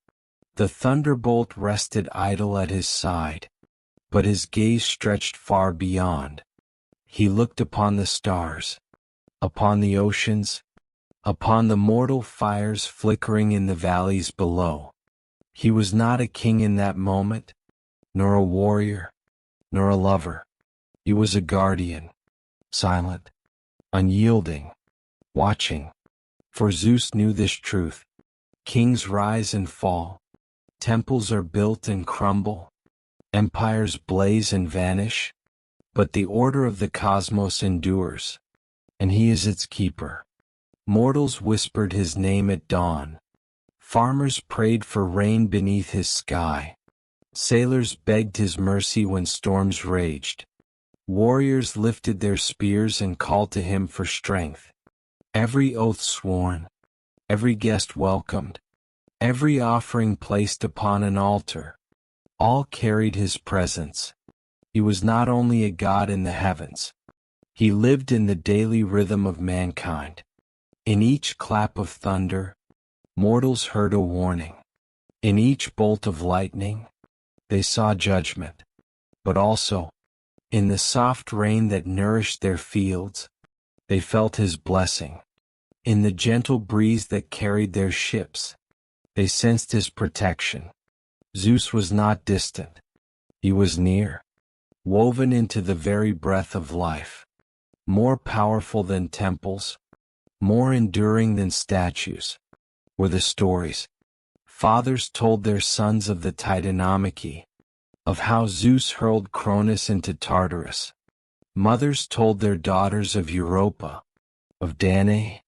The thunderbolt rested idle at his side, but his gaze stretched far beyond. He looked upon the stars, upon the oceans, upon the mortal fires flickering in the valleys below. He was not a king in that moment, nor a warrior, nor a lover. He was a guardian, silent, unyielding, watching. For Zeus knew this truth. Kings rise and fall. Temples are built and crumble. Empires blaze and vanish. But the order of the cosmos endures, and he is its keeper. Mortals whispered his name at dawn. Farmers prayed for rain beneath his sky. Sailors begged his mercy when storms raged. Warriors lifted their spears and called to him for strength. Every oath sworn, every guest welcomed, every offering placed upon an altar, all carried his presence. He was not only a god in the heavens. He lived in the daily rhythm of mankind. In each clap of thunder, mortals heard a warning. In each bolt of lightning, they saw judgment. But also, in the soft rain that nourished their fields, they felt his blessing. In the gentle breeze that carried their ships, they sensed his protection. Zeus was not distant. He was near, woven into the very breath of life. More powerful than temples, more enduring than statues, were the stories. Fathers told their sons of the Titanomachy, of how Zeus hurled Cronus into Tartarus. Mothers told their daughters of Europa, of Danae,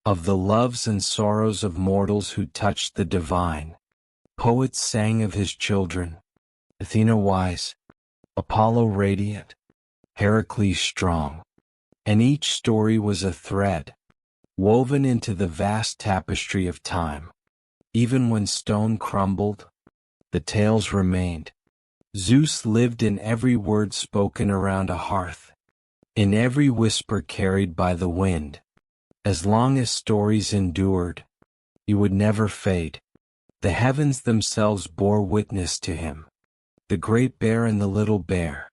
of the loves and sorrows of mortals who touched the divine. Poets sang of his children, Athena wise, Apollo radiant, Heracles strong. And each story was a thread, woven into the vast tapestry of time. Even when stone crumbled, the tales remained. Zeus lived in every word spoken around a hearth, in every whisper carried by the wind. As long as stories endured, he would never fade. The heavens themselves bore witness to him. The great bear and the little bear,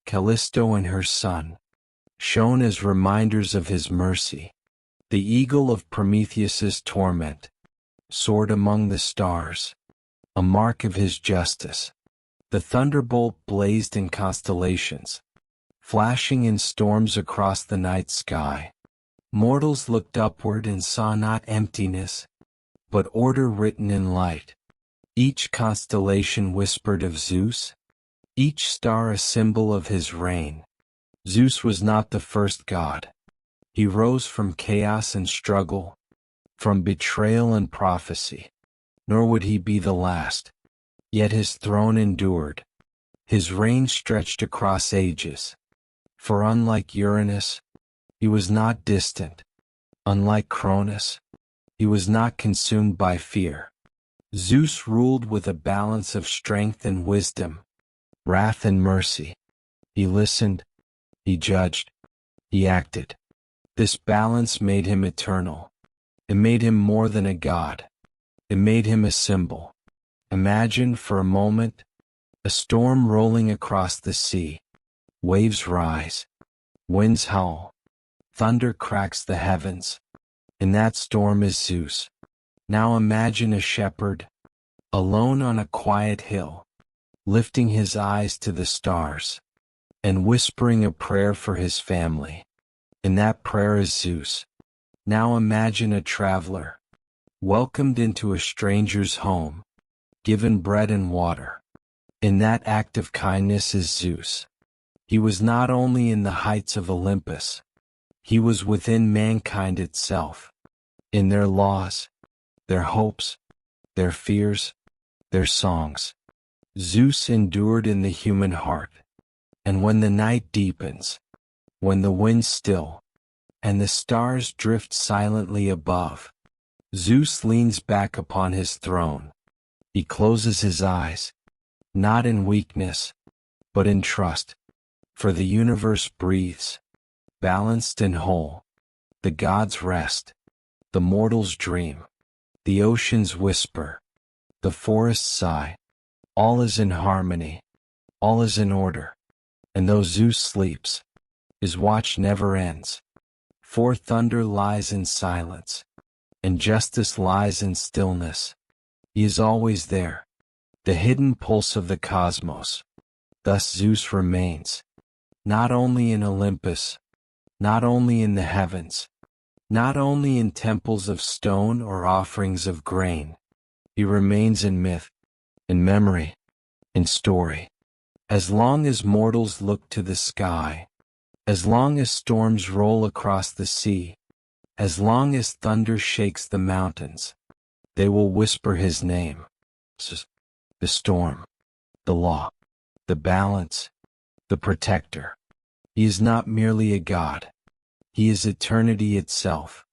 Callisto and her son, shone as reminders of his mercy. The eagle of Prometheus's torment soared among the stars, a mark of his justice. The thunderbolt blazed in constellations, flashing in storms across the night sky. Mortals looked upward and saw not emptiness, but order written in light. Each constellation whispered of Zeus, each star a symbol of his reign. Zeus was not the first god. He rose from chaos and struggle, from betrayal and prophecy. Nor would he be the last. Yet his throne endured. His reign stretched across ages. For unlike Uranus, he was not distant. Unlike Cronus, he was not consumed by fear. Zeus ruled with a balance of strength and wisdom, wrath and mercy. He listened, he judged, he acted. This balance made him eternal. It made him more than a god. It made him a symbol. Imagine for a moment a storm rolling across the sea. Waves rise, winds howl, thunder cracks the heavens. In that storm is Zeus. Now imagine a shepherd, alone on a quiet hill, lifting his eyes to the stars, and whispering a prayer for his family. In that prayer is Zeus. Now imagine a traveler, welcomed into a stranger's home, given bread and water. In that act of kindness is Zeus. He was not only in the heights of Olympus, he was within mankind itself, in their laws, their hopes, their fears, their songs. Zeus endured in the human heart, and when the night deepens, when the winds still, and the stars drift silently above, Zeus leans back upon his throne. He closes his eyes, not in weakness, but in trust, for the universe breathes, balanced and whole. The gods rest, the mortals dream, the oceans whisper, the forests sigh. All is in harmony, all is in order, and though Zeus sleeps, his watch never ends. For thunder lies in silence, and justice lies in stillness. He is always there, the hidden pulse of the cosmos. Thus Zeus remains, not only in Olympus, not only in the heavens, not only in temples of stone or offerings of grain. He remains in myth, in memory, in story. As long as mortals look to the sky, as long as storms roll across the sea, as long as thunder shakes the mountains, they will whisper his name. The storm, the law, the balance, the protector. He is not merely a god. He is eternity itself.